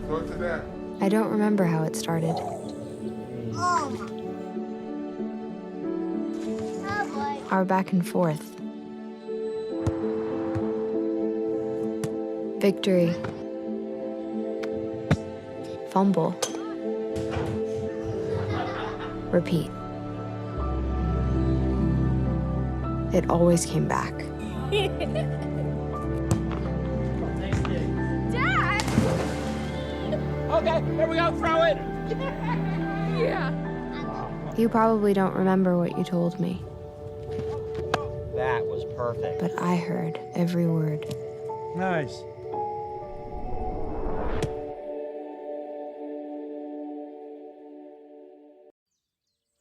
Go to that. I don't remember how it started. Our back and forth. Victory. Fumble. Repeat. It always came back. Dad! Okay, here we go, throw it! Yeah. You probably don't remember what you told me, That was perfect. but I heard every word. Nice.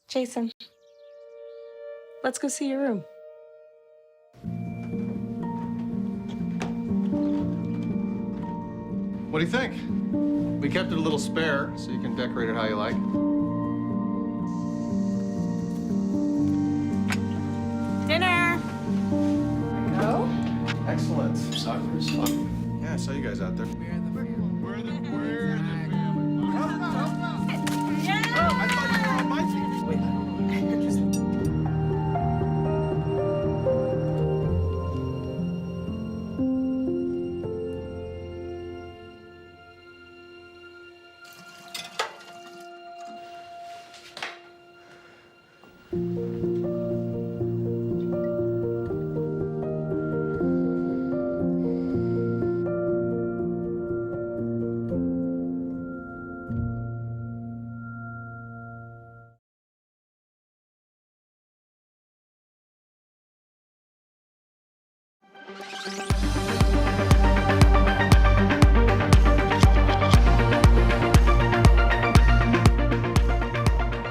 Jason, let's go see your room. What do you think? We kept it a little spare, so you can decorate it how you like. Dinner! Go? Excellent. Soccer is fun. Yeah, I saw you guys out there. We're the family. Yeah! Oh, I thought you were on my team.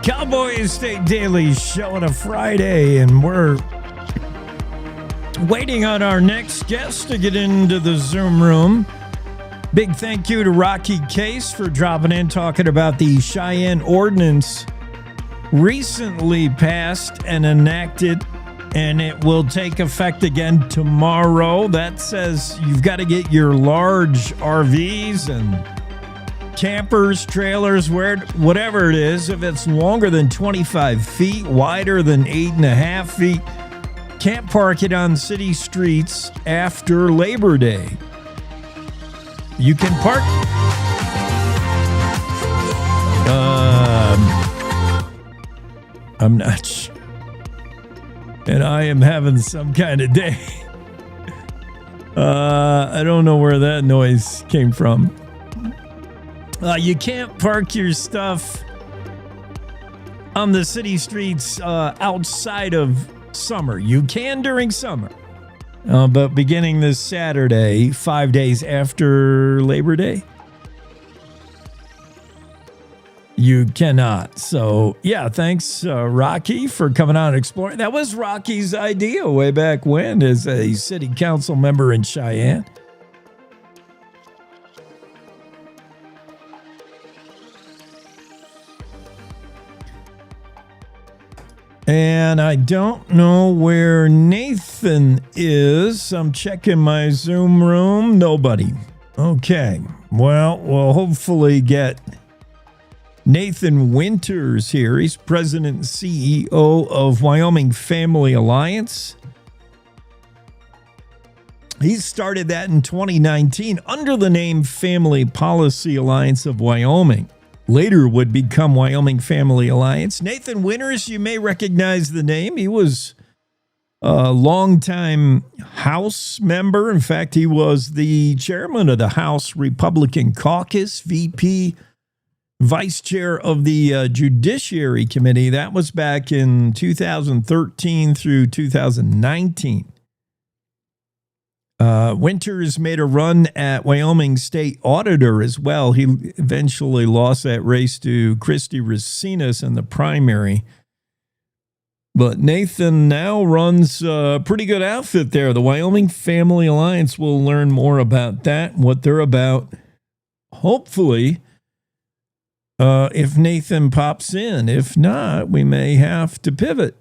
Cowboy State Daily show on a Friday, and we're waiting on our next guest to get into the Zoom room. Big thank you to Rocky Case for dropping in, talking about the Cheyenne ordinance recently passed and enacted, and it will take effect again tomorrow. That says you've got to get your large RVs and campers, trailers, whatever it is, if it's longer than 25 feet, wider than 8.5 feet, can't park it on city streets after Labor Day. You can park. I'm not sure. And I am having some kind of day. I don't know where that noise came from. You can't park your stuff on the city streets outside of summer. You can during summer. But beginning this Saturday, 5 days after Labor Day, you cannot. So, yeah, thanks, Rocky, for coming out and exploring. That was Rocky's idea way back when as a city council member in Cheyenne. And I don't know where Nathan is. I'm checking my Zoom room. Nobody. Okay. Well, we'll hopefully get Nathan Winters here. He's president and CEO of Wyoming Family Alliance. He started that in 2019 under the name Family Policy Alliance of Wyoming. Later would become Wyoming Family Alliance. Nathan Winters, you may recognize the name. He was a longtime House member. In fact, he was the chairman of the House Republican Caucus, VP, vice chair of the Judiciary Committee. That was back in 2013 through 2019. Winters made a run at Wyoming State Auditor as well. He eventually lost that race to Christy Racinas in the primary. But Nathan now runs a pretty good outfit there. The Wyoming Family Alliance. We'll learn more about that, what they're about. Hopefully, if Nathan pops in. If not, we may have to pivot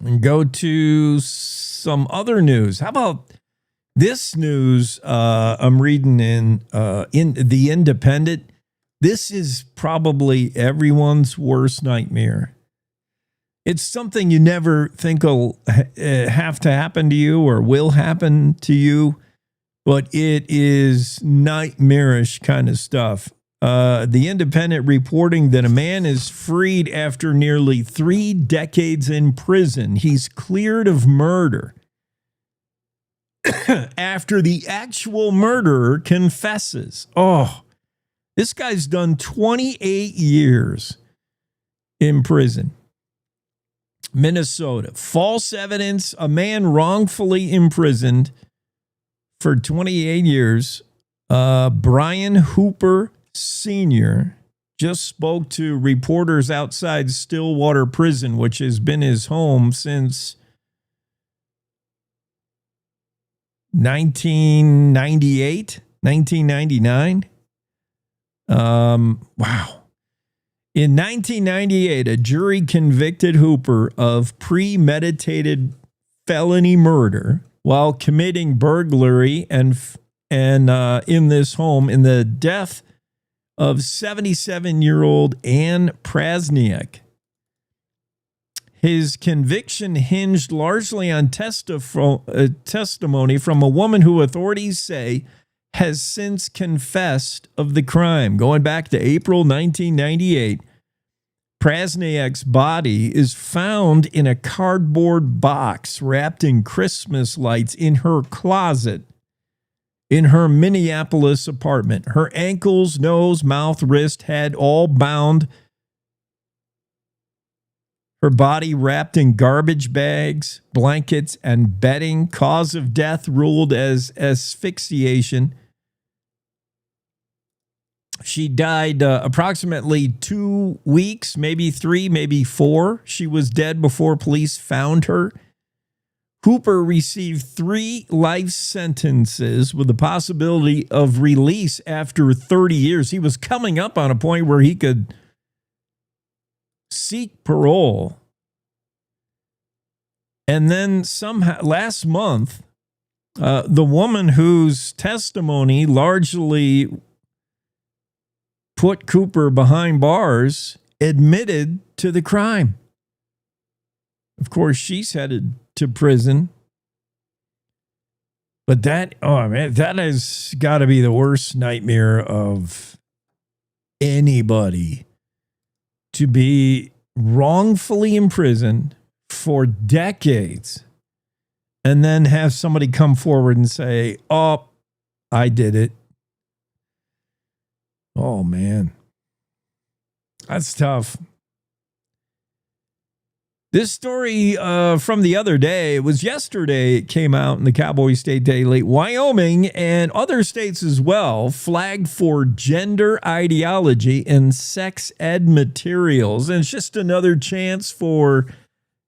and go to some other news. How about This news I'm reading in The Independent. This is probably everyone's worst nightmare. It's something you never think will have to happen to you or will happen to you, but it is nightmarish kind of stuff. The Independent reporting that a man is freed after nearly 3 decades in prison. He's cleared of murder after the actual murderer confesses. Oh, this guy's done 28 years in prison. Minnesota. False evidence. A man wrongfully imprisoned for 28 years. Brian Hooper Sr. just spoke to reporters outside Stillwater Prison, which has been his home since 1998, 1999. Wow. In 1998, a jury convicted Hooper of premeditated felony murder while committing burglary and in this home in the death of 77-year-old Ann Prasniak. His conviction hinged largely on testimony from a woman who authorities say has since confessed of the crime. Going back to April 1998, Prasniak's body is found in a cardboard box wrapped in Christmas lights in her closet in her Minneapolis apartment. Her ankles, nose, mouth, wrist, head all bound. Her body wrapped in garbage bags, blankets, and bedding. Cause of death ruled as asphyxiation. She died approximately 2 weeks, maybe 3, maybe 4. She was dead before police found her. Hooper received 3 life sentences with the possibility of release after 30 years. He was coming up on a point where he could seek parole. And then somehow last month, the woman whose testimony largely put Cooper behind bars admitted to the crime. Of course, she's headed to prison. But that has got to be the worst nightmare of anybody, to be wrongfully imprisoned for decades and then have somebody come forward and say, "Oh, I did it." Oh, man. That's tough. This story from the other day, it was yesterday, it came out in the Cowboy State Daily. Wyoming and other states as well flagged for gender ideology in sex ed materials. And it's just another chance for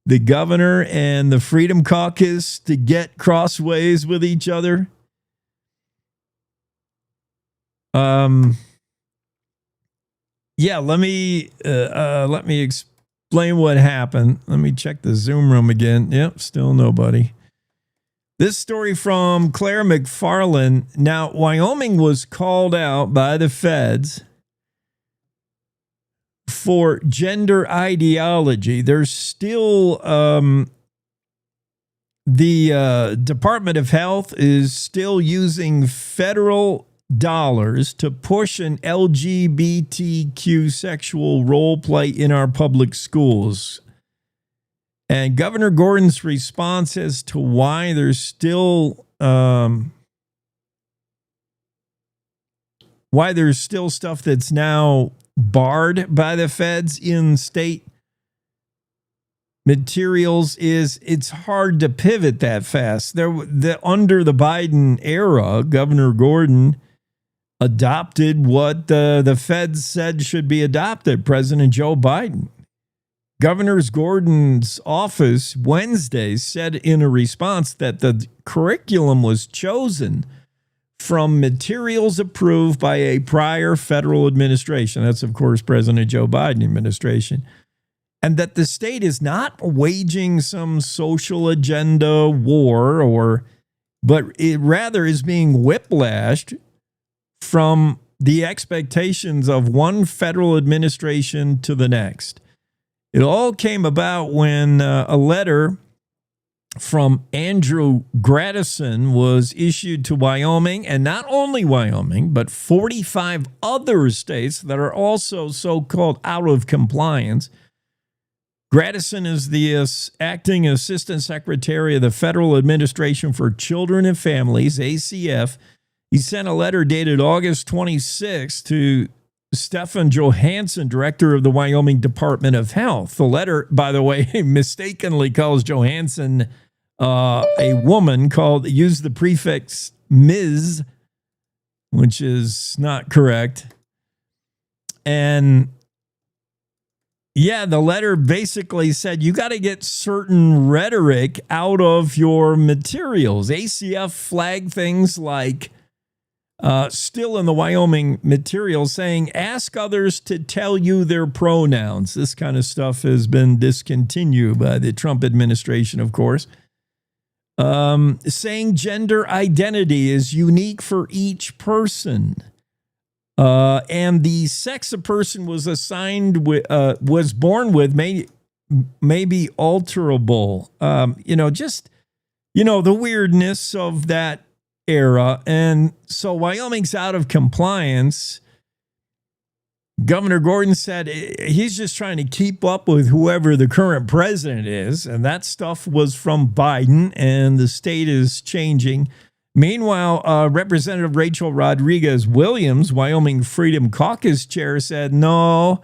the governor and the Freedom Caucus to get crossways with each other. Yeah, let me explain what happened. Let me check the Zoom room again. Yep, still nobody. This story from Claire McFarland. Now, Wyoming was called out by the feds for gender ideology. There's still the Department of Health is still using federal dollars to push an LGBTQ sexual role play in our public schools. And Governor Gordon's response as to why there's still stuff that's now barred by the feds in state materials is it's hard to pivot that fast. Under the Biden era, Governor Gordon adopted what the feds said should be adopted, President Joe Biden. Governor Gordon's office Wednesday said in a response that the curriculum was chosen from materials approved by a prior federal administration. That's, of course, President Joe Biden administration. And that the state is not waging some social agenda war or but it rather is being whiplashed from the expectations of one federal administration to the next. It all came about when a letter from Andrew Gradison was issued to Wyoming, and not only Wyoming, but 45 other states that are also so-called out of compliance. Gradison is the acting Assistant Secretary of the Federal Administration for Children and Families, ACF. He sent a letter dated August 26 to Stefan Johansson, director of the Wyoming Department of Health. The letter, by the way, mistakenly calls Johansson a woman, used the prefix Ms., which is not correct. And yeah, the letter basically said you got to get certain rhetoric out of your materials. ACF flagged things like, still in the Wyoming material, saying, ask others to tell you their pronouns. This kind of stuff has been discontinued by the Trump administration, of course. Saying gender identity is unique for each person. And the sex a person was assigned with, was born with may be alterable. The weirdness of that era. And so Wyoming's out of compliance. Governor Gordon said he's just trying to keep up with whoever the current president is. And that stuff was from Biden, and the state is changing. Meanwhile, Representative Rachel Rodriguez Williams, Wyoming Freedom Caucus chair, said no.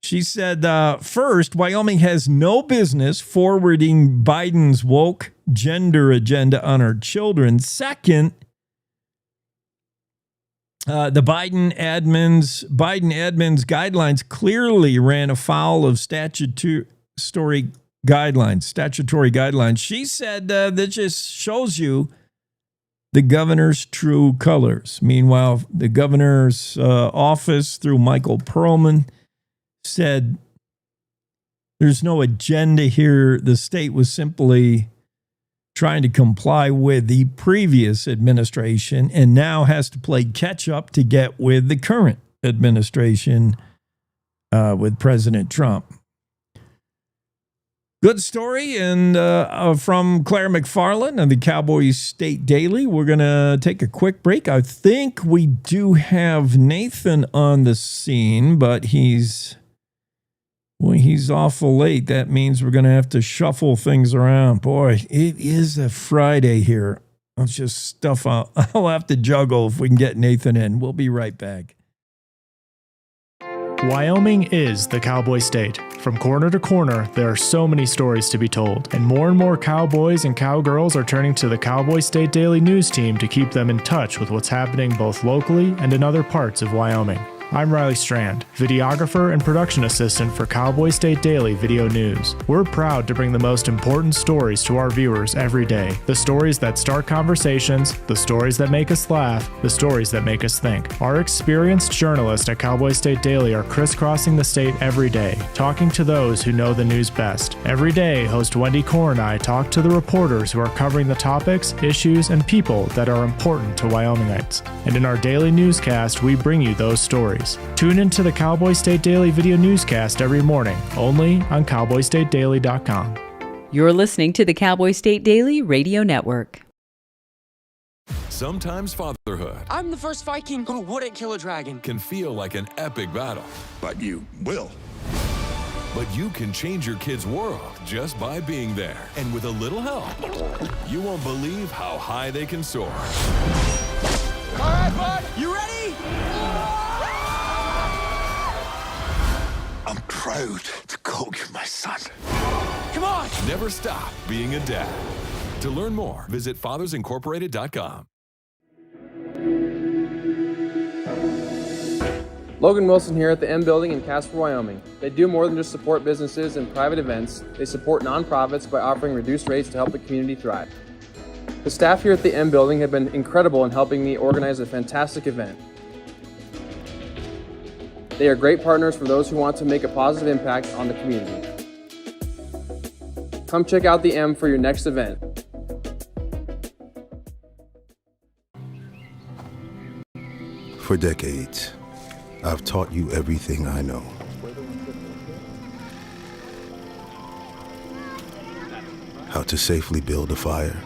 She said, first, Wyoming has no business forwarding Biden's woke gender agenda on our children. Second, the Biden admin's guidelines clearly ran afoul of statutory guidelines. She said that just shows you the governor's true colors. Meanwhile, the governor's office, through Michael Perlman, said there's no agenda here. The state was simply trying to comply with the previous administration and now has to play catch up to get with the current administration with President Trump. Good story, and from Claire McFarland of the Cowboy State Daily. We're going to take a quick break. I think we do have Nathan on the scene, but he's awful late. That means we're going to have to shuffle things around. Boy, it is a Friday here. It's just stuff I'll have to juggle if we can get Nathan in. We'll be right back. Wyoming is the cowboy state. From corner to corner, there are so many stories to be told, and more cowboys and cowgirls are turning to the Cowboy State Daily news team to keep them in touch with what's happening both locally and in other parts of Wyoming. I'm Riley Strand, videographer and production assistant for Cowboy State Daily Video News. We're proud to bring the most important stories to our viewers every day. The stories that start conversations, the stories that make us laugh, the stories that make us think. Our experienced journalists at Cowboy State Daily are crisscrossing the state every day, talking to those who know the news best. Every day, host Wendy Core and I talk to the reporters who are covering the topics, issues, and people that are important to Wyomingites. And in our daily newscast, we bring you those stories. Tune into the Cowboy State Daily video newscast every morning, only on cowboystatedaily.com. You're listening to the Cowboy State Daily Radio Network. Sometimes fatherhood. I'm the first Viking who wouldn't kill a dragon. Can feel like an epic battle. But you will. But you can change your kid's world just by being there. And with a little help, you won't believe how high they can soar. All right, bud, you ready? I'm proud to call you my son. Come on! Never stop being a dad. To learn more, visit fathersincorporated.com. Logan Wilson here at the M Building in Casper, Wyoming. They do more than just support businesses and private events. They support nonprofits by offering reduced rates to help the community thrive. The staff here at the M Building have been incredible in helping me organize a fantastic event. They are great partners for those who want to make a positive impact on the community. Come check out the M for your next event. For decades, I've taught you everything I know. How to safely build a fire.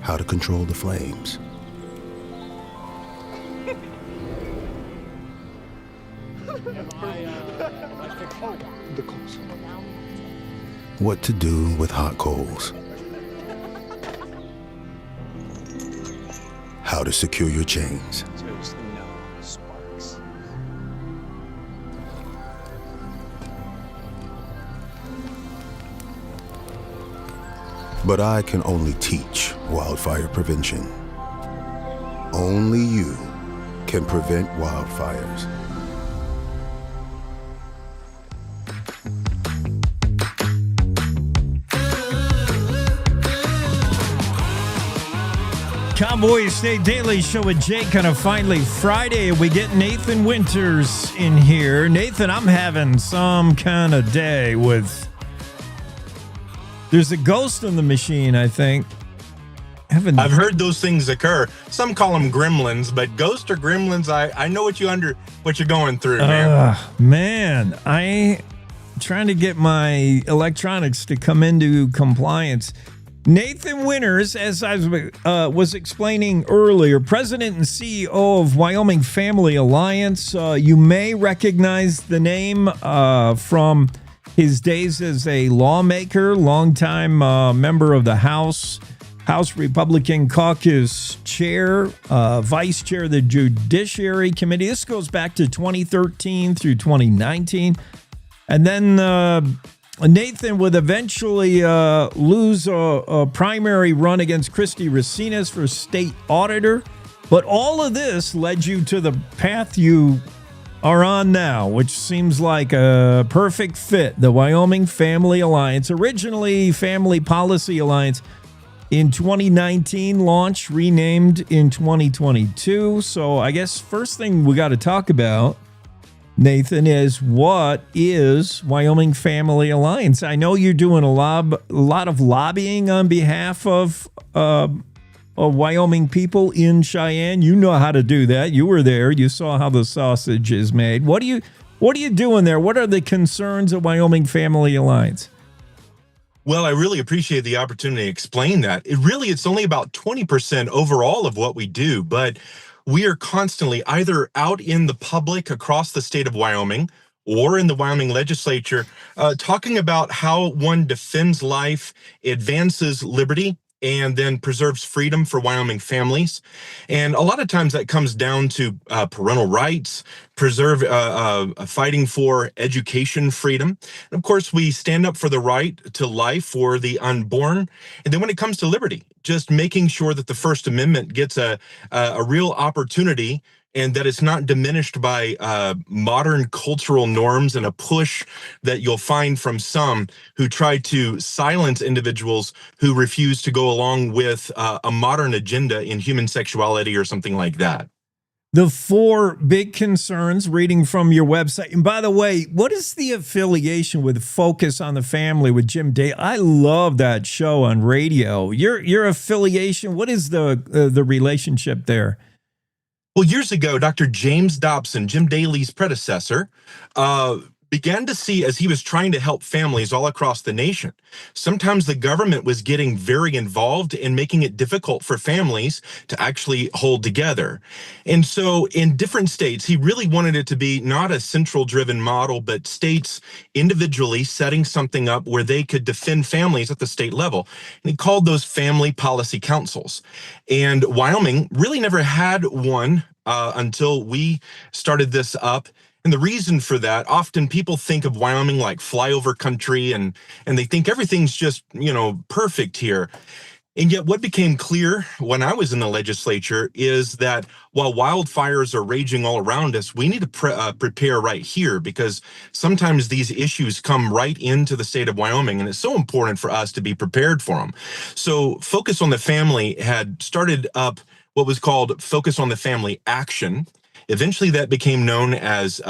How to control the flames. What to do with hot coals. How to secure your chains. But I can only teach wildfire prevention. Only you can prevent wildfires. Cowboy State Daily show with Jake on a finally Friday. We get Nathan Winters in here. Nathan, I'm having some kind of day with... There's a ghost in the machine, I think. I've heard those things occur. Some call them gremlins, but ghost or gremlins, I know what you're going through, man. Man, I'm trying to get my electronics to come into compliance. Nathan Winters, as I was explaining earlier, president and CEO of Wyoming Family Alliance. You may recognize the name from his days as a lawmaker, longtime member of the House Republican Caucus chair, vice chair of the Judiciary Committee. This goes back to 2013 through 2019. And then Nathan would eventually lose a primary run against Christy Racinas for state auditor. But all of this led you to the path you are on now, which seems like a perfect fit. The Wyoming Family Alliance, originally Family Policy Alliance, in 2019 launched, renamed in 2022. So I guess first thing we got to talk about, Nathan, is what is Wyoming Family Alliance? I know you're doing a lot of lobbying on behalf of Wyoming people in Cheyenne. You know how to do that. You were there. You saw how the sausage is made. What are you doing there? What are the concerns of Wyoming Family Alliance? Well, I really appreciate the opportunity to explain that. It's only about 20% overall of what we do, but we are constantly either out in the public across the state of Wyoming or in the Wyoming legislature talking about how one defends life, advances liberty, and then preserves freedom for Wyoming families. And a lot of times that comes down to parental rights, fighting for education freedom. And of course, we stand up for the right to life for the unborn. And then when it comes to liberty, just making sure that the First Amendment gets a real opportunity and that it's not diminished by modern cultural norms and a push that you'll find from some who try to silence individuals who refuse to go along with a modern agenda in human sexuality or something like that. The four big concerns, reading from your website. And by the way, what is the affiliation with Focus on the Family with Jim Daly? I love that show on radio. Your affiliation, what is the relationship there? Well, years ago, Dr. James Dobson, Jim Daly's predecessor, began to see, as he was trying to help families all across the nation, sometimes the government was getting very involved in making it difficult for families to actually hold together. And so in different states, he really wanted it to be not a central-driven model, but states individually setting something up where they could defend families at the state level. And he called those family policy councils. And Wyoming really never had one until we started this up. And the reason for that, often people think of Wyoming like flyover country and they think everything's just, perfect here. And yet what became clear when I was in the legislature is that while wildfires are raging all around us, we need to prepare right here, because sometimes these issues come right into the state of Wyoming, and it's so important for us to be prepared for them. So Focus on the Family had started up what was called Focus on the Family Action. Eventually, that became known as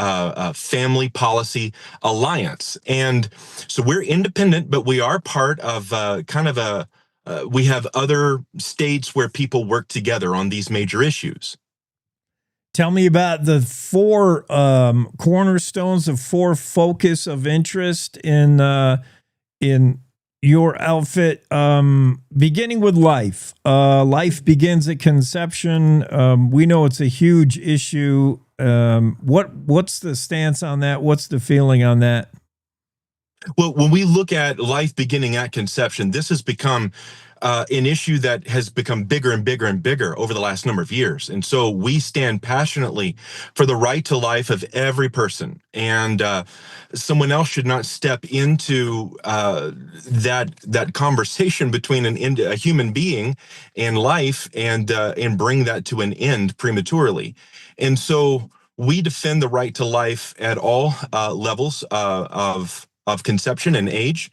Family Policy Alliance. And so we're independent, but we are part of kind of a we have other states where people work together on these major issues. Tell me about the four cornerstones, of four focus of interest in your outfit, beginning with life. Life begins at conception. We know it's a huge issue. What's the stance on that? What's the feeling on that? Well, when we look at life beginning at conception, this has become an issue that has become bigger and bigger and bigger over the last number of years. And so we stand passionately for the right to life of every person. And someone else should not step into that conversation between a human being and life and bring that to an end prematurely. And so we defend the right to life at all levels of conception and age,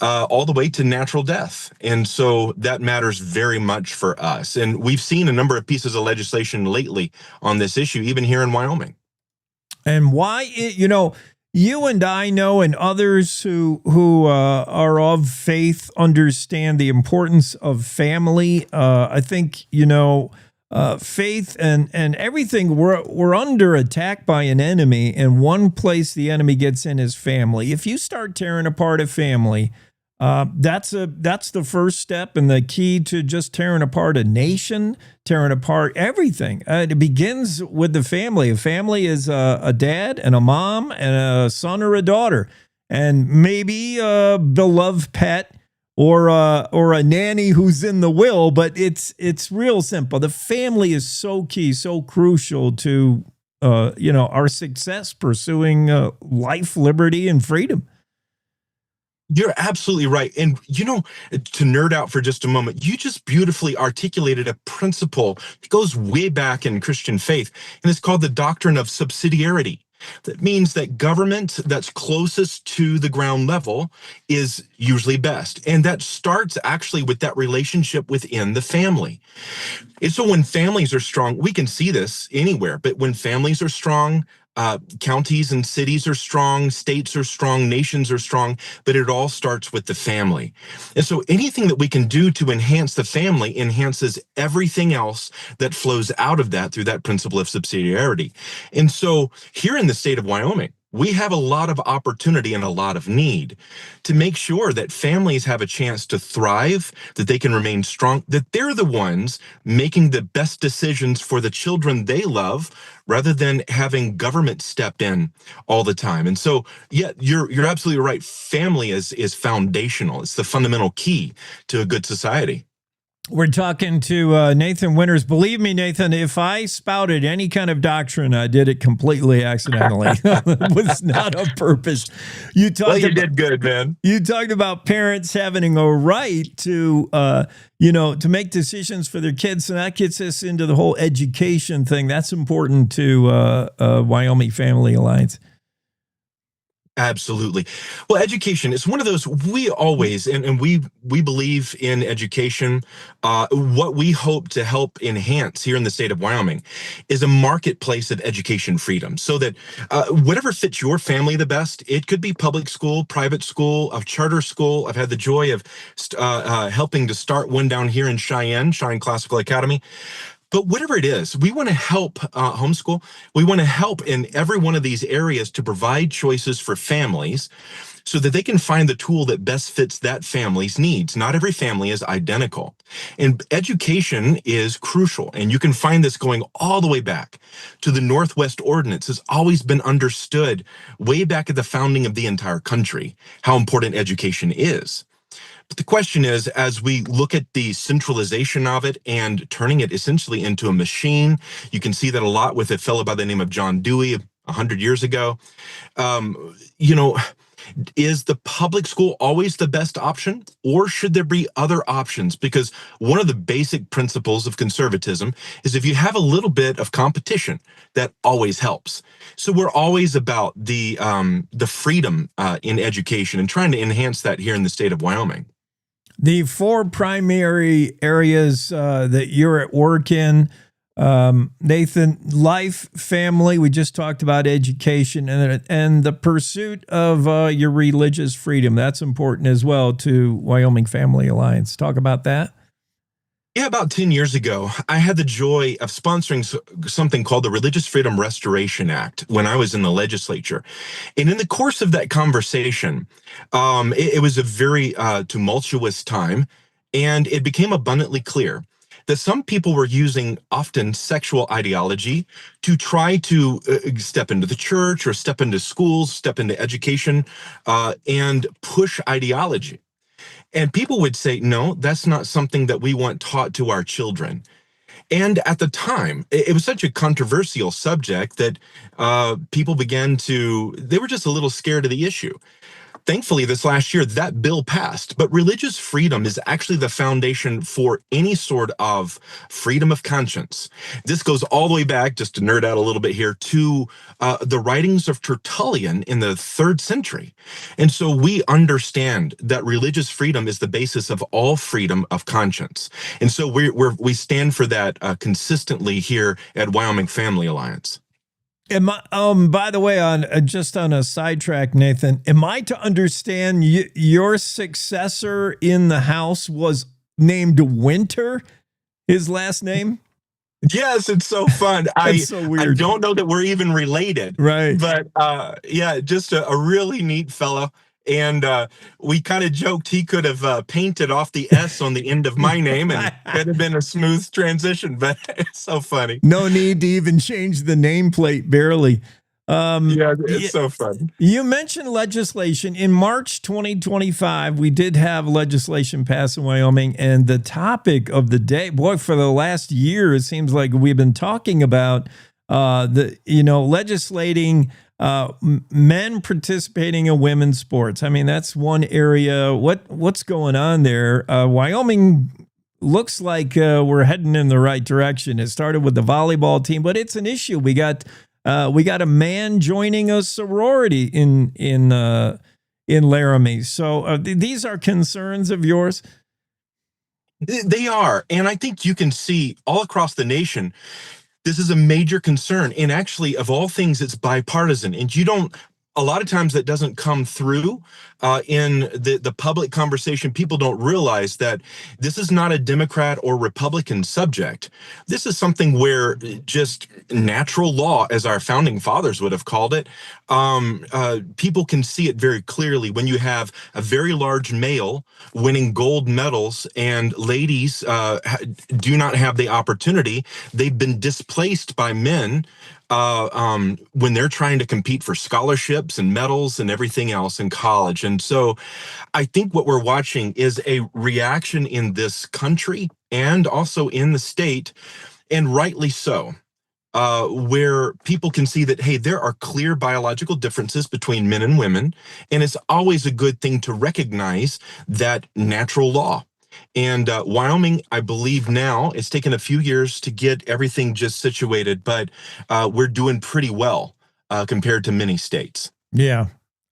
all the way to natural death. And so that matters very much for us. And we've seen a number of pieces of legislation lately on this issue, even here in Wyoming. And why, you and I know, and others who are of faith understand the importance of family. I think, faith and everything, we're under attack by an enemy, and one place the enemy gets in is family. If you start tearing apart a family, that's the first step and the key to just tearing apart a nation, tearing apart everything. It begins with the family. A family is a dad and a mom and a son or a daughter, and maybe a beloved pet, or a nanny who's in the will, but it's real simple. The family is so key, so crucial to our success pursuing life, liberty, and freedom. You're absolutely right. And, to nerd out for just a moment, you just beautifully articulated a principle that goes way back in Christian faith, and it's called the doctrine of subsidiarity. That means that government that's closest to the ground level is usually best. And that starts actually with that relationship within the family. And so when families are strong, we can see this anywhere, but when families are strong, counties and cities are strong, states are strong, nations are strong, but it all starts with the family. And so anything that we can do to enhance the family enhances everything else that flows out of that through that principle of subsidiarity. And so here in the state of Wyoming, we have a lot of opportunity and a lot of need to make sure that families have a chance to thrive, that they can remain strong, that they're the ones making the best decisions for the children they love, rather than having government stepped in all the time. And so, yeah, you're absolutely right. Family is foundational. It's the fundamental key to a good society. We're talking to Nathan Winters. Believe me, Nathan, if I spouted any kind of doctrine, I did it completely accidentally. It was not on purpose. You did good, man. You talked about parents having a right to, to make decisions for their kids, and that gets us into the whole education thing. That's important to Wyoming Family Alliance. Absolutely. Well, education is one of those we always, and we believe in education. What we hope to help enhance here in the state of Wyoming is a marketplace of education freedom, so that whatever fits your family the best, it could be public school, private school, a charter school. I've had the joy of helping to start one down here in Cheyenne Classical Academy. But whatever it is, we want to help homeschool. We want to help in every one of these areas to provide choices for families so that they can find the tool that best fits that family's needs. Not every family is identical. And education is crucial. And you can find this going all the way back to the Northwest Ordinance. Has always been understood way back at the founding of the entire country, how important education is. But the question is, as we look at the centralization of it and turning it essentially into a machine, you can see that a lot with a fellow by the name of John Dewey 100 years ago. Is the public school always the best option, or should there be other options? Because one of the basic principles of conservatism is if you have a little bit of competition, that always helps. So we're always about the freedom in education and trying to enhance that here in the state of Wyoming. The four primary areas that you're at work in, Nathan, life, family, we just talked about education and the pursuit of your religious freedom. That's important as well to Wyoming Family Alliance. Talk about that. Yeah, about 10 years ago, I had the joy of sponsoring something called the Religious Freedom Restoration Act when I was in the legislature. And in the course of that conversation, it was a very tumultuous time, and it became abundantly clear that some people were using often sexual ideology to try to step into the church or step into schools, step into education, and push ideology. And people would say, no, that's not something that we want taught to our children. And at the time, it was such a controversial subject that people they were just a little scared of the issue. Thankfully, this last year, that bill passed, but religious freedom is actually the foundation for any sort of freedom of conscience. This goes all the way back, just to nerd out a little bit here, to the writings of Tertullian in the 3rd century. And so we understand that religious freedom is the basis of all freedom of conscience. And so we stand for that consistently here at Wyoming Family Alliance. By the way, just on a sidetrack, Nathan, am I to understand your successor in the House was named Winter, his last name? Yes, it's so fun. So weird. I don't know that we're even related. Right. But yeah, just a really neat fellow. And we kind of joked he could have painted off the S on the end of my name and it could have been a smooth transition, but it's so funny. No need to even change the nameplate, barely. Yeah, it's so fun. You mentioned legislation. In March 2025, we did have legislation pass in Wyoming, and the topic of the day, boy, for the last year, it seems like we've been talking about legislating men participating in women's sports. I mean, that's one area. What's going on there? Wyoming looks like we're heading in the right direction. It started with the volleyball team, but it's an issue. We got a man joining a sorority in Laramie. So these are concerns of yours. They are, and I think you can see all across the nation. This is a major concern. And actually, of all things, it's bipartisan. And a lot of times that doesn't come through in the public conversation. People don't realize that this is not a Democrat or Republican subject. This is something where just natural law, as our founding fathers would have called it, people can see it very clearly when you have a very large male winning gold medals and ladies do not have the opportunity. They've been displaced by men when they're trying to compete for scholarships and medals and everything else in college. And so I think what we're watching is a reaction in this country and also in the state, and rightly so, where people can see that, hey, there are clear biological differences between men and women, and it's always a good thing to recognize that natural law. And Wyoming, I believe now, it's taken a few years to get everything just situated, but we're doing pretty well compared to many states. Yeah.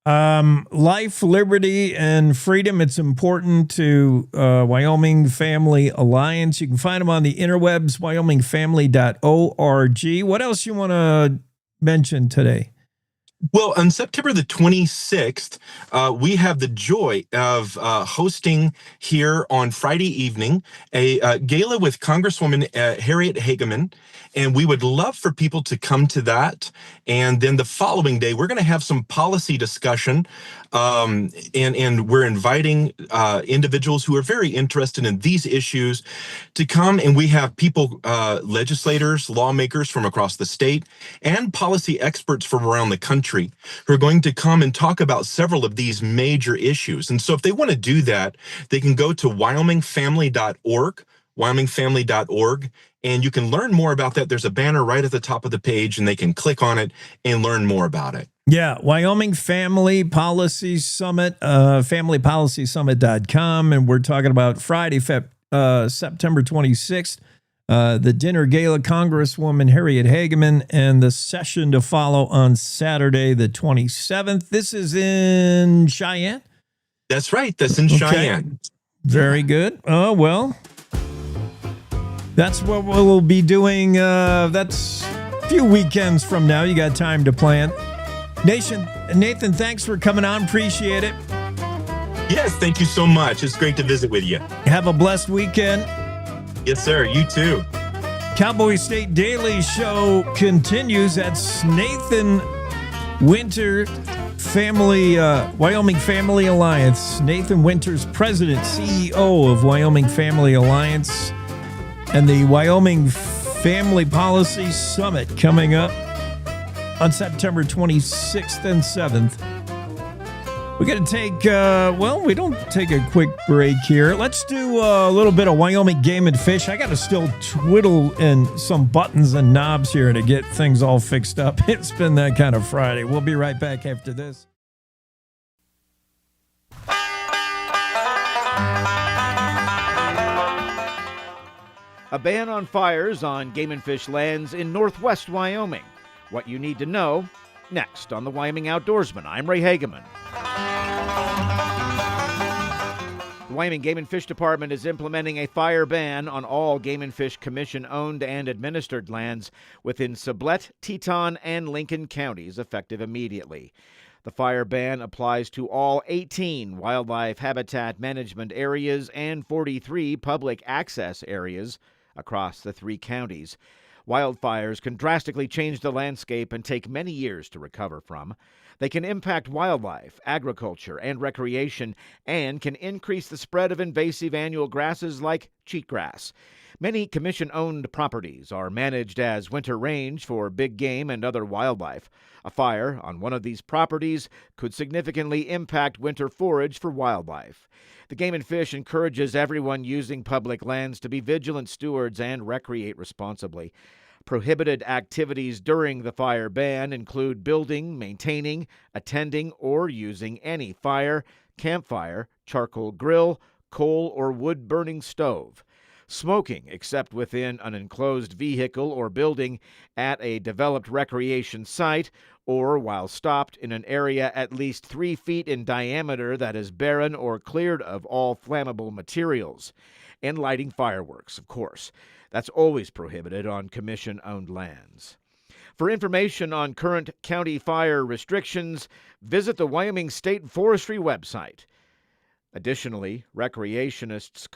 Life, liberty, and freedom. It's important to Wyoming Family Alliance. You can find them on the interwebs, wyomingfamily.org. What else you want to mention today? Well, on September the 26th, we have the joy of hosting here on Friday evening a gala with Congresswoman Harriet Hageman, and we would love for people to come to that. And then the following day, we're going to have some policy discussion, and we're inviting individuals who are very interested in these issues to come. And we have people, legislators, lawmakers from across the state, and policy experts from around the country who are going to come and talk about several of these major issues. And so if they want to do that, they can go to wyomingfamily.org, and you can learn more about that. There's a banner right at the top of the page, and they can click on it and learn more about it. Yeah, Wyoming Family Policy Summit, familypolicysummit.com, and we're talking about Friday, September 26th. The dinner gala, Congresswoman Harriet Hageman, and the session to follow on Saturday, the 27th. This is in Cheyenne? That's right. That's in Cheyenne. Very good. Oh, well, That's what we'll be doing. That's a few weekends from now. You got time to plan. Nathan, thanks for coming on. Appreciate it. Yes, thank you so much. It's great to visit with you. Have a blessed weekend. Yes, sir. You too. Cowboy State Daily show continues. That's Nathan Winter, Wyoming Family Alliance. Nathan Winter's president, CEO of Wyoming Family Alliance, and the Wyoming Family Policy Summit coming up on September 26th and 7th. We're going to take, we don't take a quick break here. Let's do a little bit of Wyoming Game and Fish. I got to still twiddle in some buttons and knobs here to get things all fixed up. It's been that kind of Friday. We'll be right back after this. A ban on fires on game and fish lands in northwest Wyoming. What you need to know next on the Wyoming Outdoorsman. I'm Ray Hageman. The Wyoming Game and Fish Department is implementing a fire ban on all Game and Fish Commission-owned and administered lands within Sublette, Teton, and Lincoln counties, effective immediately. The fire ban applies to all 18 wildlife habitat management areas and 43 public access areas across the 3 counties. Wildfires can drastically change the landscape and take many years to recover from. They can impact wildlife, agriculture, and recreation, and can increase the spread of invasive annual grasses like cheatgrass. Many commission-owned properties are managed as winter range for big game and other wildlife. A fire on one of these properties could significantly impact winter forage for wildlife. The Game and Fish encourages everyone using public lands to be vigilant stewards and recreate responsibly. Prohibited activities during the fire ban include building, maintaining, attending, or using any fire, campfire, charcoal grill, coal or wood-burning stove. Smoking, except within an enclosed vehicle or building at a developed recreation site, or while stopped in an area at least 3 feet in diameter that is barren or cleared of all flammable materials. And lighting fireworks, of course. That's always prohibited on commission-owned lands. For information on current county fire restrictions, visit the Wyoming State Forestry website. Additionally, recreationists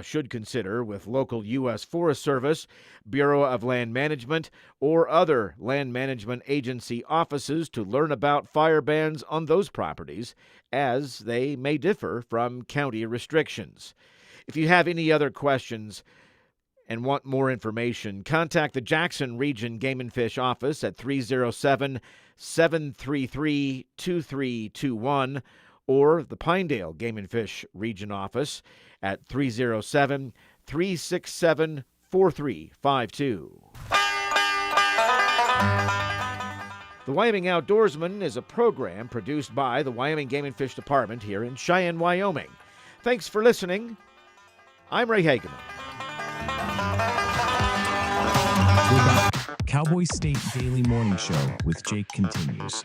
should consider with local U.S. Forest Service, Bureau of Land Management, or other land management agency offices to learn about fire bans on those properties, as they may differ from county restrictions. If you have any other questions and want more information, contact the Jackson Region Game and Fish Office at 307-733-2321 or the Pinedale Game and Fish Region Office at 307-367-4352. The Wyoming Outdoorsman is a program produced by the Wyoming Game and Fish Department here in Cheyenne, Wyoming. Thanks for listening. I'm Ray Hageman. Cowboy State Daily Morning Show with Jake continues.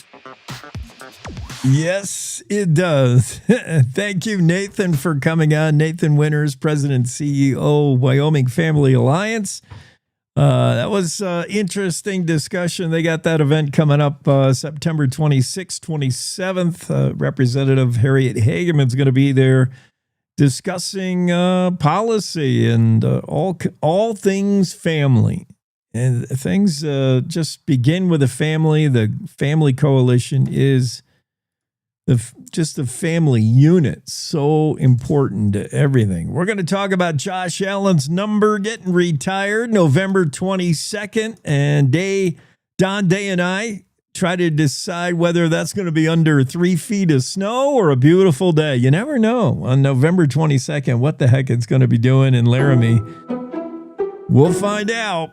Yes, it does. Thank you, Nathan, for coming on. Nathan Winters, President, CEO, Wyoming Family Alliance. That was interesting discussion. They got that event coming up September 26th, 27th. Representative Harriet Hageman's going to be there discussing policy and all things family. And things just begin with a family. The Family Coalition is just the family unit, so important to everything. We're going to talk about Josh Allen's number getting retired November 22nd, and Don Day and I try to decide whether that's going to be under 3 feet of snow or a beautiful day. You never know on November 22nd what the heck it's going to be doing in Laramie. We'll find out.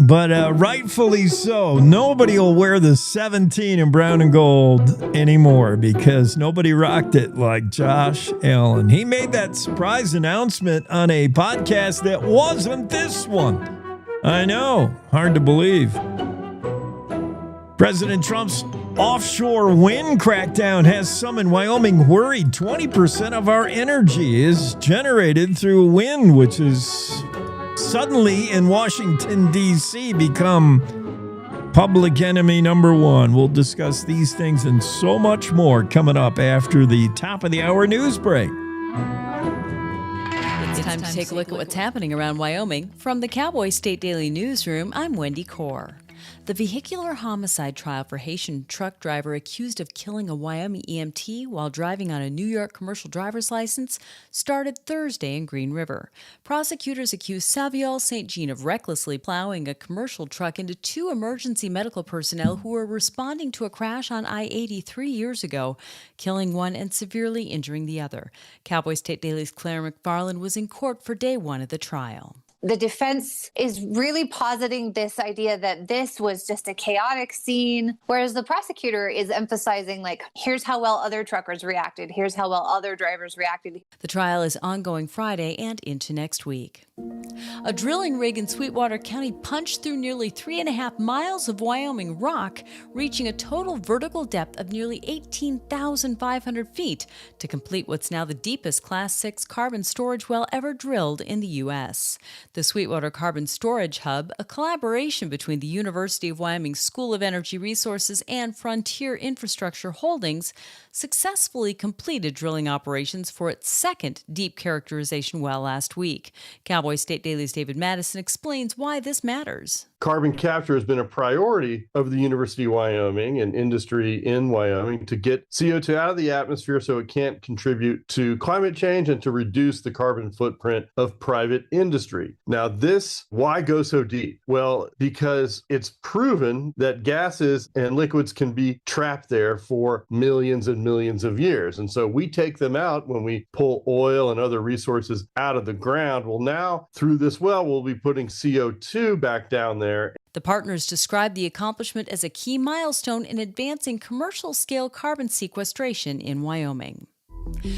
But rightfully so. Nobody will wear the 17 in brown and gold anymore because nobody rocked it like Josh Allen. He made that surprise announcement on a podcast that wasn't this one. I know. Hard to believe. President Trump's offshore wind crackdown has some in Wyoming worried. 20% of our energy is generated through wind, which is suddenly in Washington, D.C. become public enemy number one. We'll discuss these things and so much more coming up after the top of the hour news break. It's time to take a look at what's happening around Wyoming. From the Cowboy State Daily newsroom, I'm Wendy Kaur. The vehicular homicide trial for Haitian truck driver accused of killing a Wyoming EMT while driving on a New York commercial driver's license started Thursday in Green River. Prosecutors accused Saviol St. Jean of recklessly plowing a commercial truck into two emergency medical personnel who were responding to a crash on I-80 3 years ago, killing one and severely injuring the other. Cowboy State Daily's Claire McFarland was in court for day one of the trial. The defense is really positing this idea that this was just a chaotic scene, whereas the prosecutor is emphasizing, like, here's how well other truckers reacted, here's how well other drivers reacted. The trial is ongoing Friday and into next week. A drilling rig in Sweetwater County punched through nearly 3.5 miles of Wyoming rock, reaching a total vertical depth of nearly 18,500 feet to complete what's now the deepest Class 6 carbon storage well ever drilled in the U.S. The Sweetwater Carbon Storage Hub, a collaboration between the University of Wyoming School of Energy Resources and Frontier Infrastructure Holdings, successfully completed drilling operations for its second deep characterization well last week. Cowboy State Daily's David Madison explains why this matters. Carbon capture has been a priority of the University of Wyoming and industry in Wyoming to get CO2 out of the atmosphere so it can't contribute to climate change and to reduce the carbon footprint of private industry. Now, why go so deep? Well, because it's proven that gases and liquids can be trapped there for millions and millions of years. And so we take them out when we pull oil and other resources out of the ground. Well, now through this well, we'll be putting CO2 back down there. The partners described the accomplishment as a key milestone in advancing commercial-scale carbon sequestration in Wyoming.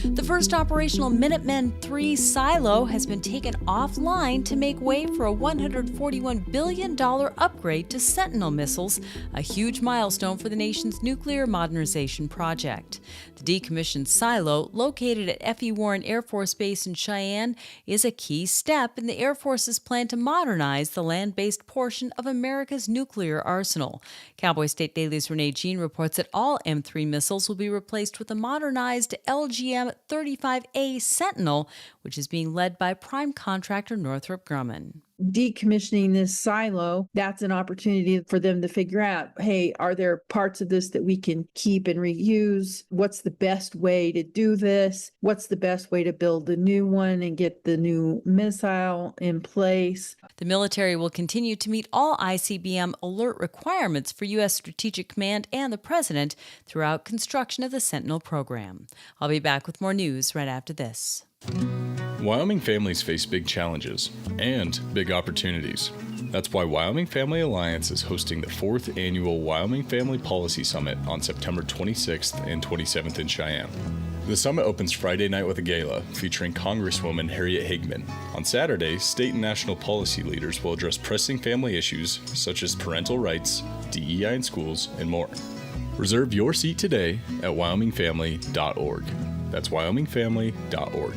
The first operational Minuteman III silo has been taken offline to make way for a $141 billion upgrade to Sentinel missiles, a huge milestone for the nation's nuclear modernization project. The decommissioned silo, located at F.E. Warren Air Force Base in Cheyenne, is a key step in the Air Force's plan to modernize the land-based portion of America's nuclear arsenal. Cowboy State Daily's Renee Jean reports that all M3 missiles will be replaced with a modernized LGM-35A Sentinel, which is being led by prime contractor Northrop Grumman. Decommissioning this silo, that's an opportunity for them to figure out, hey, are there parts of this that we can keep and reuse? What's the best way to do this? What's the best way to build the new one and get the new missile in place? The military will continue to meet all ICBM alert requirements for U.S. Strategic Command and the President throughout construction of the Sentinel program. I'll be back with more news right after this. Wyoming families face big challenges and big opportunities. That's why Wyoming Family Alliance is hosting the 4th annual Wyoming Family Policy Summit on September 26th and 27th in Cheyenne. The summit opens Friday night with a gala featuring Congresswoman Harriet Hagman. On Saturday, state and national policy leaders will address pressing family issues such as parental rights, DEI in schools, and more. Reserve your seat today at wyomingfamily.org. That's wyomingfamily.org.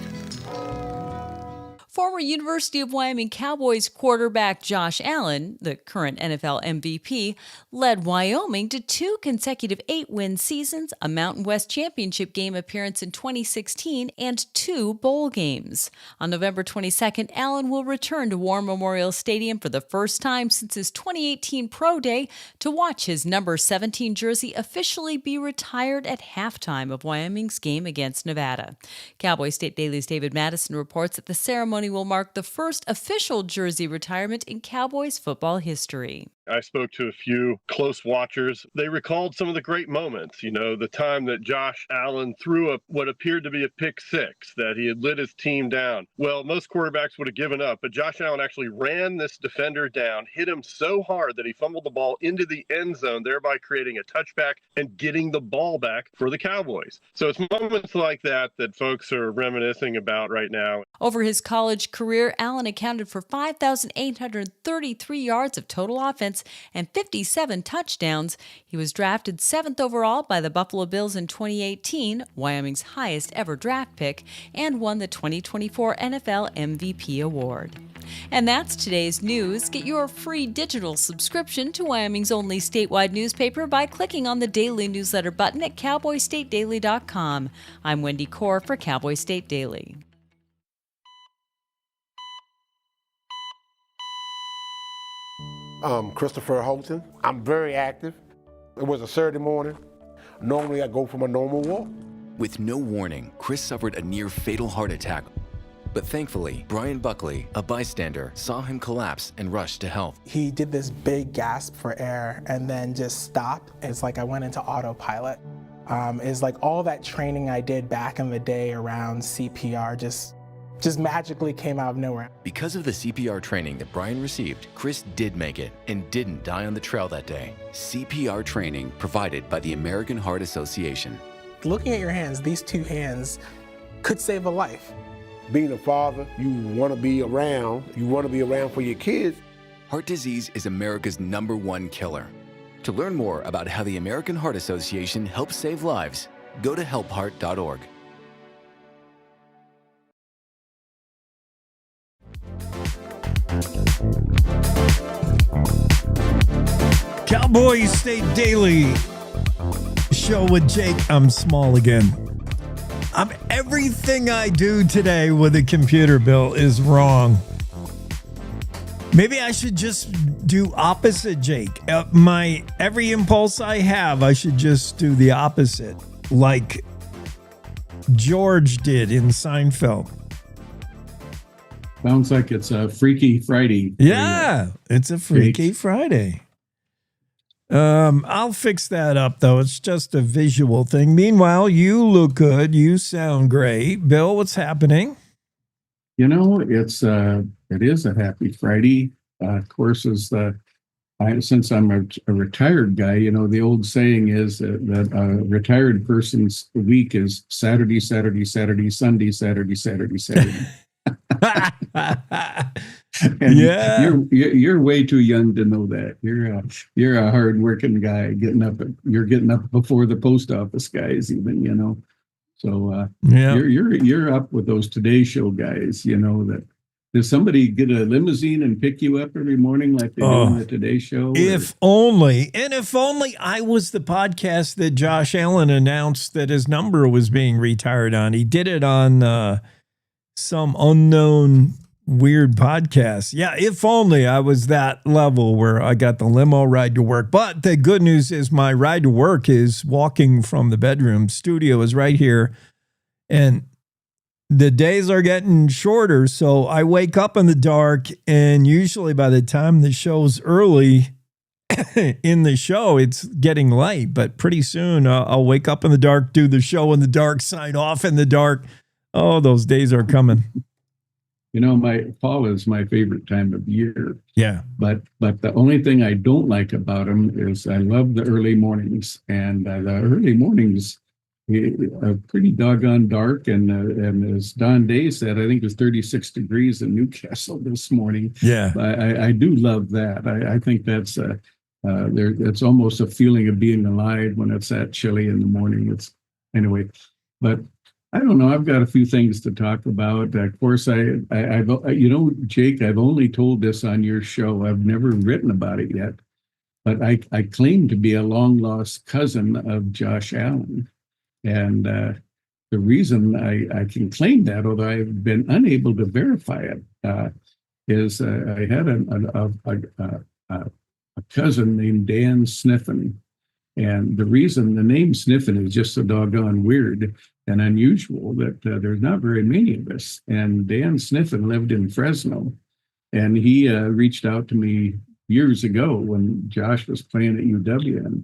Former University of Wyoming Cowboys quarterback Josh Allen, the current NFL MVP, led Wyoming to 2 consecutive 8-win seasons, a Mountain West Championship game appearance in 2016, and 2 bowl games. On November 22nd, Allen will return to War Memorial Stadium for the first time since his 2018 Pro Day to watch his number 17 jersey officially be retired at halftime of Wyoming's game against Nevada. Cowboy State Daily's David Madison reports that the ceremony will mark the first official jersey retirement in Cowboys football history. I spoke to a few close watchers. They recalled some of the great moments, the time that Josh Allen threw what appeared to be a pick six, that he had lit his team down. Well, most quarterbacks would have given up, but Josh Allen actually ran this defender down, hit him so hard that he fumbled the ball into the end zone, thereby creating a touchback and getting the ball back for the Cowboys. So it's moments like that that folks are reminiscing about right now. Over his college career, Allen accounted for 5,833 yards of total offense and 57 touchdowns. He was drafted 7th overall by the Buffalo Bills in 2018, Wyoming's highest ever draft pick, and won the 2024 NFL MVP award. And that's today's news. Get your free digital subscription to Wyoming's only statewide newspaper by clicking on the daily newsletter button at cowboystatedaily.com. I'm Wendy Core for Cowboy State Daily. Christopher Holton. I'm very active. It was a Saturday morning. Normally I go for my normal walk. With no warning, Chris suffered a near-fatal heart attack. But thankfully, Brian Buckley, a bystander, saw him collapse and rushed to help. He did this big gasp for air and then just stopped. It's like I went into autopilot. It's like all that training I did back in the day around CPR just magically came out of nowhere. Because of the CPR training that Brian received, Chris did make it and didn't die on the trail that day. CPR training provided by the American Heart Association. Looking at your hands, these two hands could save a life. Being a father, you want to be around. You want to be around for your kids. Heart disease is America's #1 killer. To learn more about how the American Heart Association helps save lives, go to helpheart.org. Cowboy State Daily show with Jake. I'm small again. Everything I do today with a computer, Bill, is wrong. Maybe I should just do opposite, Jake. Every impulse I have, I should just do the opposite, like George did in Seinfeld. Sounds like it's a Freaky Friday. Yeah, it's a Freaky Friday. I'll fix that up, though. It's just a visual thing. Meanwhile, you look good. You sound great. Bill, what's happening? You know, it is a happy Friday. Of course, since I'm a retired guy, you know, the old saying is that a retired person's week is Saturday, Saturday, Saturday, Sunday, Saturday, Saturday, Saturday. And yeah, you're way too young to know that. You're a hard-working guy. You're getting up before the post office guys, even, you know. So you're up with those Today Show guys. You know that. Does somebody get a limousine and pick you up every morning like they do on the Today Show? If only I was the podcast that Josh Allen announced that his number was being retired on. He did it on some unknown weird podcast. Yeah, if only I was that level where I got the limo ride to work. But the good news is my ride to work is walking from the bedroom. Studio is right here. And the days are getting shorter, so I wake up in the dark, and usually by the time the show's early in the show, it's getting light. But pretty soon I'll wake up in the dark, do the show in the dark, sign off in the dark. Oh, those days are coming. You know, fall is my favorite time of year. Yeah. But the only thing I don't like about them is I love the early mornings, and the early mornings are pretty doggone dark. And as Don Day said, I think it was 36 degrees in Newcastle this morning. Yeah. I do love that. I think that's it's almost a feeling of being alive when it's that chilly in the morning. Anyway, but I don't know. I've got a few things to talk about. Of course, I've you know, Jake, I've only told this on your show. I've never written about it yet, but I claim to be a long lost cousin of Josh Allen. And the reason I can claim that, although I've been unable to verify it, is I had a cousin named Dan Sniffen. And the reason the name Sniffen is just so doggone weird and unusual that there's not very many of us. And Dan Sniffen lived in Fresno, and he reached out to me years ago when Josh was playing at UW,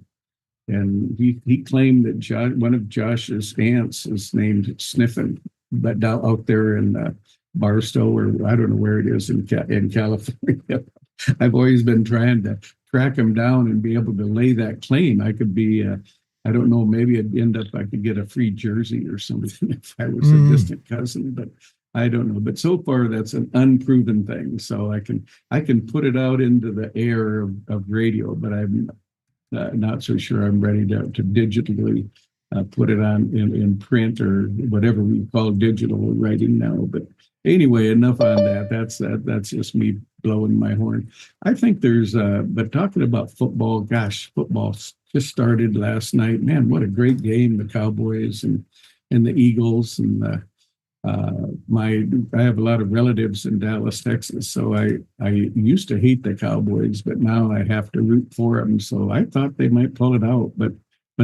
and he claimed that one of Josh's aunts is named Sniffen, but out there in Barstow, or I don't know where it is in California. I've always been trying to track him down and be able to lay that claim. I could be, I don't know, maybe I could get a free jersey or something if I was a distant cousin, but I don't know. But so far, that's an unproven thing. So I can put it out into the air of radio, but I'm not so sure I'm ready to digitally put it on in print or whatever we call digital writing now. But anyway, enough on that. That's just me blowing my horn. I think there's, but talking about football, gosh, football just started last night. Man, what a great game, the Cowboys and the Eagles. And I have a lot of relatives in Dallas, Texas. So I used to hate the Cowboys, but now I have to root for them. So I thought they might pull it out, but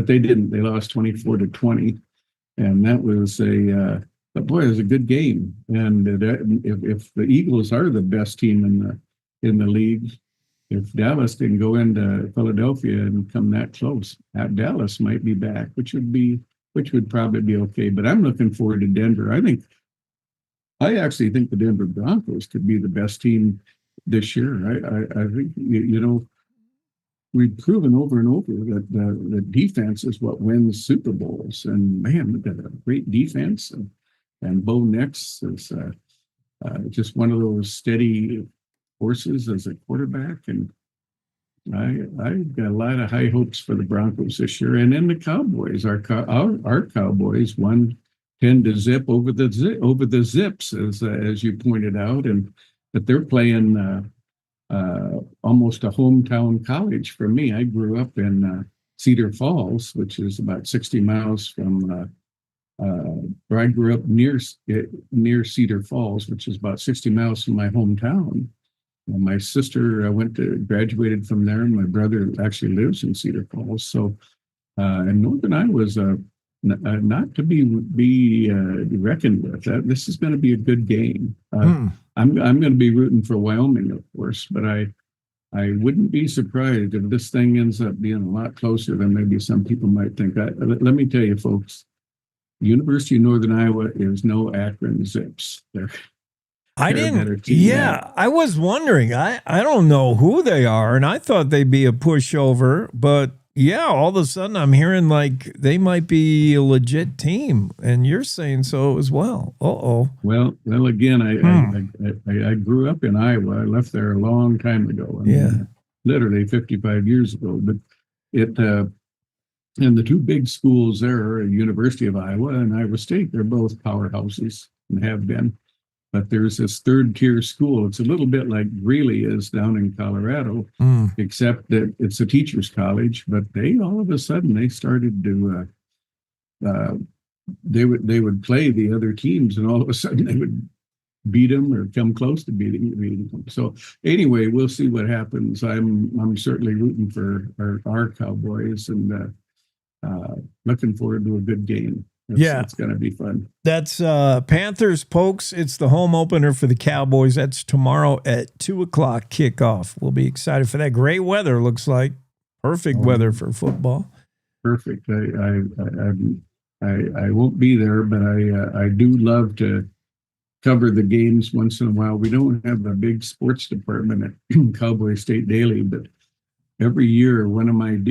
they didn't. They lost 24-20. And that was but boy, it was a good game. And if the Eagles are the best team in the league, if Dallas didn't go into Philadelphia and come that close, Dallas might be back, which would probably be okay. But I'm looking forward to Denver. I actually think the Denver Broncos could be the best team this year. I think we've proven over and over that the defense is what wins Super Bowls. And man, we've got a great defense. And Bo Nix is just one of those steady horses as a quarterback. And I've got a lot of high hopes for the Broncos this year. And then the Cowboys, our Cowboys won 10-0 over the Zips, as you pointed out. But they're playing almost a hometown college for me. I grew up in Cedar Falls, which is about 60 miles from where I grew up near Cedar Falls, which is about 60 miles from my hometown. And my sister graduated from there, and my brother actually lives in Cedar Falls. So, and Northern Iowa is not to be reckoned with. This is going to be a good game. I'm going to be rooting for Wyoming, of course, but I wouldn't be surprised if this thing ends up being a lot closer than maybe some people might think. Let me tell you, folks, University of Northern Iowa is no Akron Zips. I was wondering. I don't know who they are, and I thought they'd be a pushover, but yeah, all of a sudden I'm hearing like they might be a legit team, and you're saying so as well. Well, again, I grew up in Iowa. I left there a long time ago. Literally 55 years ago. But and the two big schools there are University of Iowa and Iowa State. They're both powerhouses and have been. But there's this third-tier school. It's a little bit like Greeley is down in Colorado, except that it's a teacher's college. But they all of a sudden they started to they would play the other teams, and all of a sudden they would beat them or come close to beating them. So anyway, we'll see what happens. I'm certainly rooting for our Cowboys and looking forward to a good game. It's going to be fun. That's Panthers Pokes. It's the home opener for the Cowboys. That's tomorrow at 2:00 kickoff. We'll be excited for that. Great weather, looks like. Perfect weather for football. Perfect. I won't be there, but I do love to cover the games once in a while. We don't have a big sports department at Cowboy State Daily, but every year one of my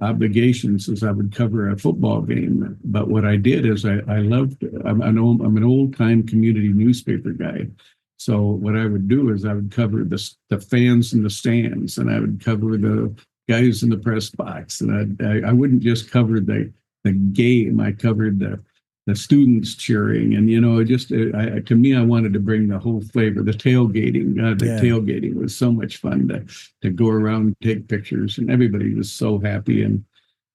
obligations is I would cover a football game. But what I did is I'm an old time community newspaper guy. So what I would do is I would cover the fans in the stands, and I would cover the guys in the press box, and I wouldn't just cover the game. I covered the students cheering, and to me, I wanted to bring the whole flavor, the tailgating. Tailgating was so much fun to go around and take pictures, and everybody was so happy. And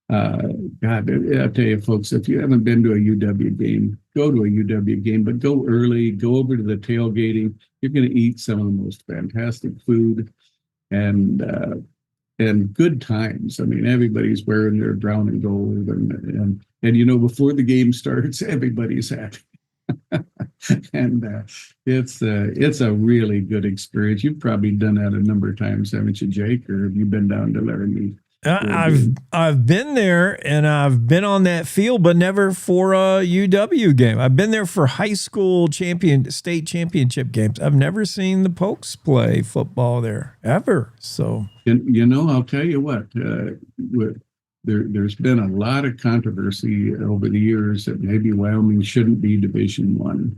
God, I'll tell you, folks, if you haven't been to a UW game, go to a UW game, but go early, go over to the tailgating. You're going to eat some of the most fantastic food and good times. I mean, everybody's wearing their brown and gold, and before the game starts, everybody's happy. And it's a really good experience. You've probably done that a number of times, haven't you, Jake? Or have you been down to Laramie? I've been there, and I've been on that field, but never for a UW game. I've been there for high school state championship games. I've never seen the Pokes play football there ever. So I'll tell you what. There's been a lot of controversy over the years that maybe Wyoming shouldn't be Division I.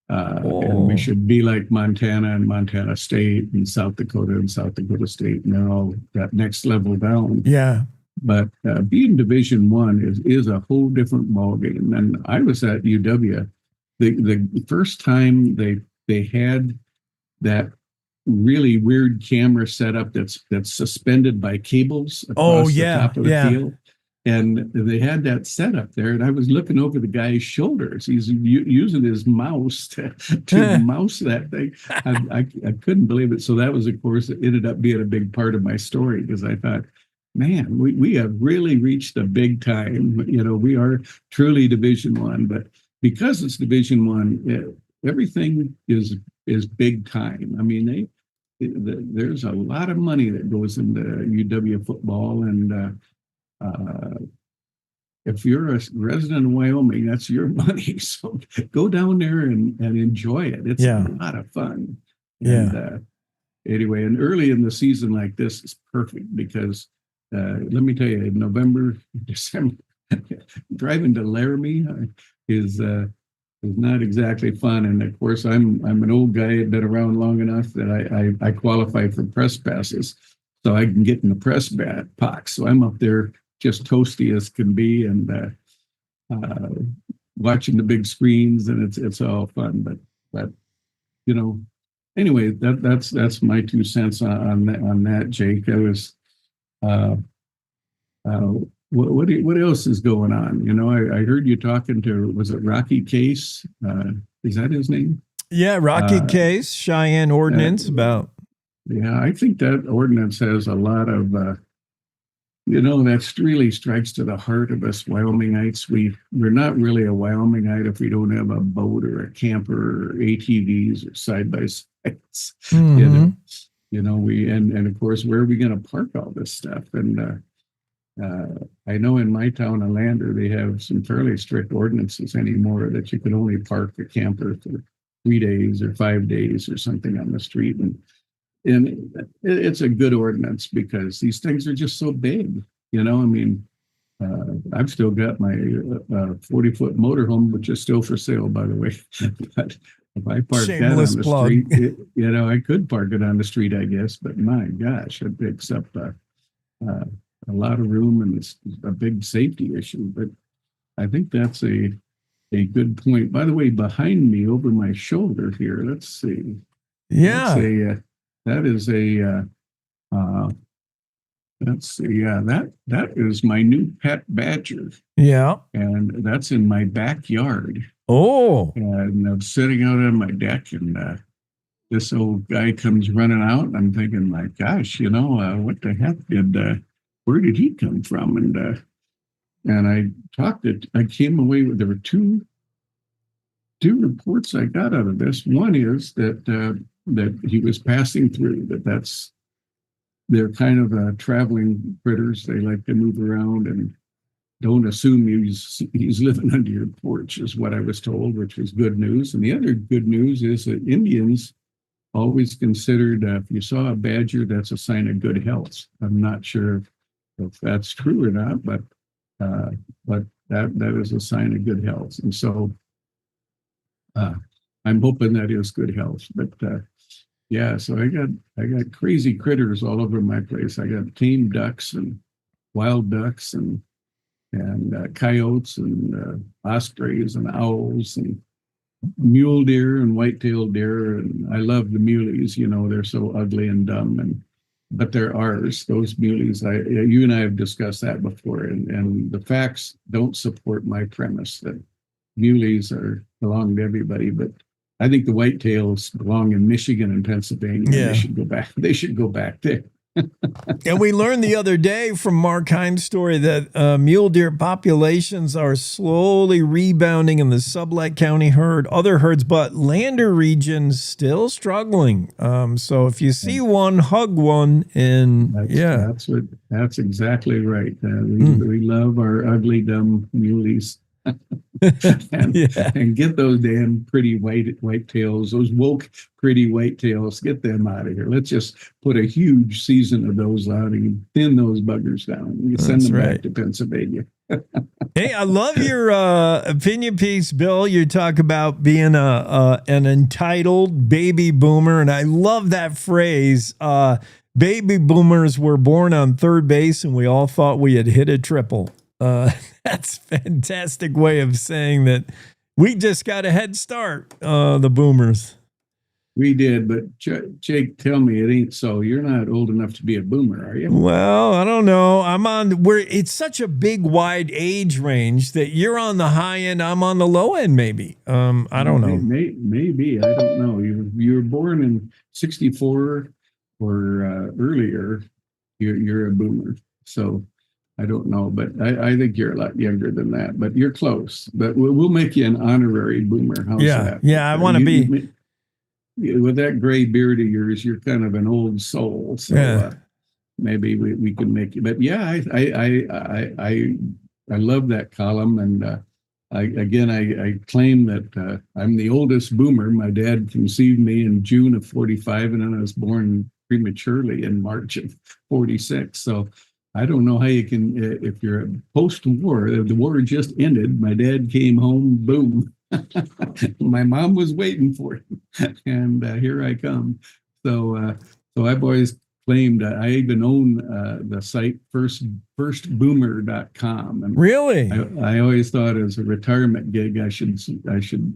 And we should be like Montana and Montana State and South Dakota State, and they're all that next level down. Yeah. But being Division One is a whole different ballgame. And I was at UW. The first time they had that really weird camera setup that's suspended by cables across the top of the field. And they had that set up there, and I was looking over the guy's shoulders. He's using his mouse to mouse that thing. I couldn't believe it. So that was, of course, it ended up being a big part of my story, because I thought, man, we have really reached a big time. You know, we are truly Division One, but because it's Division One, everything is big time. I mean, there's a lot of money that goes into UW football, and if you're a resident of Wyoming, that's your money. So go down there and enjoy it. It's a lot of fun. And, anyway, and early in the season like this is perfect, because let me tell you, in November, December, driving to Laramie is not exactly fun. And of course, I'm an old guy, been around long enough that I qualify for press passes, so I can get in the press box. So I'm up there just toasty as can be, and watching the big screens, and it's all fun. But you know, anyway, that's my 2 cents on that, Jake. I was what else is going on? You know, I heard you talking to, was it Rocky Case? Is that his name? Yeah, Rocky Case, Cheyenne ordinance about. Yeah, I think that ordinance has a lot of, you know, that really strikes to the heart of us Wyomingites. We're not really a Wyomingite if we don't have a boat or a camper or ATVs or side by sides. Mm-hmm. You know, and of course, where are we going to park all this stuff? And I know in my town of Lander, they have some fairly strict ordinances anymore that you can only park the camper for 3 days or 5 days or something on the street. And it's a good ordinance, because these things are just so big. You know, I mean, I've still got my 40-foot motorhome, which is still for sale, by the way. But if I park that on the street, you know, I could park it on the street, I guess. But my gosh, it picks up a lot of room, and it's a big safety issue. But I think that's a good point. By the way, behind me, over my shoulder here, let's see. Yeah. That is that is my new pet badger. Yeah. And that's in my backyard. Oh. And I'm sitting out on my deck, and this old guy comes running out, and I'm thinking, my gosh, you know, what the heck where did he come from? And I came away with, there were two reports I got out of this. One is that he was passing through, they're kind of traveling critters. They like to move around, and don't assume he's living under your porch, is what I was told, which was good news. And the other good news is that Indians always considered, if you saw a badger, that's a sign of good health. I'm not sure if that's true or not, but that is a sign of good health. And so I'm hoping that is good health. But yeah, so I got crazy critters all over my place. I got tame ducks and wild ducks and coyotes and ospreys and owls and mule deer and white-tailed deer. And I love the muleys. You know, they're so ugly and dumb, but they're ours. Those muleys, you and I have discussed that before, and the facts don't support my premise that muleys belong to everybody. But I think the whitetails belong in Michigan and Pennsylvania. Yeah. They should go back there. And we learned the other day from Mark Hines' story that mule deer populations are slowly rebounding in the Sublette County herd, other herds, but Lander region's still struggling. So if you see one, hug one, and that's exactly right. We love our ugly, dumb muleys. and get those damn pretty white tails, those woke pretty white tails, get them out of here. Let's just put a huge season of those out and thin those buggers down. You send them back to Pennsylvania. Hey, I love your opinion piece, Bill. You talk about being an entitled baby boomer, and I love that phrase. baby boomers were born on third base and we all thought we had hit a triple. That's a fantastic way of saying that we just got a head start, the boomers. We did, but Jake, tell me it ain't so. You're not old enough to be a boomer, are you? Well, I don't know. It's such a big, wide age range that you're on the high end, I'm on the low end, maybe. I don't know. Maybe. I don't know. You were born in 64 or earlier. You're a boomer. So I don't know, but I think you're a lot younger than that. But you're close. But we'll make you an honorary boomer. How's that? Yeah, I want to be. With that gray beard of yours, you're kind of an old soul. So maybe we can make you. But yeah, I love that column, and I claim that I'm the oldest boomer. My dad conceived me in June of 45, and then I was born prematurely in March of 46. So I don't know how you can, if you're a post-war, the war just ended. My dad came home, boom. My mom was waiting for him, and here I come. So I've always claimed I even own the site firstboomer.com. And really, I always thought as a retirement gig I should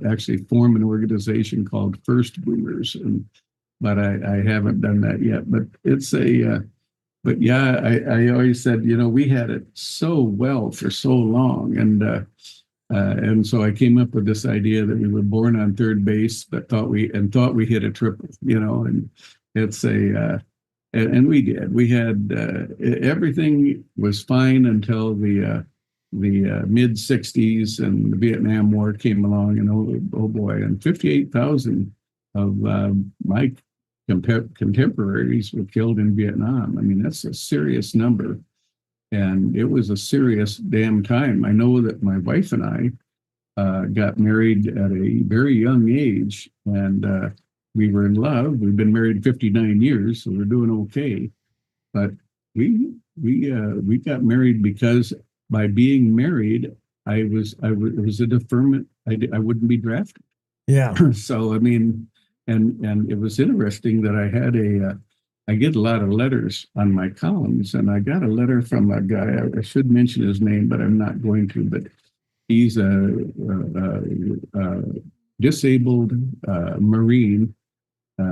actually form an organization called First Boomers, but I haven't done that yet. But it's but yeah, I always said, we had it so well for so long, and so I came up with this idea that we were born on third base, but thought we hit a triple, and it's and we did. We had everything was fine until the mid '60s, and the Vietnam War came along, and oh boy, and 58,000 of my contemporaries were killed in Vietnam. I mean, that's a serious number. And it was a serious damn time. I know that my wife and I got married at a very young age, and we were in love. We've been married 59 years, so we're doing okay. But we got married because by being married, it was a deferment. I wouldn't be drafted. Yeah. So I mean, and it was interesting that I get a lot of letters on my columns, and I got a letter from a guy. I should mention his name, but I'm not going to. But he's a disabled Marine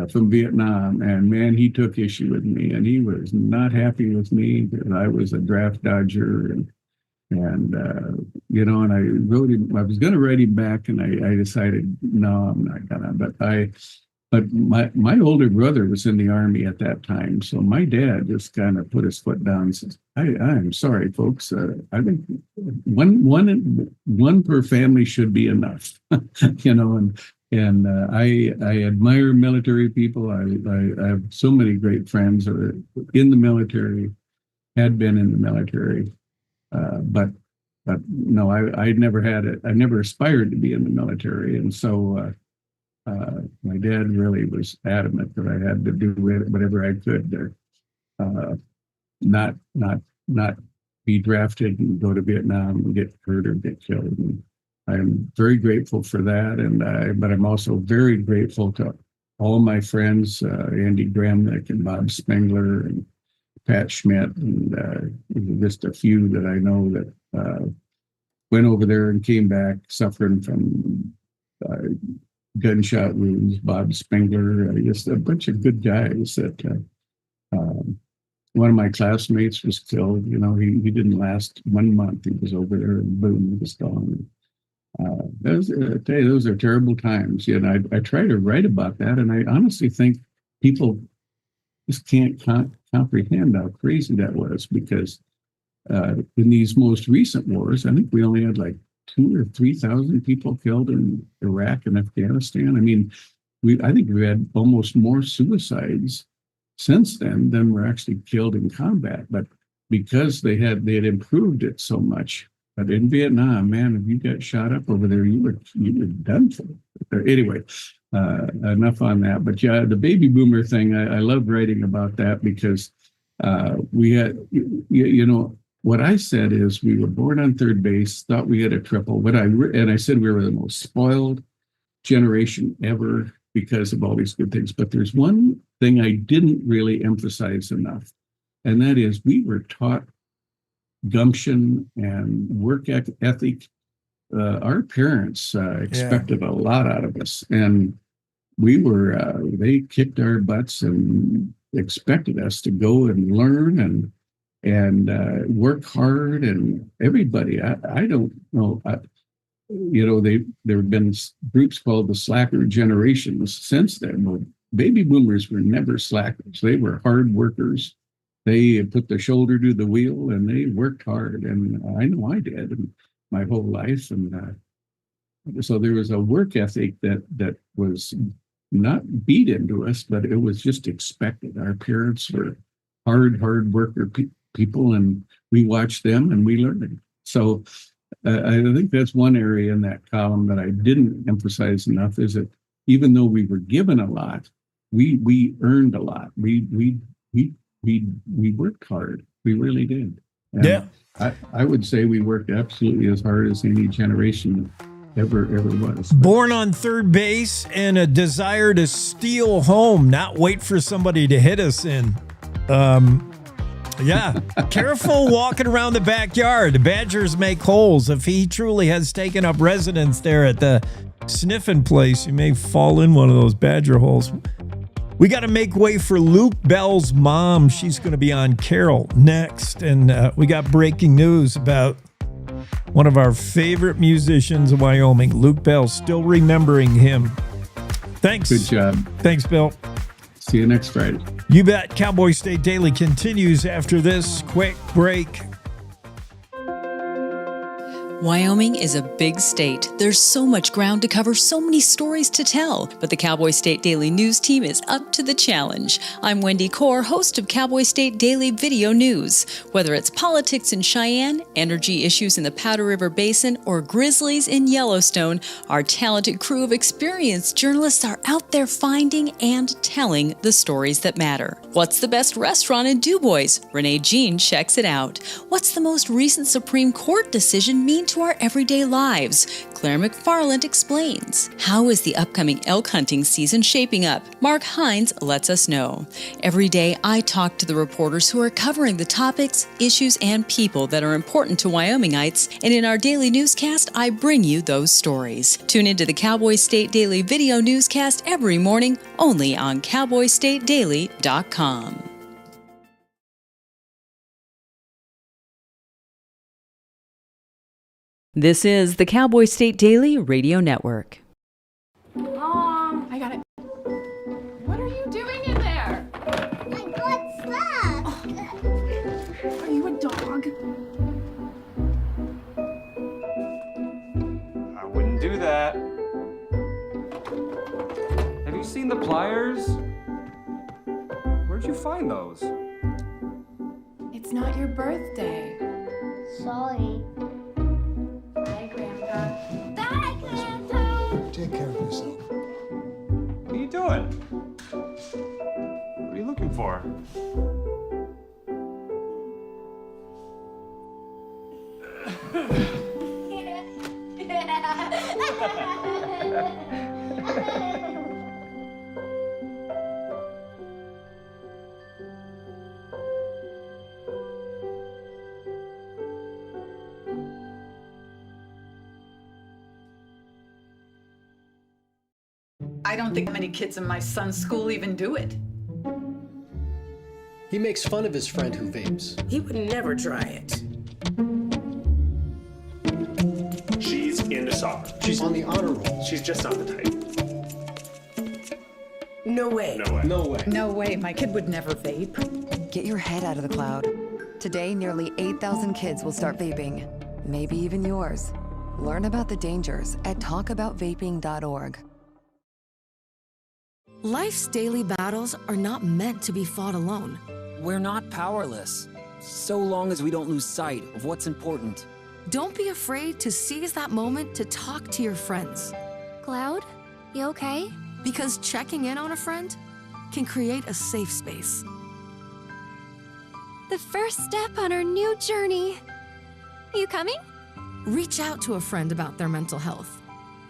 from Vietnam, and man, he took issue with me, and he was not happy with me because I was a draft dodger, and and I wrote him. I was going to write him back, and I decided no, I'm not gonna. But my older brother was in the Army at that time, so my dad just kind of put his foot down and says, "I'm sorry, folks. I think one per family should be enough." And I admire military people. I have so many great friends that are in the military, had been in the military, but no, I never had it. I never aspired to be in the military, and so. My dad really was adamant that I had to do whatever I could to not be drafted and go to Vietnam and get hurt or get killed. And I'm very grateful for that, but I'm also very grateful to all my friends, Andy Gramnick and Bob Spengler and Pat Schmidt, and just a few that I know that went over there and came back suffering from gunshot wounds. Bob Spengler, just a bunch of good guys. That one of my classmates was killed. He didn't last 1 month. He was over there, and boom, he was gone. Those are terrible times. And I try to write about that, and I honestly think people just can't comprehend how crazy that was, because in these most recent wars, I think we only had like 2,000 or 3,000 people killed in Iraq and Afghanistan. I mean, I think we had almost more suicides since then than were actually killed in combat. But because they had improved it so much. But in Vietnam, man, if you got shot up over there, you were done for. Anyway, enough on that. But yeah, the baby boomer thing, I love writing about that, because we had, what I said is we were born on third base, thought we had a triple. And I said we were the most spoiled generation ever because of all these good things. But there's one thing I didn't really emphasize enough, and that is we were taught gumption and work ethic. Our parents expected a lot out of us, and they kicked our butts and expected us to go and learn and work hard. And everybody, I don't know, there have been groups called the slacker generations since then. Well, baby boomers were never slackers. They were hard workers. They put the shoulder to the wheel and they worked hard. And I know I did my whole life. And so there was a work ethic that was not beat into us, but it was just expected. Our parents were hard worker people, and we watched them and we learned. So I think that's one area in that column that I didn't emphasize enough, is that even though we were given a lot, we earned a lot. We worked hard. We really did. And yeah. I would say we worked absolutely as hard as any generation ever was. Born on third base and a desire to steal home, not wait for somebody to hit us in. Yeah, careful walking around the backyard. The Badgers make holes. If he truly has taken up residence there at the sniffing place, you may fall in one of those Badger holes. We got to make way for Luke Bell's mom. She's going to be on Carol next. And we got breaking news about one of our favorite musicians in Wyoming, Luke Bell. Still remembering him. Thanks. Good job. Thanks, Bill. See you next Friday. You bet. Cowboy State Daily continues after this quick break. Wyoming is a big state. There's so much ground to cover, so many stories to tell. But the Cowboy State Daily News team is up to the challenge. I'm Wendy Core, host of Cowboy State Daily Video News. Whether it's politics in Cheyenne, energy issues in the Powder River Basin, or grizzlies in Yellowstone, our talented crew of experienced journalists are out there finding and telling the stories that matter. What's the best restaurant in DuBois? Renee Jean checks it out. What's the most recent Supreme Court decision mean to our everyday lives? Claire McFarland explains. How is the upcoming elk hunting season shaping up? Mark Hines lets us know. Every day, I talk to the reporters who are covering the topics, issues, and people that are important to Wyomingites, and in our daily newscast, I bring you those stories. Tune into the Cowboy State Daily Video Newscast every morning, only on cowboystatedaily.com. This is the Cowboy State Daily Radio Network. Mom, I got it. What are you doing in there? I got stuck. Oh. Are you a dog? I wouldn't do that. Have you seen the pliers? Where'd you find those? It's not your birthday. Sorry. Bye, Grandpa. Bye, Grandpa. Take care of yourself. What are you doing? What are you looking for? I don't think many kids in my son's school even do it. He makes fun of his friend who vapes. He would never try it. She's into soccer. She's on the honor roll. She's just not the type. No way. No way. No way. No way, my kid would never vape. Get your head out of the cloud. Today, nearly 8,000 kids will start vaping. Maybe even yours. Learn about the dangers at talkaboutvaping.org. Life's daily battles are not meant to be fought alone. We're not powerless, so long as we don't lose sight of what's important. Don't be afraid to seize that moment to talk to your friends. Cloud, you okay? Because checking in on a friend can create a safe space. The first step on our new journey. You coming? Reach out to a friend about their mental health.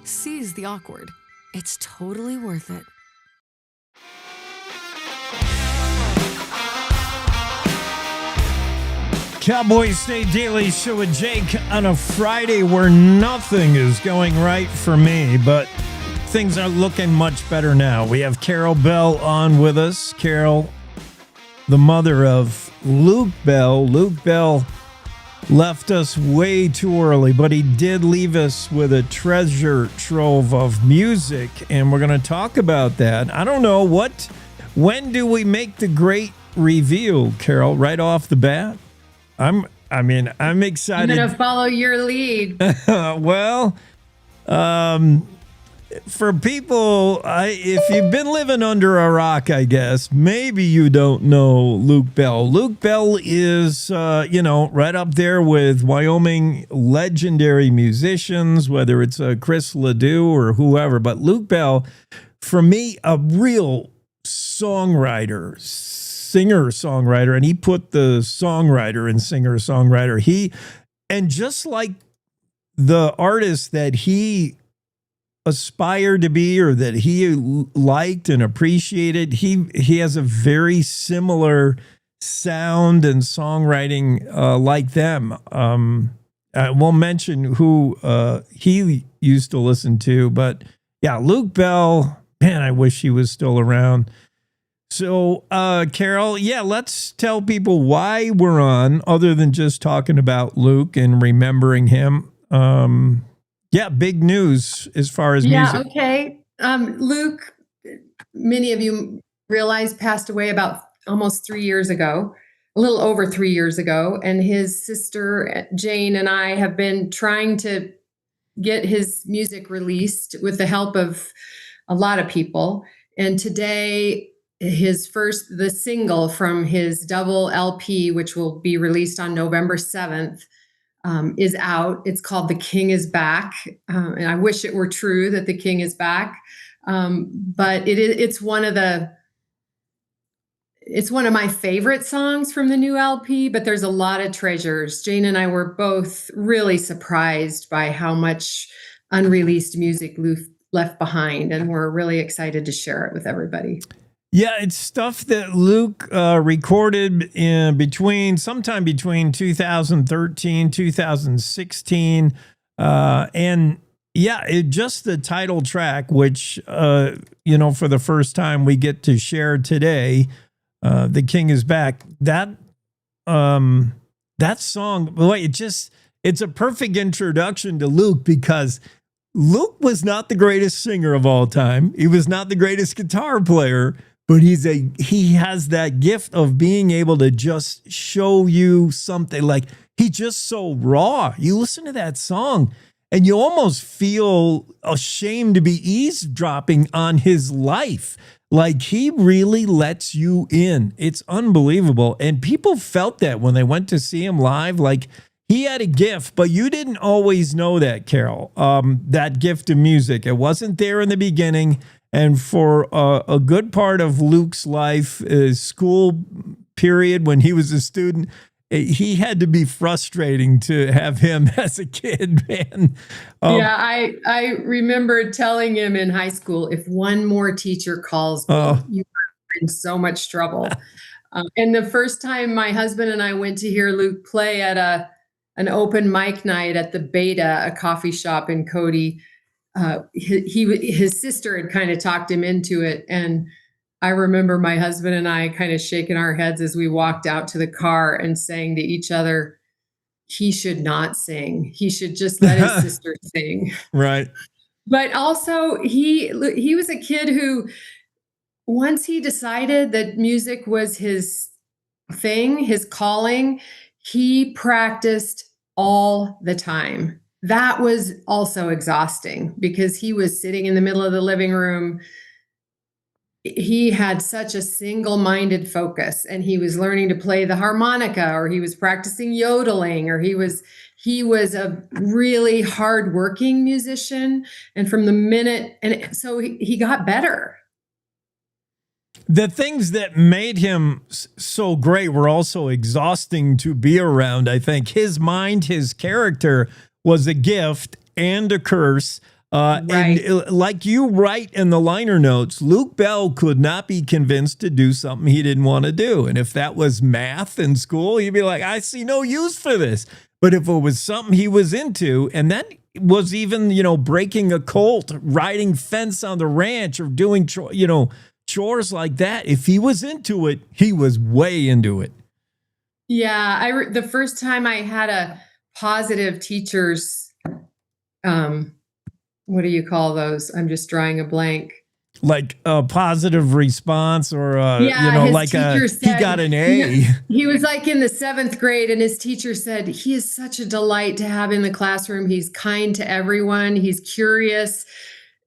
Seize the awkward. It's totally worth it. Cowboy State Daily Show with Jake on a Friday where nothing is going right for me, but things are looking much better now. We have Carol Bell on with us. Carol, the mother of Luke Bell. Luke Bell left us way too early, but he did leave us with a treasure trove of music, and we're going to talk about that. I don't know, when do we make the great reveal, Carol, right off the bat? I'm excited. I'm going to follow your lead. Well, for people, if you've been living under a rock, I guess, maybe you don't know Luke Bell. Luke Bell is, right up there with Wyoming legendary musicians, whether it's Chris Ledoux or whoever. But Luke Bell, for me, a real songwriter, singer-songwriter, and he put the songwriter and singer-songwriter. And just like the artist that he aspired to be or that he liked and appreciated, he has a very similar sound and songwriting like them. I won't mention who he used to listen to, but yeah, Luke Bell, man, I wish he was still around. So, Carol, let's tell people why we're on, other than just talking about Luke and remembering him. Big news as far as music. Yeah, okay. Luke, many of you realize, passed away about almost 3 years ago, a little over 3 years ago. And his sister, Jane, and I have been trying to get his music released with the help of a lot of people. And today, the single from his double LP, which will be released on November 7th, is out. It's called The King is Back. And I wish it were true that the King is back. But it's one of my favorite songs from the new LP, but there's a lot of treasures. Jane and I were both really surprised by how much unreleased music Luke left behind. And we're really excited to share it with everybody. Yeah, it's stuff that Luke recorded sometime between 2013, 2016. Just the title track, which, for the first time we get to share today, The King is Back. That song, boy, it's a perfect introduction to Luke, because Luke was not the greatest singer of all time. He was not the greatest guitar player. But he has that gift of being able to just show you something. Like, he's just so raw. You listen to that song and you almost feel ashamed to be eavesdropping on his life. Like, he really lets you in. It's unbelievable. And people felt that when they went to see him live. Like, he had a gift, but you didn't always know that, Carol, that gift of music. It wasn't there in the beginning. And for a good part of Luke's life, his school period when he was a student, he had to be frustrating to have him as a kid, man. I remember telling him in high school, if one more teacher calls me, you are in so much trouble. And the first time my husband and I went to hear Luke play at an open mic night at the Beta, a coffee shop in Cody, his sister had kind of talked him into it. And I remember my husband and I kind of shaking our heads as we walked out to the car and saying to each other, he should not sing. He should just let his sister sing. Right. But also he was a kid who, once he decided that music was his thing, his calling, he practiced all the time. That was also exhausting because he was sitting in the middle of the living room. He had such a single-minded focus, and he was learning to play the harmonica, or he was practicing yodeling, or he was a really hardworking musician. And so he got better. The things that made him so great were also exhausting to be around. I think his mind, his character was a gift and a curse. Right. And like you write in the liner notes, Luke Bell could not be convinced to do something he didn't want to do. And if that was math in school, he'd be like, I see no use for this. But if it was something he was into, and that was even, breaking a colt, riding fence on the ranch, or doing, chores like that, if he was into it, he was way into it. Yeah. The first time I had a positive teacher's, what do you call those? I'm just drawing a blank. Like a positive response, or his like teacher said, he got an A. He was like in the 7th grade, and his teacher said, he is such a delight to have in the classroom. He's kind to everyone. He's curious.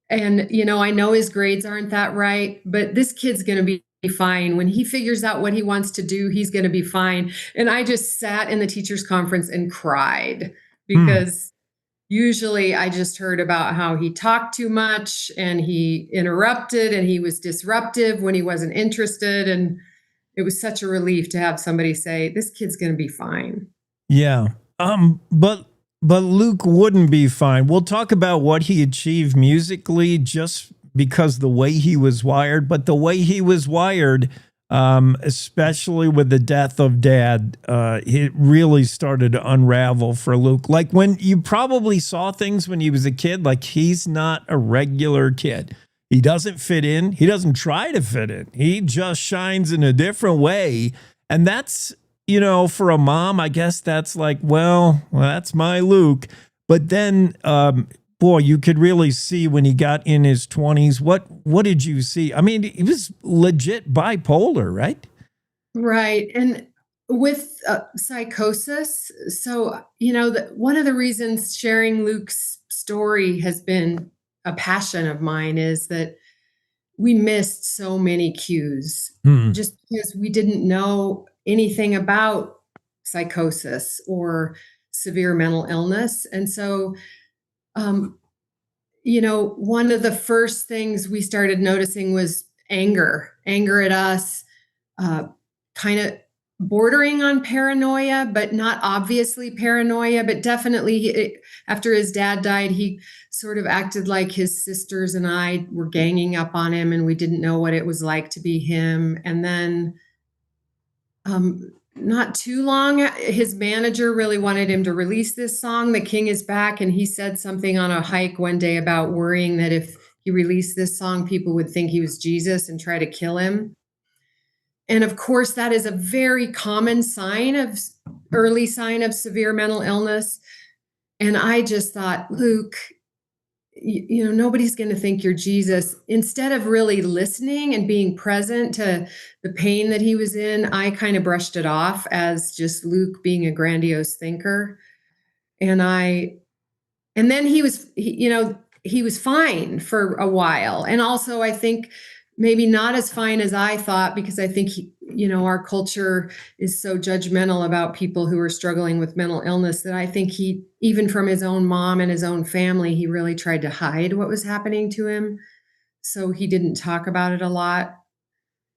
And, I know his grades aren't that right, but this kid's going to be fine. When he figures out what he wants to do, he's going to be fine. And I just sat in the teacher's conference and cried because usually I just heard about how he talked too much and he interrupted and he was disruptive when he wasn't interested. And it was such a relief to have somebody say, this kid's going to be fine. Yeah. But Luke wouldn't be fine. We'll talk about what he achieved musically just because the way he was wired, but the way he was wired, especially with the death of Dad, it really started to unravel for Luke. Like when you probably saw things when he was a kid, like he's not a regular kid. He doesn't fit in. He doesn't try to fit in. He just shines in a different way. And that's, for a mom, I guess that's like, well, that's my Luke. But then, boy, you could really see when he got in his 20s. What did you see? I mean, he was legit bipolar, right? Right. And with psychosis. So, one of the reasons sharing Luke's story has been a passion of mine is that we missed so many cues just because we didn't know anything about psychosis or severe mental illness. And so, one of the first things we started noticing was anger at us, kind of bordering on paranoia, but not obviously paranoia, but definitely after his dad died, he sort of acted like his sisters and I were ganging up on him and we didn't know what it was like to be him. And then, not too long, his manager really wanted him to release this song, The King is Back. And he said something on a hike one day about worrying that if he released this song, people would think he was Jesus and try to kill him. And of course, that is a very common early sign of severe mental illness. And I just thought, Luke, nobody's going to think you're Jesus. Instead of really listening and being present to the pain that he was in, I kind of brushed it off as just Luke being a grandiose thinker. And then he was fine for a while. And also I think maybe not as fine as I thought, because I think, our culture is so judgmental about people who are struggling with mental illness that I think he, even from his own mom and his own family, he really tried to hide what was happening to him. So he didn't talk about it a lot.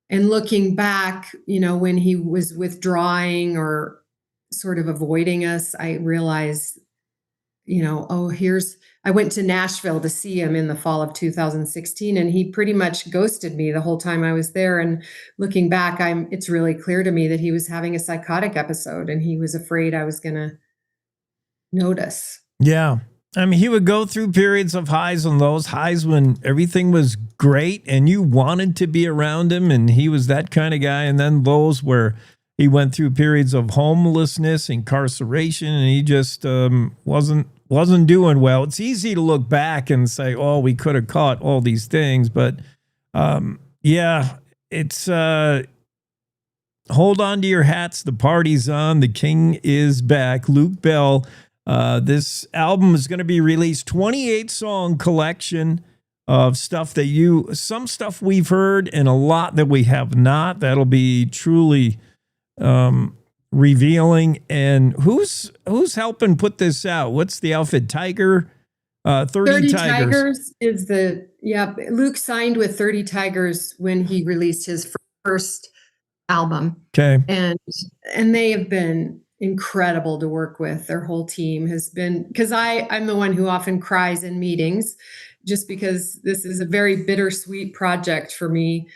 And looking back, when he was withdrawing or sort of avoiding us, I realized, I went to Nashville to see him in the fall of 2016, and he pretty much ghosted me the whole time I was there. And looking back, it's really clear to me that he was having a psychotic episode and he was afraid I was going to notice. Yeah. I mean, he would go through periods of highs and lows, highs when everything was great and you wanted to be around him, and he was that kind of guy. And then lows where he went through periods of homelessness, incarceration, and he just wasn't doing well. It's easy to look back and say, oh, we could have caught all these things. But it's hold on to your hats. The party's on. The King is back. Luke Bell. This album is going to be released, 28-song collection of stuff some stuff we've heard and a lot that we have not. That'll be truly revealing. And who's helping put this out? What's the outfit? Tiger, 30 Tigers is Luke signed with 30 Tigers when he released his first album. Okay. And they have been incredible to work with. Their whole team has been, because I'm the one who often cries in meetings, just because this is a very bittersweet project for me.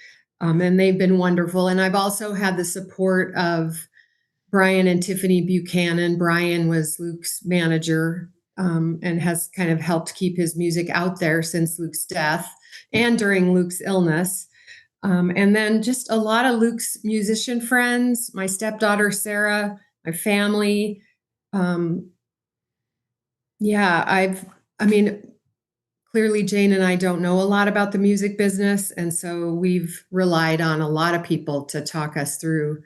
And they've been wonderful. And I've also had the support of Brian and Tiffany Buchanan. Brian was Luke's manager, and has kind of helped keep his music out there since Luke's death and during Luke's illness. And then just a lot of Luke's musician friends, my stepdaughter, Sarah, my family. Clearly Jane and I don't know a lot about the music business. And so we've relied on a lot of people to talk us through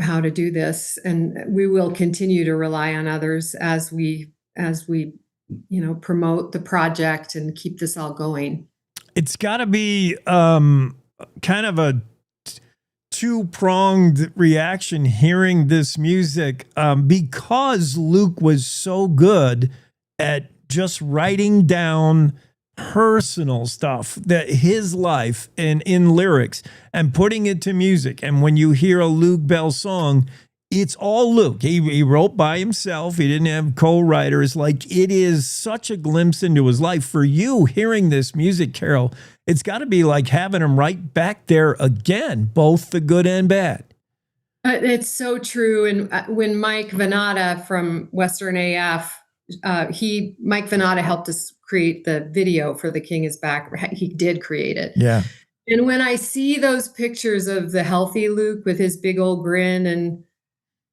how to do this. And we will continue to rely on others as we, promote the project and keep this all going. It's got to be kind of a two-pronged reaction hearing this music, because Luke was so good at just writing down personal stuff, that his life and in lyrics, and putting it to music. And when you hear a Luke Bell song, it's all Luke. He wrote by himself. He didn't have co-writers. Like, it is such a glimpse into his life. For you hearing this music, Carol, it's got to be like having him right back there again, both the good and bad. It's so true. And when Mike Venata from Western AF, Mike Venata helped us create the video for The King is Back. He did create it. Yeah. And when I see those pictures of the healthy Luke with his big old grin, and,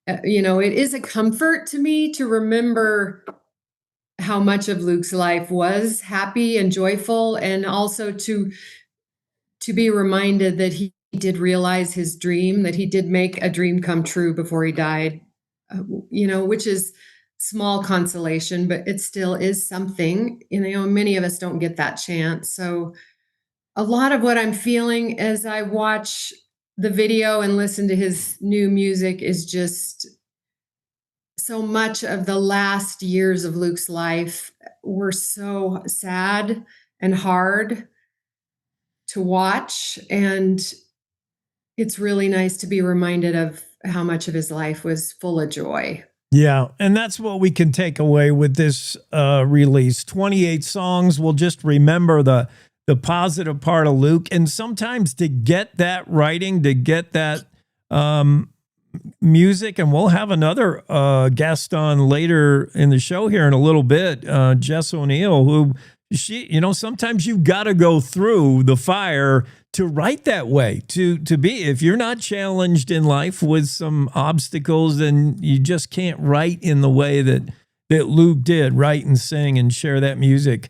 it is a comfort to me to remember how much of Luke's life was happy and joyful, and also to be reminded that he did realize his dream, that he did make a dream come true before he died, which is small consolation, but it still is something. Many of us don't get that chance. So a lot of what I'm feeling as I watch the video and listen to his new music is just so much of the last years of Luke's life were so sad and hard to watch. And it's really nice to be reminded of how much of his life was full of joy. Yeah, and that's what we can take away with this release. 28 songs. We'll just remember the positive part of Luke. And sometimes to get that writing, to get that music, and we'll have another guest on later in the show here in a little bit, Jess O'Neal, who sometimes you've got to go through the fire to write that way, to be, if you're not challenged in life with some obstacles, then you just can't write in the way that Luke did, write and sing and share that music.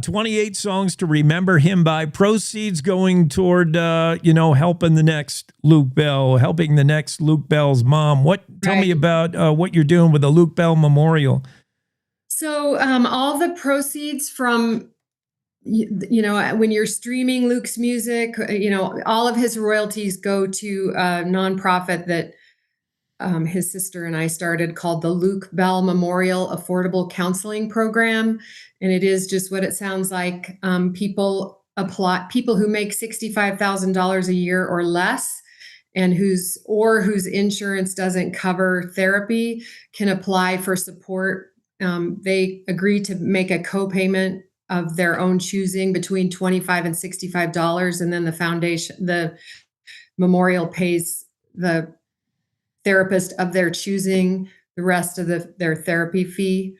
28 songs to remember him by, proceeds going toward, helping the next Luke Bell, helping the next Luke Bell's mom. Tell me about what you're doing with the Luke Bell Memorial. So all the proceeds from, when you're streaming Luke's music, all of his royalties go to a nonprofit that his sister and I started called the Luke Bell Memorial Affordable Counseling Program. And it is just what it sounds like. People who make $65,000 a year or less, and whose insurance doesn't cover therapy, can apply for support. They agree to make a co-payment of their own choosing between $25 and $65. And then the memorial pays the therapist of their choosing the rest of their therapy fee.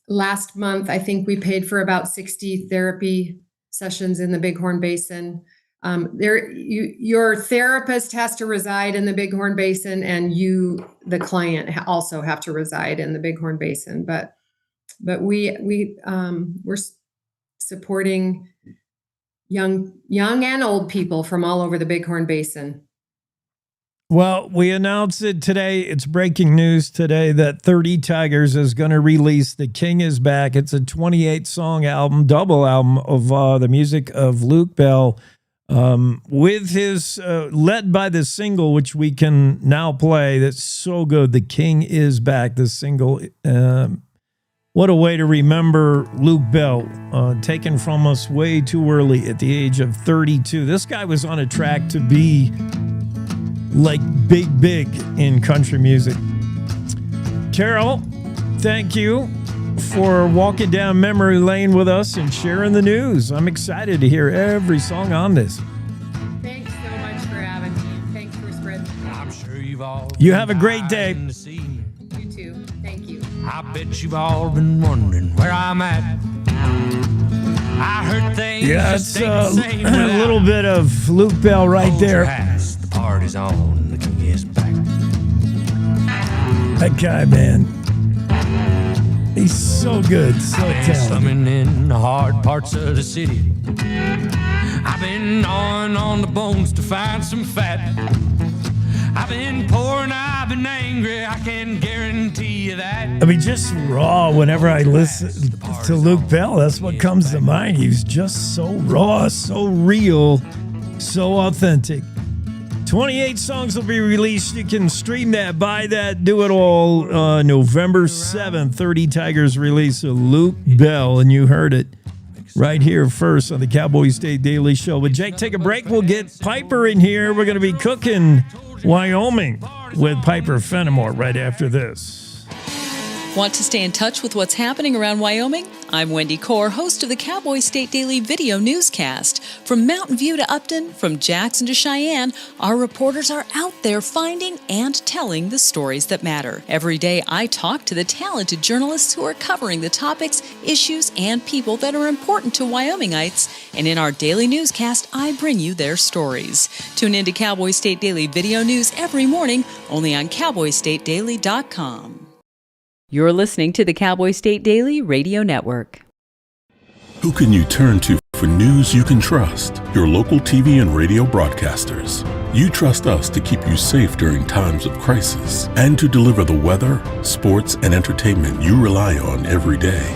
Last month, I think we paid for about 60 therapy sessions in the Bighorn Basin. Your therapist has to reside in the Bighorn Basin, and you, the client, also have to reside in the Bighorn Basin. But we're supporting young and old people from all over the Bighorn Basin. Well, we announced it today. It's breaking news today that 30 Tigers is going to release The King is Back. It's a 28-song album, double album of the music of Luke Bell, with his led by the single, which we can now play. That's so good. The King is Back, the single. What a way to remember Luke Bell, taken from us way too early at the age of 32. This guy was on a track to be like big in country music. Carol, thank you for walking down memory lane with us and sharing the news. I'm excited to hear every song on this. Thanks so much for having me. Thanks for spreading. I'm sure you've all You have a great day. You too. Thank you. I bet you've all been wondering where I'm at. I heard things It's a little bit of Luke Bell right there. The party's on, the king is back. That guy, man. He's so good, so talented. Slumming in the hard parts of the city. I've been gnawing on the bones to find some fat. I've been poor and I've been angry, I can guarantee you that. I mean, just raw. Whenever I listen to Luke Bell, that's what comes to mind. He's just so raw, so real, so authentic. 28 songs will be released. You can stream that, buy that, do it all. November 7th, 30 Tigers release of Luke Bell, and you heard it right here first on the Cowboy State Daily Show. But Jake, take a break. We'll get Piper in here. We're going to be cooking Wyoming with Piper Fenimore right after this. Want to stay in touch with what's happening around Wyoming? I'm Wendy Core, host of the Cowboy State Daily video newscast. From Mountain View to Upton, from Jackson to Cheyenne, our reporters are out there finding and telling the stories that matter. Every day, I talk to the talented journalists who are covering the topics, issues, and people that are important to Wyomingites. And in our daily newscast, I bring you their stories. Tune in to Cowboy State Daily video news every morning, only on CowboyStateDaily.com. You're listening to the Cowboy State Daily Radio Network. Who can you turn to for news you can trust? Your local TV and radio broadcasters. You trust us to keep you safe during times of crisis and to deliver the weather, sports, and entertainment you rely on every day.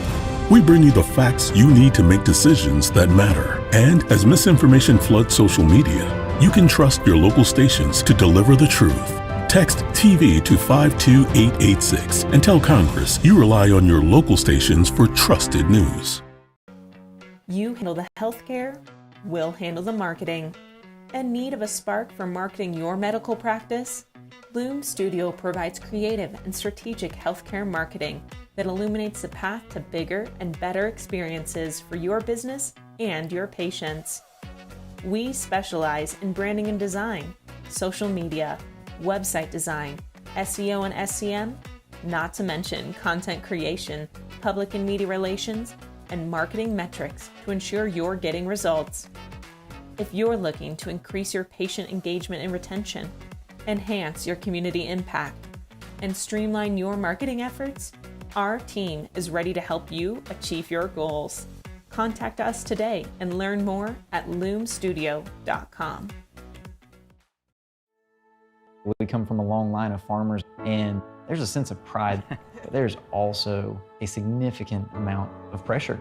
We bring you the facts you need to make decisions that matter. And as misinformation floods social media, you can trust your local stations to deliver the truth. Text TV to 52886 and tell Congress you rely on your local stations for trusted news. You handle the healthcare, we'll handle the marketing. In need of a spark for marketing your medical practice? Loom Studio provides creative and strategic healthcare marketing that illuminates the path to bigger and better experiences for your business and your patients. We specialize in branding and design, social media, website design, SEO and SEM, not to mention content creation, public and media relations, and marketing metrics to ensure you're getting results. If you're looking to increase your patient engagement and retention, enhance your community impact, and streamline your marketing efforts, our team is ready to help you achieve your goals. Contact us today and learn more at loomstudio.com. We come from a long line of farmers, and there's a sense of pride, but there's also a significant amount of pressure.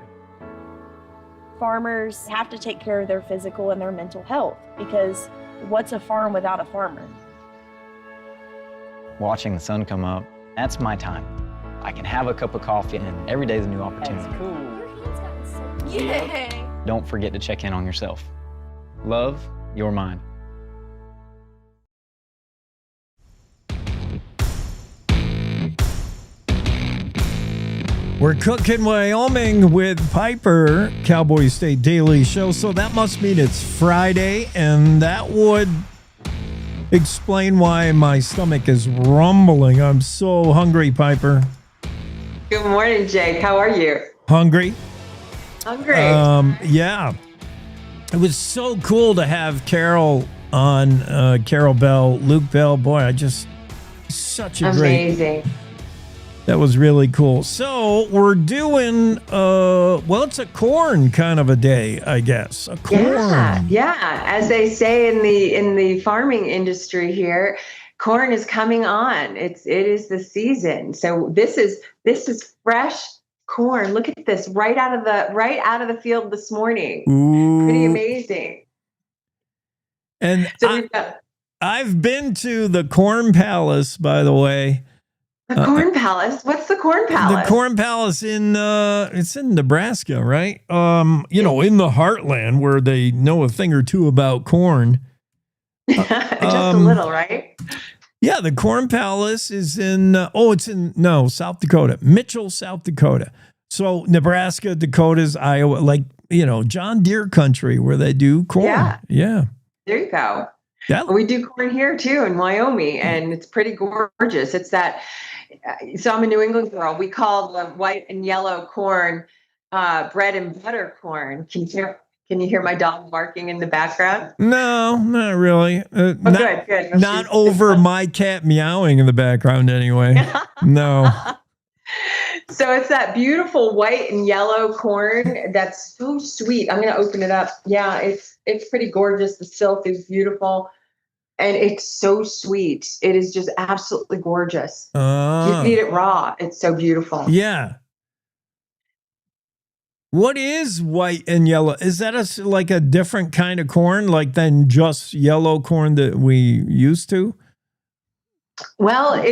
Farmers have to take care of their physical and their mental health, because what's a farm without a farmer? Watching the sun come up, that's my time. I can have a cup of coffee, and every day is a new opportunity. That's cool. Your hand's gotten so Yay! Don't forget to check in on yourself. Love your mind. We're cooking Wyoming with Piper, Cowboy State Daily Show. So that must mean it's Friday, and that would explain why my stomach is rumbling. I'm so hungry, Piper. Good morning, Jake. How are you? Hungry. Hungry. Yeah. It was so cool to have Carol on, Carol Bell, Luke Bell. Boy, such a amazing. That was really cool. So we're doing, it's a corn kind of a day, I guess. A corn. Yeah. As they say in the farming industry here, corn is coming on. It is the season. So this is fresh corn. Look at this, right out of the field this morning. Ooh. Pretty amazing. And so I've been to the Corn Palace, by the way. The Corn Palace? What's the Corn Palace? The Corn Palace it's in Nebraska, right? In the heartland where they know a thing or two about corn. Just a little, right? Yeah, the Corn Palace is in, South Dakota, Mitchell, South Dakota. So Nebraska, Dakotas, Iowa, like, John Deere country where they do corn. Yeah. There you go. Yeah. We do corn here too in Wyoming, and it's pretty gorgeous. It's that, so I'm a New England girl. We call the white and yellow corn bread and butter corn. Can you hear my dog barking in the background? No, not really. Good. Not over my cat meowing in the background anyway. No. So it's that beautiful white and yellow corn that's so sweet. I'm going to open it up. Yeah, it's pretty gorgeous. The silk is beautiful, and it's so sweet. It is just absolutely gorgeous. You can eat it raw. It's so beautiful. Yeah. What is white and yellow? Is that like a different kind of corn, like than just yellow corn that we used to? Well,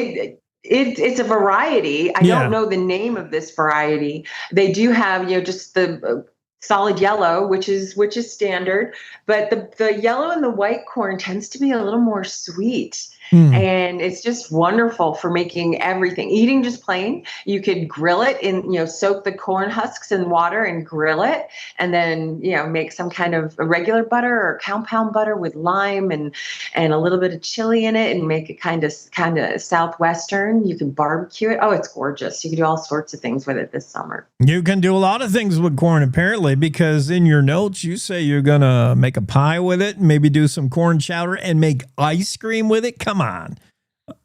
it's a variety. I don't know the name of this variety. They do have, just the solid yellow, which is standard, but the yellow and the white corn tends to be a little more sweet. And it's just wonderful for making everything. Eating just plain, you could grill it in, soak the corn husks in water and grill it, and then, make some kind of a regular butter or compound butter with lime and a little bit of chili in it, and make it kind of Southwestern. You can barbecue it. Oh, it's gorgeous. You can do all sorts of things with it this summer. You can do a lot of things with corn, apparently, because in your notes, you say you're going to make a pie with it, maybe do some corn chowder and make ice cream with it. Come on.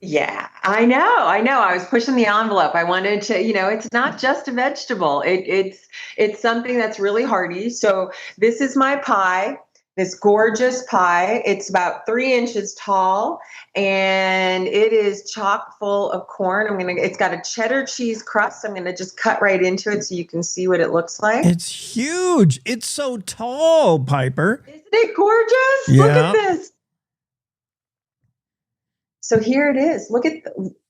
Yeah, I know. I was pushing the envelope. I wanted to, it's not just a vegetable. It's something that's really hearty. So this is my pie, this gorgeous pie. It's about 3 inches tall, and it is chock full of corn. It's got a cheddar cheese crust. I'm going to just cut right into it so you can see what it looks like. It's huge. It's so tall, Piper. Isn't it gorgeous? Yeah. Look at this. So here it is. Look at,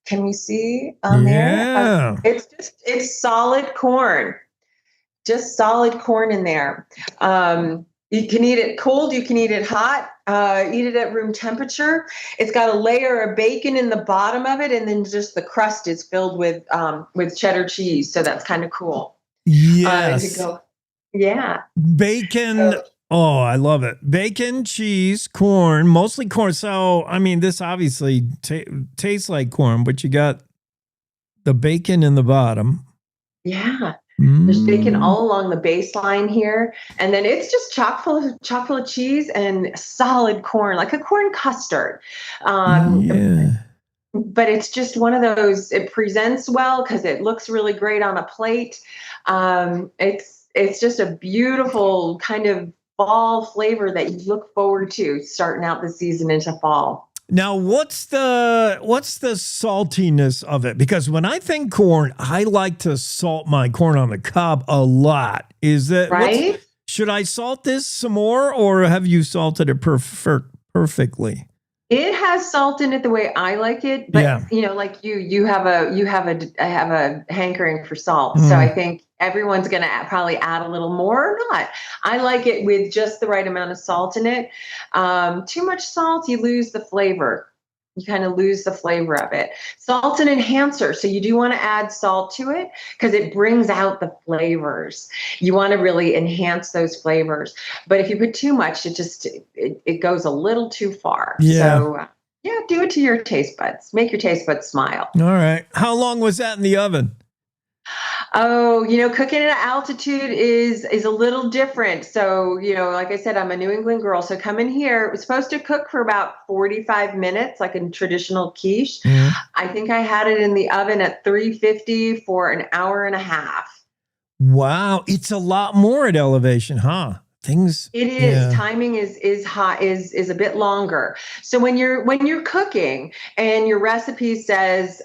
can we see on there? It's solid corn, just solid corn in there. You can eat it cold. You can eat it hot. Eat it at room temperature. It's got a layer of bacon in the bottom of it, and then just the crust is filled with cheddar cheese. So that's kind of cool. Yes. Yeah. Bacon. Oh, I love it. Bacon, cheese, corn, mostly corn. So, this obviously tastes like corn, but you got the bacon in the bottom. Yeah. There's bacon all along the baseline here. And then it's just chock full of cheese and solid corn, like a corn custard. But it's just one of those, it presents well because it looks really great on a plate. It's just a beautiful kind of fall flavor that you look forward to starting out the season into fall. Now, what's the saltiness of it? Because when I think corn, I like to salt my corn on the cob a lot. Is that right? Should I salt this some more, or have you salted it perfectly? It has salt in it the way I like it, but like I have a hankering for salt. So I think everyone's going to probably add a little more or not. I like it with just the right amount of salt in it. Too much salt, you lose the flavor. You kind of lose the flavor of it. Salt's an enhancer, so you do want to add salt to it because it brings out the flavors. You want to really enhance those flavors. But if you put too much, it goes a little too far. Yeah. So do it to your taste buds. Make your taste buds smile. All right. How long was that in the oven? Oh, cooking at altitude is a little different. So, like I said, I'm a New England girl. So coming here, it was supposed to cook for about 45 minutes, like a traditional quiche. I think I had it in the oven at 350 for an hour and a half. Wow. It's a lot more at elevation, huh? It is. Yeah. Timing is hot, is a bit longer. So when you're cooking and your recipe says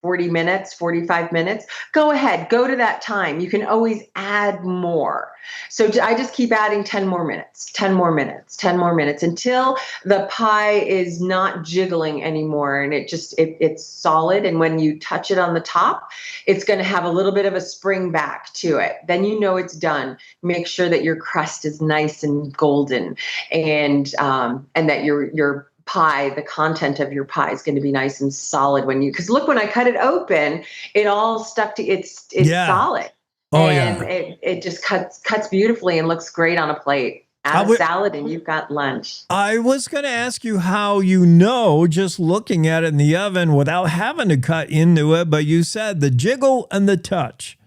40 minutes, 45 minutes, go ahead, go to that time. You can always add more. So I just keep adding 10 more minutes, 10 more minutes, 10 more minutes until the pie is not jiggling anymore. And it's solid. And when you touch it on the top, it's going to have a little bit of a spring back to it. Then it's done. Make sure that your crust is nice and golden and that your pie, the content of your pie is going to be nice and solid because look, when I cut it open, it all stuck to it's solid. Oh, and yeah. it just cuts beautifully and looks great on a plate. Add a salad and you've got lunch. I was going to ask you how you know just looking at it in the oven without having to cut into it, but you said the jiggle and the touch.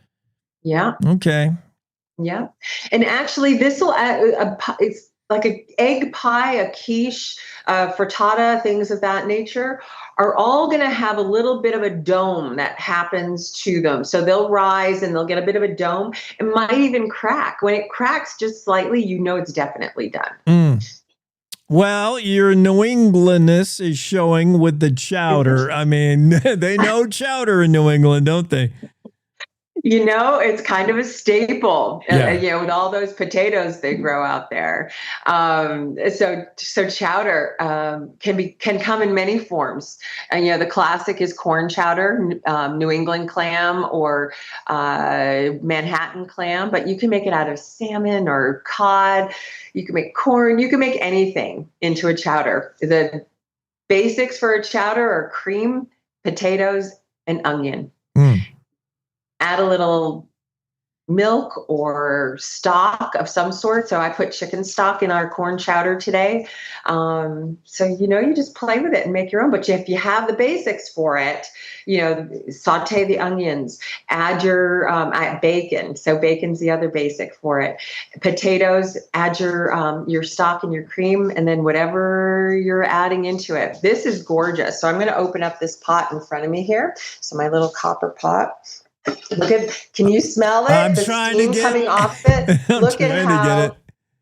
Yeah. Okay. Yeah. And actually this will it's like an egg pie, a quiche, frittata, things of that nature are all going to have a little bit of a dome that happens to them. So they'll rise and they'll get a bit of a dome. It might even crack. When it cracks just slightly, you know it's definitely done. Well, your New Englandness is showing with the chowder. I mean, they know chowder in New England, don't they? You know, it's kind of a staple, Yeah. with all those potatoes they grow out there. So chowder can come in many forms. And, the classic is corn chowder, New England clam or Manhattan clam, but you can make it out of salmon or cod. You can make corn. You can make anything into a chowder. The basics for a chowder are cream, potatoes, and onion. Add a little milk or stock of some sort. So I put chicken stock in our corn chowder today. So, you just play with it and make your own. But if you have the basics for it, saute the onions, add your bacon. So bacon's the other basic for it. Potatoes, add your stock and your cream, and then whatever you're adding into it. This is gorgeous. So I'm going to open up this pot in front of me here. So my little copper pot. Can you smell it? I'm the trying steam to get coming off it.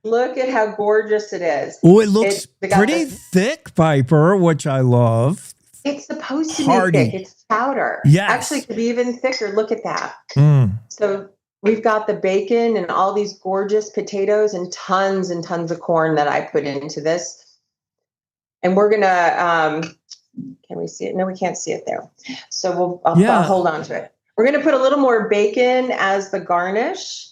Look at how gorgeous it is. Oh, it looks pretty thick, Piper, which I love. It's supposed to Hardy. be thick. It's powder. Yes. Actually, it could be even thicker. Look at that. Mm. So we've got the bacon and all these gorgeous potatoes and tons of corn that I put into this. And we're gonna. Can we see it? No, we can't see it there. So I'll hold on to it. We're going to put a little more bacon as the garnish.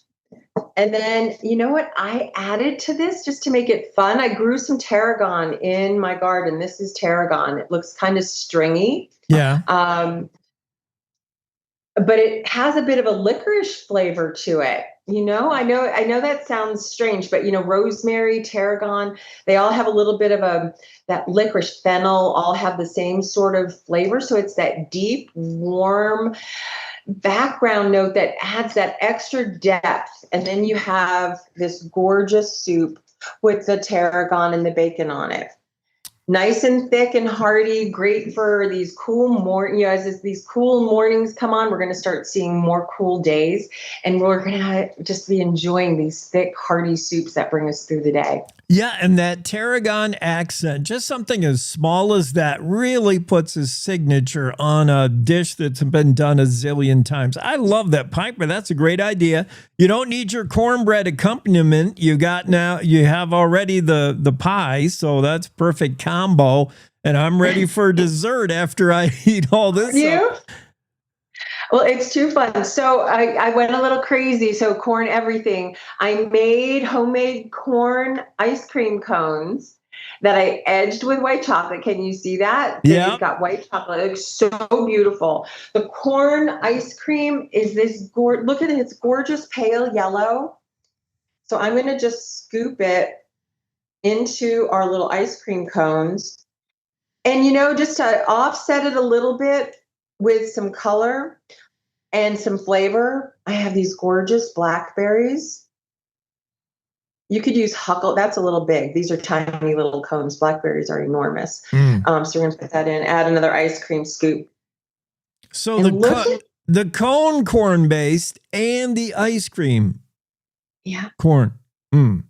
And then, you know what I added to this just to make it fun? I grew some tarragon in my garden. This is tarragon. It looks kind of stringy. Yeah. But it has a bit of a licorice flavor to it. I know that sounds strange, but rosemary, tarragon, they all have a little bit of that licorice, fennel, all have the same sort of flavor. So it's that deep, warm background note that adds that extra depth. And then you have this gorgeous soup with the tarragon and the bacon on it. Nice and thick and hearty, great for these cool as these cool mornings come on, we're going to start seeing more cool days, and we're going to just be enjoying these thick, hearty soups that bring us through the day. Yeah, and that tarragon accent, just something as small as that really puts a signature on a dish that's been done a zillion times. I love that, Piper. That's a great idea. You don't need your cornbread accompaniment. You have already the pie, so that's perfect combo. And I'm ready for dessert after I eat all this. Well, it's too fun. So I went a little crazy. So corn, everything. I made homemade corn ice cream cones that I edged with white chocolate. Can you see that? Yeah. It's got white chocolate. It looks so beautiful. The corn ice cream is this look at it. It's gorgeous pale yellow. So I'm going to just scoop it into our little ice cream cones. And, just to offset it a little bit with some color and some flavor, I have these gorgeous blackberries. You could use huckle. That's a little big. These are tiny little cones. Blackberries are enormous. So we're going to put that in, add another ice cream scoop. So the cone corn based and the ice cream corn. Mm.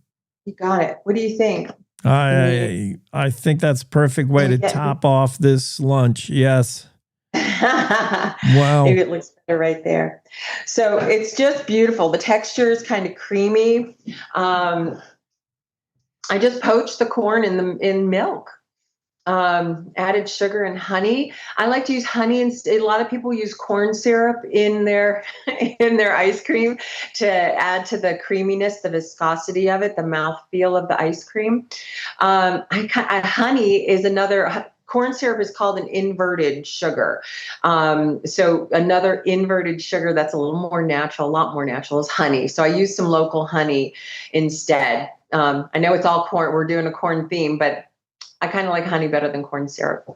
You got it. What do you think? I think that's a perfect way to top off this lunch. Yes. Wow. Maybe it looks better right there. So it's just beautiful. The texture is kind of creamy. I just poached the corn in milk. added sugar and honey. I like to use honey, and a lot of people use corn syrup in their ice cream to add to the creaminess, the viscosity of it, the mouthfeel of the ice cream. Honey is another. Corn syrup is called an inverted sugar. So another inverted sugar that's a little more natural, a lot more natural, is honey. So I use some local honey instead. I know it's all corn. We're doing a corn theme, but I kind of like honey better than corn syrup.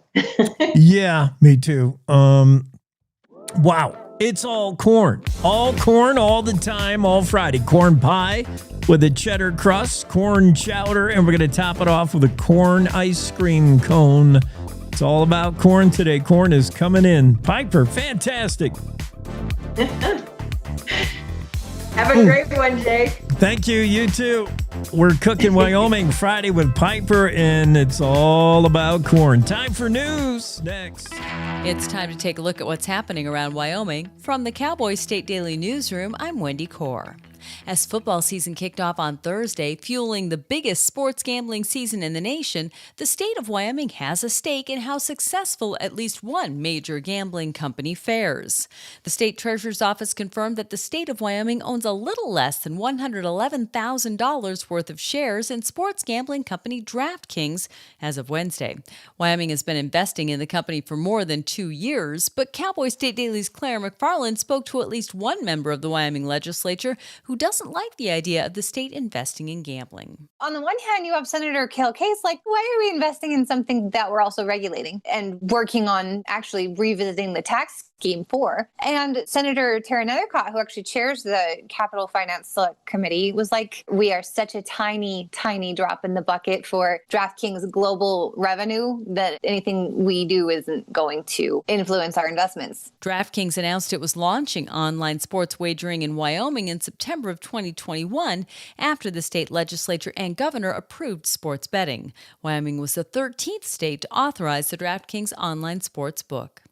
Yeah, me too. Wow. It's all corn all the time, all Friday. Corn pie with a cheddar crust, corn chowder, and we're going to top it off with a corn ice cream cone. It's all about corn today. Corn is coming in. Piper, fantastic. Have a great one, Jake. Thank you. You too. We're cooking Wyoming Friday with Piper, and it's all about corn. Time for news next. It's time to take a look at what's happening around Wyoming. From the Cowboy State Daily newsroom, I'm Wendy Core. As football season kicked off on Thursday, fueling the biggest sports gambling season in the nation, the state of Wyoming has a stake in how successful at least one major gambling company fares. The state treasurer's office confirmed that the state of Wyoming owns a little less than $111,000 worth of shares in sports gambling company DraftKings as of Wednesday. Wyoming has been investing in the company for more than 2 years, but Cowboy State Daily's Claire McFarland spoke to at least one member of the Wyoming legislature who doesn't like the idea of the state investing in gambling. On the one hand, you have Senator Cale Case, like, why are we investing in something that we're also regulating and working on actually revisiting the tax scheme for? And Senator Tara Nethercott, who actually chairs the Capital Finance Select Committee, was like, we are such a tiny, tiny drop in the bucket for DraftKings' global revenue that anything we do isn't going to influence our investments. DraftKings announced it was launching online sports wagering in Wyoming in September of 2021 after the state legislature and governor approved sports betting. Wyoming was the 13th state to authorize the DraftKings online sports book.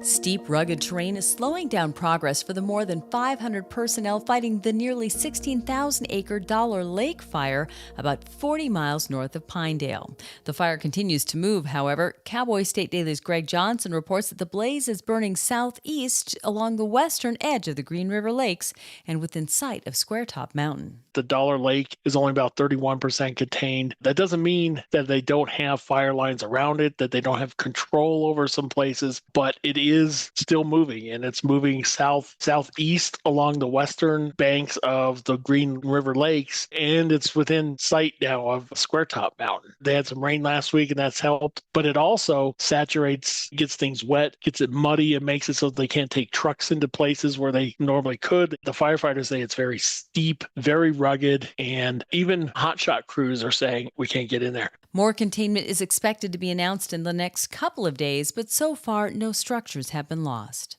Steep, rugged terrain is slowing down progress for the more than 500 personnel fighting the nearly 16,000-acre Dollar Lake fire about 40 miles north of Pinedale. The fire continues to move, however. Cowboy State Daily's Greg Johnson reports that the blaze is burning southeast along the western edge of the Green River Lakes and within sight of Squaretop Mountain. The Dollar Lake is only about 31% contained. That doesn't mean that they don't have fire lines around it, that they don't have control over some places, but it is still moving, and it's moving southeast along the western banks of the Green River Lakes, and it's within sight now of Squaretop Mountain. They had some rain last week, and that's helped, but it also saturates, gets things wet, gets it muddy, and makes it so they can't take trucks into places where they normally could. The firefighters say it's very steep, very rugged, and even hotshot crews are saying we can't get in there. More containment is expected to be announced in the next couple of days, but so far, no structures have been lost.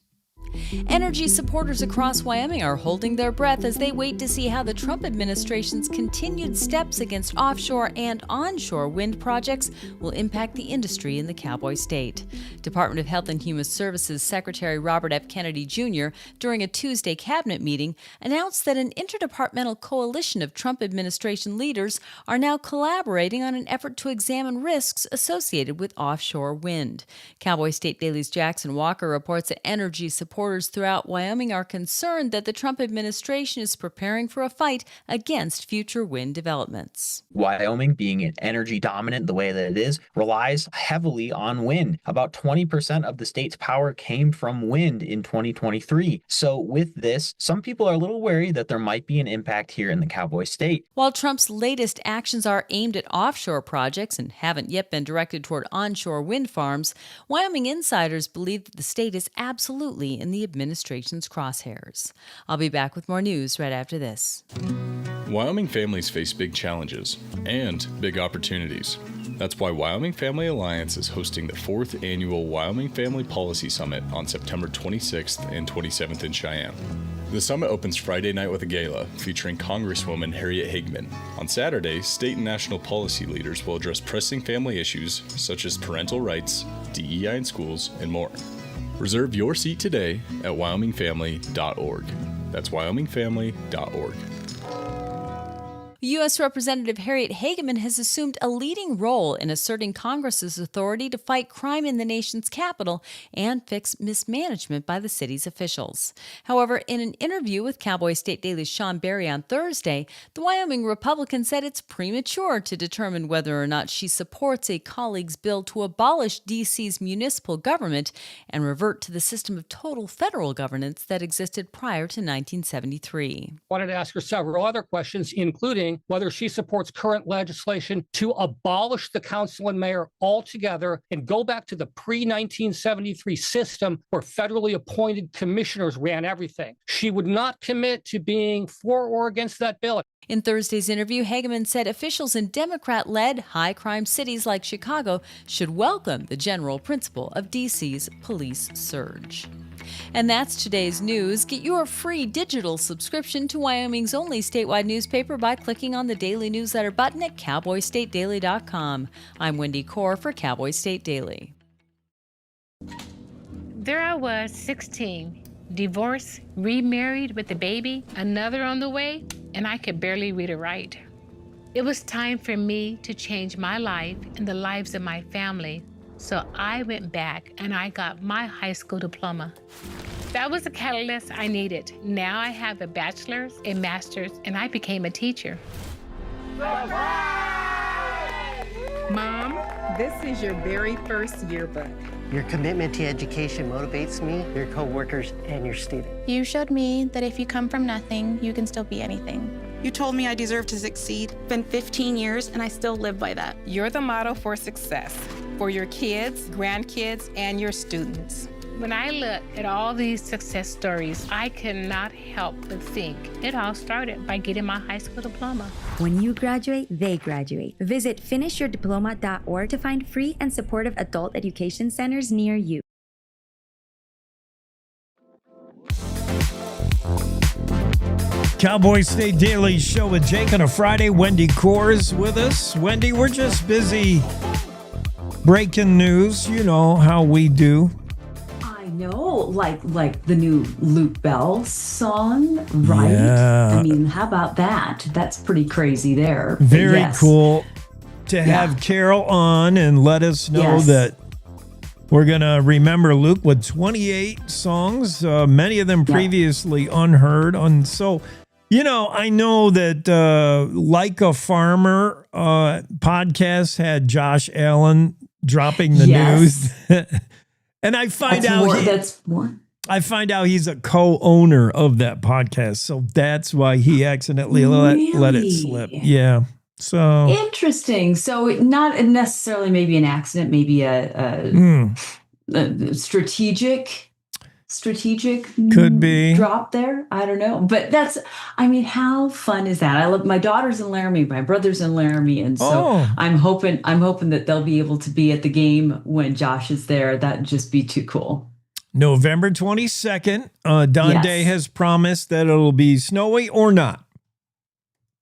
Energy supporters across Wyoming are holding their breath as they wait to see how the Trump administration's continued steps against offshore and onshore wind projects will impact the industry in the Cowboy State. Department of Health and Human Services Secretary Robert F. Kennedy Jr., during a Tuesday cabinet meeting, announced that an interdepartmental coalition of Trump administration leaders are now collaborating on an effort to examine risks associated with offshore wind. Cowboy State Daily's Jackson Walker reports that energy supporters throughout Wyoming are concerned that the Trump administration is preparing for a fight against future wind developments. Wyoming, being an energy dominant the way that it is, relies heavily on wind. About 20% of the state's power came from wind in 2023. So with this, some people are a little wary that there might be an impact here in the Cowboy State. While Trump's latest actions are aimed at offshore projects and haven't yet been directed toward onshore wind farms, Wyoming insiders believe that the state is absolutely in the administration's crosshairs. I'll be back with more news right after this. Wyoming families face big challenges and big opportunities. That's why Wyoming Family Alliance is hosting the 4th annual Wyoming Family Policy Summit on September 26th and 27th in Cheyenne. The summit opens Friday night with a gala featuring Congresswoman Harriet Hagman. On Saturday, state and national policy leaders will address pressing family issues such as parental rights, DEI in schools, and more. Reserve your seat today at wyomingfamily.org. That's wyomingfamily.org. U.S. Representative Harriet Hageman has assumed a leading role in asserting Congress's authority to fight crime in the nation's capital and fix mismanagement by the city's officials. However, in an interview with Cowboy State Daily's Sean Berry on Thursday, the Wyoming Republican said it's premature to determine whether or not she supports a colleague's bill to abolish D.C.'s municipal government and revert to the system of total federal governance that existed prior to 1973. I wanted to ask her several other questions, including whether she supports current legislation to abolish the council and mayor altogether and go back to the pre-1973 system where federally appointed commissioners ran everything. She would not commit to being for or against that bill. In Thursday's interview, Hageman said officials in Democrat-led high-crime cities like Chicago should welcome the general principle of D.C.'s police surge. And that's today's news. Get your free digital subscription to Wyoming's only statewide newspaper by clicking on the daily newsletter button at cowboystatedaily.com. I'm Wendy Corr for Cowboy State Daily. There I was, 16, divorced, remarried with a baby, another on the way, and I could barely read or write. It was time for me to change my life and the lives of my family. So I went back and I got my high school diploma. That was the catalyst I needed. Now I have a bachelor's, a master's, and I became a teacher. Mom, this is your very first yearbook. Your commitment to education motivates me, your coworkers, and your students. You showed me that if you come from nothing, you can still be anything. You told me I deserve to succeed. It's been 15 years, and I still live by that. You're the model for success for your kids, grandkids, and your students. When I look at all these success stories, I cannot help but think it all started by getting my high school diploma. When you graduate, they graduate. Visit finishyourdiploma.org to find free and supportive adult education centers near you. Cowboy State Daily show with Jake on a Friday. Wendy Corr is with us. Wendy, we're just busy breaking news. You know how we do. I know, like the new Luke Bell song, right? Yeah. I mean, how about that? That's pretty crazy there. Very cool to have Carol on and let us know that we're going to remember Luke with 28 songs, many of them previously unheard. And so, you know, I know that Like a Farmer podcast had Josh Allen dropping the news. And I find I find out he's a co-owner of that podcast. So that's why he accidentally let it slip. Yeah. So interesting. So not necessarily maybe an accident, maybe a strategic could be drop there. I don't know. But I mean, how fun is that? I love my daughter's in Laramie, my brother's in Laramie. And so I'm hoping that they'll be able to be at the game when Josh is there. That'd just be too cool. November 22nd. Don Day has promised that it'll be snowy or not.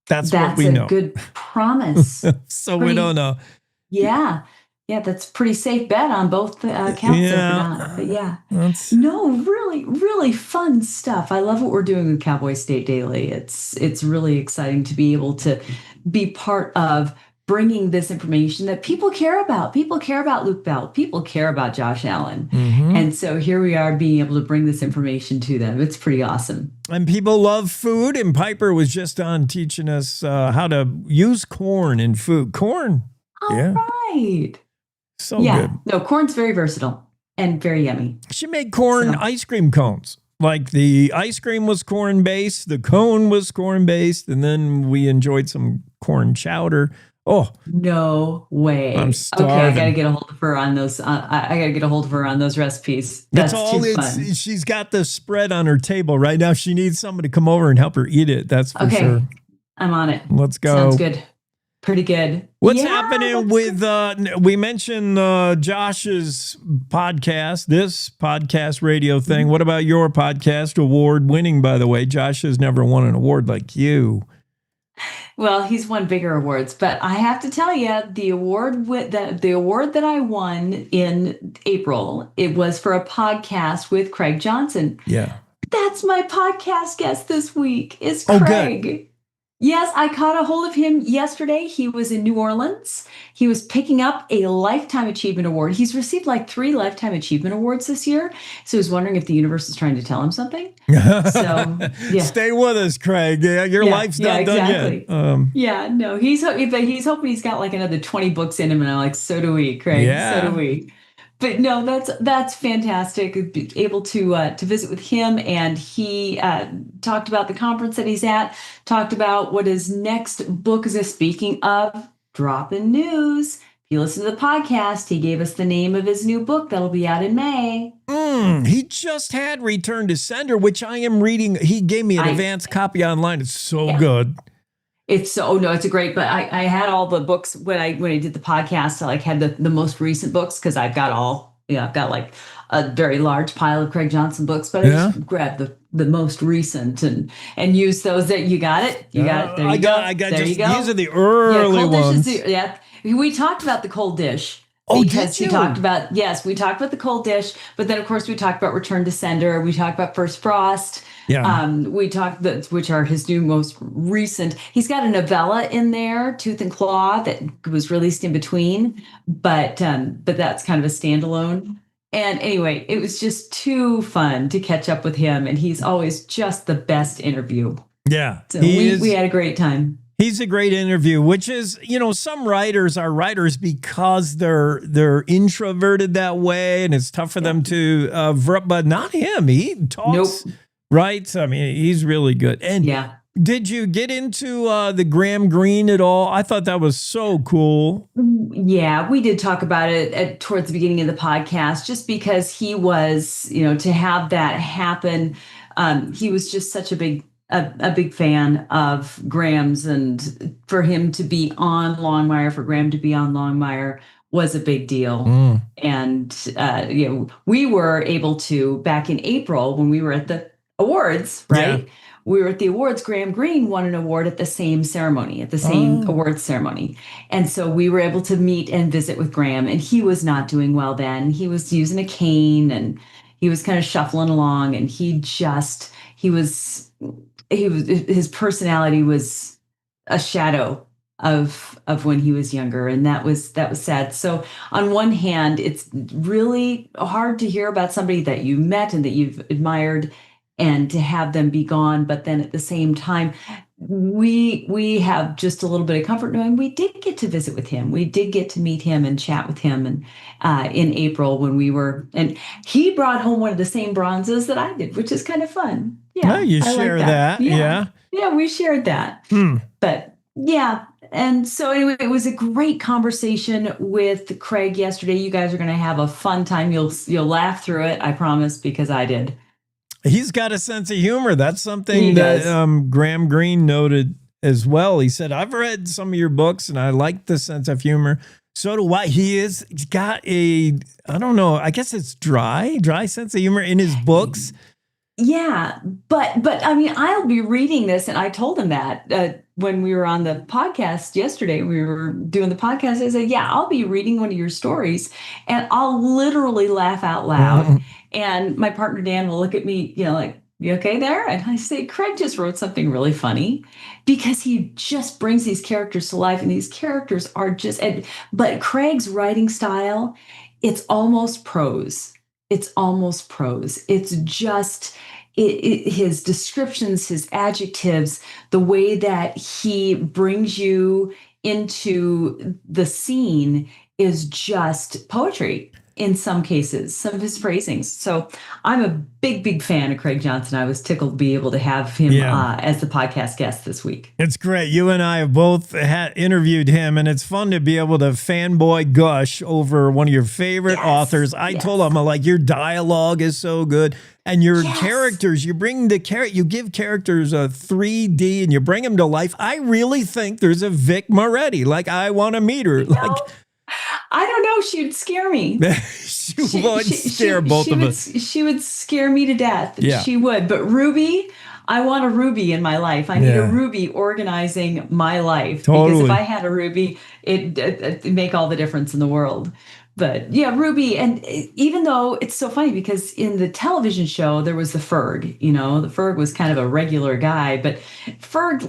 That's what we know. That's a good promise. We don't know. Yeah. Yeah, that's a pretty safe bet on both counts. But really, really fun stuff. I love what we're doing with Cowboy State Daily. It's really exciting to be able to be part of bringing this information that people care about. People care about Luke Bell. People care about Josh Allen. Mm-hmm. And so here we are being able to bring this information to them. It's pretty awesome. And people love food. And Piper was just on teaching us how to use corn in food. Corn. All right. So good. No, corn's very versatile and very yummy. She made corn ice cream cones. Like the ice cream was corn-based, the cone was corn-based, and then we enjoyed some corn chowder. Oh. No way. I'm starving. Okay, I got to get a hold of her on those. I got to get a hold of her on those recipes. That's all too fun. She's got the spread on her table right now. She needs someone to come over and help her eat it. That's for sure. I'm on it. Let's go. Sounds good. Pretty good. What's happening with, we mentioned Josh's podcast, this podcast radio thing. What about your podcast? Award winning, by the way. Josh has never won an award like you. Well, he's won bigger awards, but I have to tell you, the award that I won in April, it was for a podcast with Craig Johnson. Yeah. That's my podcast guest this week is Craig. Good. Yes, I caught a hold of him yesterday. He was in New Orleans. He was picking up a Lifetime Achievement Award. He's received like 3 Lifetime Achievement Awards this year. So he's wondering if the universe is trying to tell him something. So, yeah. Stay with us, Craig. Yeah, your life's not done yet. Yeah, no, he's hoping he's got like another 20 books in him. And I'm like, so do we, Craig. Yeah. So do we. But no, that's fantastic. Able to visit with him, and he talked about the conference that he's at. Talked about what his next book is. Speaking of dropping news, if you listen to the podcast, he gave us the name of his new book that'll be out in May. He just had Return to Sender, which I am reading. He gave me an advanced copy online. It's so good. It's it's a great, but I had all the books when I did the podcast. I like had the most recent books because I've got I've got like a very large pile of Craig Johnson books, but I just grabbed the most recent and use those. That you got it. You got it. There you go. I got there you go. These are the early ones. We talked about the cold dish. Oh, because did you? we talked about the cold dish, but then of course we talked about Return to Sender. We talked about First Frost. Yeah. We talked which are his new most recent. He's got a novella in there, Tooth and Claw, that was released in between, but that's kind of a standalone. And anyway, it was just too fun to catch up with him, and he's always just the best interview. Yeah, so we had a great time. He's a great interview, which is, some writers are writers because they're introverted that way, and it's tough for them to, but not him. He talks, right? I mean, he's really good. And did you get into the Graham Greene at all? I thought that was so cool. Yeah, we did talk about it towards the beginning of the podcast, just because he was, to have that happen. He was just such a big fan of Graham's, and for him to be on Longmire, for Graham to be on Longmire was a big deal. And, we were able to, back in April when we were at the awards, right? Yeah. We were at the awards. Graham Greene won an award at the same ceremony, awards ceremony. And so we were able to meet and visit with Graham, and he was not doing well then. He was using a cane and he was kind of shuffling along, and his personality was a shadow of when he was younger, and that was sad. So on one hand, it's really hard to hear about somebody that you met and that you've admired, and to have them be gone. But then at the same time, we have just a little bit of comfort knowing we did get to visit with him. We did get to meet him and chat with him, and in April when we were, and he brought home one of the same bronzes that I did, which is kind of fun. Yeah, you share that. Yeah, we shared that. But yeah. And so anyway, it was a great conversation with Craig yesterday. You guys are going to have a fun time. You'll laugh through it, I promise, because I did. He's got a sense of humor. That's something that Graham Greene noted as well. He said, I've read some of your books and I like the sense of humor. So do I. He's got I don't know, I guess it's dry sense of humor in his books. Yeah, but I mean, I'll be reading this, and I told him that when we were on the podcast yesterday, we were doing the podcast. I said, "Yeah, I'll be reading one of your stories, and I'll literally laugh out loud." And my partner Dan will look at me, like, "You okay there?" And I say, "Craig just wrote something really funny," because he just brings these characters to life, and these characters are just. But Craig's writing style, it's almost prose. It's almost prose. It's just his descriptions, his adjectives, the way that he brings you into the scene is just poetry in some cases, some of his phrasings. So I'm a big fan of Craig Johnson. I was tickled to be able to have him as the podcast guest this week. It's great. You and I have both interviewed him, and it's fun to be able to fanboy gush over one of your favorite authors. I told him, your dialogue is so good. And your characters, you bring you give characters a 3D and you bring them to life. I really think there's a Vic Moretti. I want to meet her. I don't know. She'd scare me. she would scare both of us. She would scare me to death. Yeah. She would. But Ruby, I want a Ruby in my life. I need a Ruby organizing my life. Totally. Because if I had a Ruby, it'd make all the difference in the world. But yeah, Ruby, and even though it's so funny because in the television show there was the Ferg, the Ferg was kind of a regular guy, but Ferg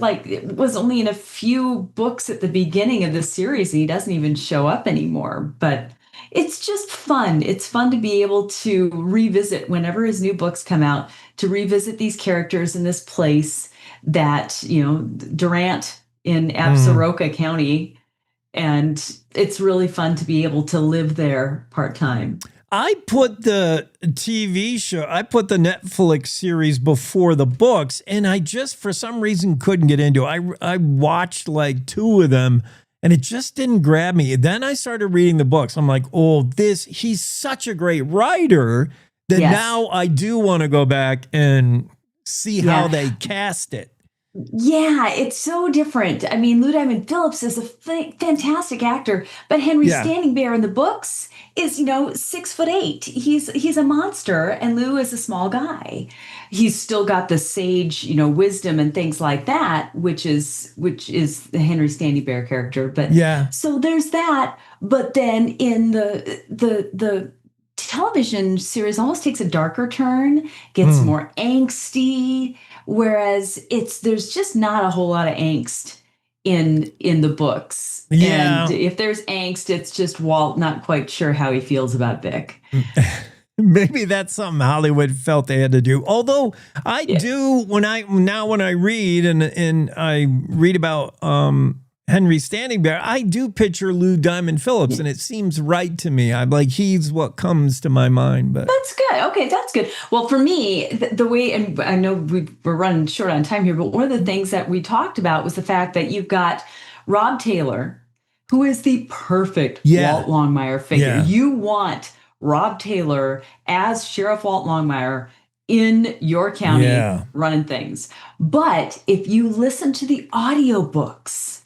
was only in a few books at the beginning of the series, and he doesn't even show up anymore. But it's just fun. It's fun to be able to revisit whenever his new books come out, to revisit these characters in this place that, Durant in Absaroka County. And it's really fun to be able to live there part-time. I put the TV show, I put the Netflix series before the books, and I just, for some reason, couldn't get into it. I watched like 2 of them, and it just didn't grab me. Then I started reading the books. I'm like, he's such a great writer that now I do want to go back and see how they cast it. Yeah, it's so different. I mean, Lou Diamond Phillips is a fantastic actor, but Henry Standing Bear in the books is, 6'8". He's a monster, and Lou is a small guy. He's still got the sage, wisdom and things like that, which is the Henry Standing Bear character. But so there's that. But then in the television series almost takes a darker turn, gets more angsty. Whereas there's just not a whole lot of angst in the books. Yeah. And if there's angst, it's just Walt not quite sure how he feels about Vic. Maybe that's something Hollywood felt they had to do. Although I do when I read and I read about Henry Standing Bear, I do picture Lou Diamond Phillips, and it seems right to me. I'm like, he's what comes to my mind. But that's good. Okay, that's good. Well, for me, the way, and I know we're running short on time here, but one of the things that we talked about was the fact that you've got Rob Taylor, who is the perfect Walt Longmire figure. Yeah. You want Rob Taylor as Sheriff Walt Longmire in your county running things. But if you listen to the audiobooks,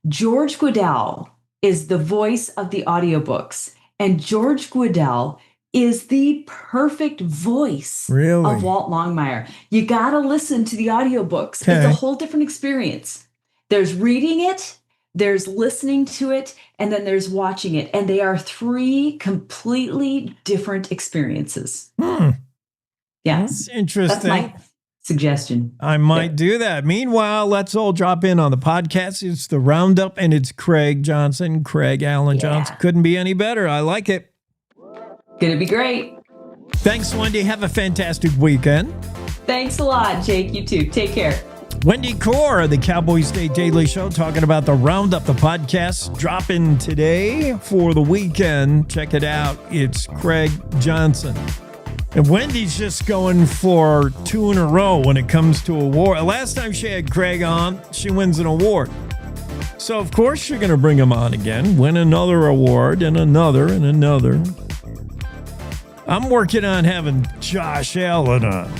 George Guidall is the voice of the audiobooks, and George Guidall is the perfect voice of Walt Longmire. You got to listen to the audiobooks. It's a whole different experience. There's reading it, there's listening to it, and then there's watching it. And they are 3 completely different experiences. Yeah. That's interesting. That's my suggestion. I might do that. Meanwhile, let's all drop in on the podcast. It's the Roundup, and it's Craig Allen Johnson. Couldn't be any better. I like it. Gonna be great. Thanks, Wendy. Have a fantastic weekend. Thanks a lot, Jake. You too. Take care. Wendy Core of the Cowboy State Daily Show talking about the Roundup, the podcast dropping today for the weekend. Check it out. It's Craig Johnson. And Wendy's just going for 2 in a row when it comes to award. Last time she had Craig on, she wins an award. So, of course, you're going to bring him on again, win another award, and another, and another. I'm working on having Josh Allen on.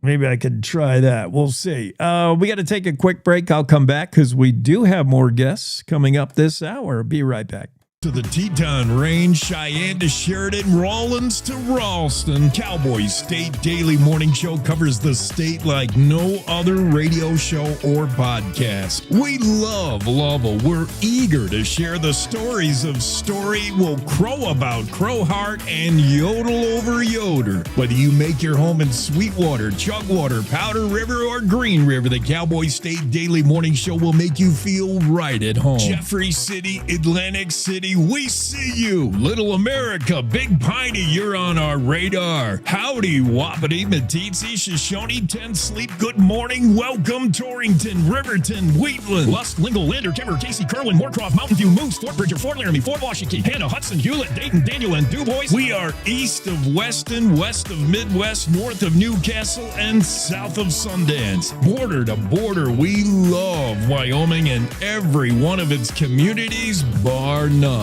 Maybe I could try that. We'll see. We got to take a quick break. I'll come back because we do have more guests coming up this hour. Be right back. To the Teton Range, Cheyenne to Sheridan, Rawlins to Ralston, Cowboy State Daily Morning Show covers the state like no other radio show or podcast. We love Lovell. We're eager to share the stories of Story will crow about Crowheart and yodel over Yoder. Whether you make your home in Sweetwater, Chugwater, Powder River, or Green River, the Cowboy State Daily Morning Show will make you feel right at home. Jeffrey City, Atlantic City, we see you. Little America, Big Piney, you're on our radar. Howdy, Wapiti, Meeteetse, Shoshone, Ten Sleep, good morning, welcome, Torrington, Riverton, Wheatland, Lusk, Lingle, Lander, Timber, Casey, Kerwin, Moorcroft, Mountain View, Moose, Fort Bridger, Fort Laramie, Fort Washington, Hannah, Hudson, Hewlett, Dayton, Daniel, and DuBois. We are east of Weston, west of Midwest, north of Newcastle, and south of Sundance. Border to border, we love Wyoming and every one of its communities, bar none.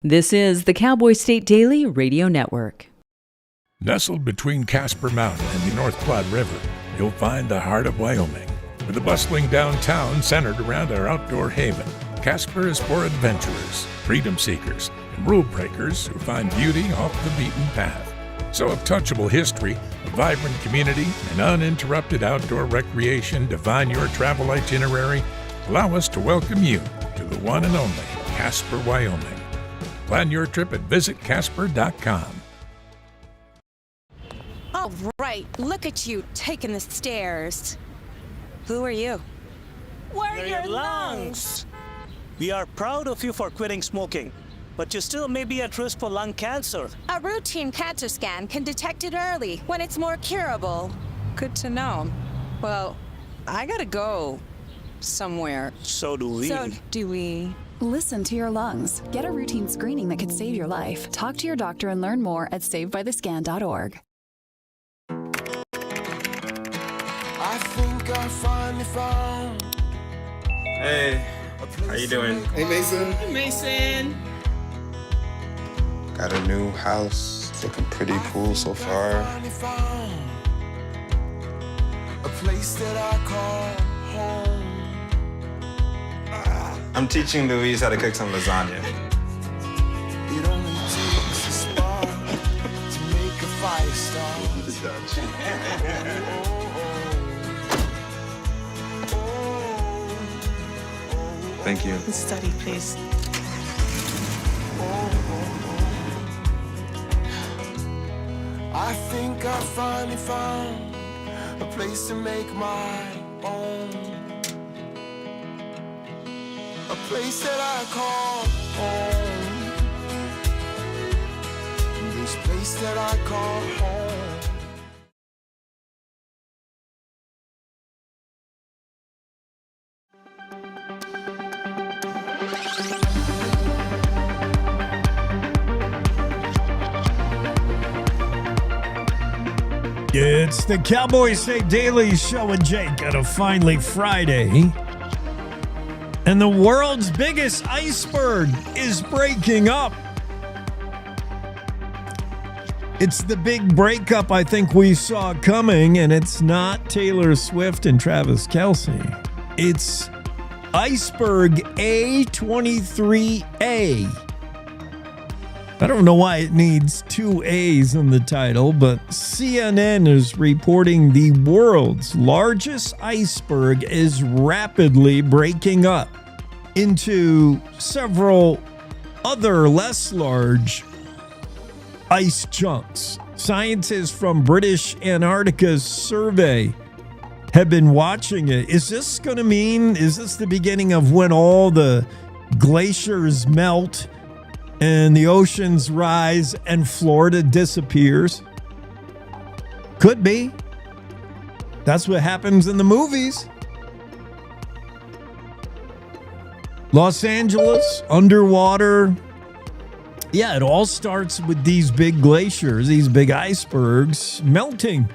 This is the Cowboy State Daily Radio Network. Nestled between Casper Mountain and the North Platte River, you'll find the heart of Wyoming, with a bustling downtown centered around our outdoor haven. Casper is for adventurers, freedom seekers, and rule breakers who find beauty off the beaten path. So if touchable history, a vibrant community, and uninterrupted outdoor recreation define your travel itinerary, allow us to welcome you to the one and only Casper, Wyoming. Plan your trip at visitcasper.com. All right, look at you taking the stairs. Who are you? We're your lungs. We are proud of you for quitting smoking, but you still may be at risk for lung cancer. A routine cancer scan can detect it early when it's more curable. Good to know. Well, I gotta go somewhere. So do we. Listen to your lungs. Get a routine screening that could save your life. Talk to your doctor and learn more at savedbythescan.org. I think I finally found. Hey, how you doing? Hey, Mason. Hey, Mason. Got a new house. It's looking pretty cool so far. A place that I call home. I'm teaching Louise how to cook some lasagna. It only takes a spark to make a fire start. Thank you. Study, please. I think I finally found a place to make my own. A place that I call home. This place that I call home. It's the Cowboy State Daily show with Jake on a finally Friday. And the world's biggest iceberg is breaking up. It's the big breakup I think we saw coming, and it's not Taylor Swift and Travis Kelce. It's iceberg A23A. I don't know why it needs two A's in the title, but CNN is reporting the world's largest iceberg is rapidly breaking up into several other less large ice chunks. Scientists from British Antarctica's survey have been watching it. Is this the beginning of when all the glaciers melt and the oceans rise and Florida disappears? Could be. That's what happens in the movies. Los Angeles, underwater. Yeah, it all starts with these big glaciers, these big icebergs melting.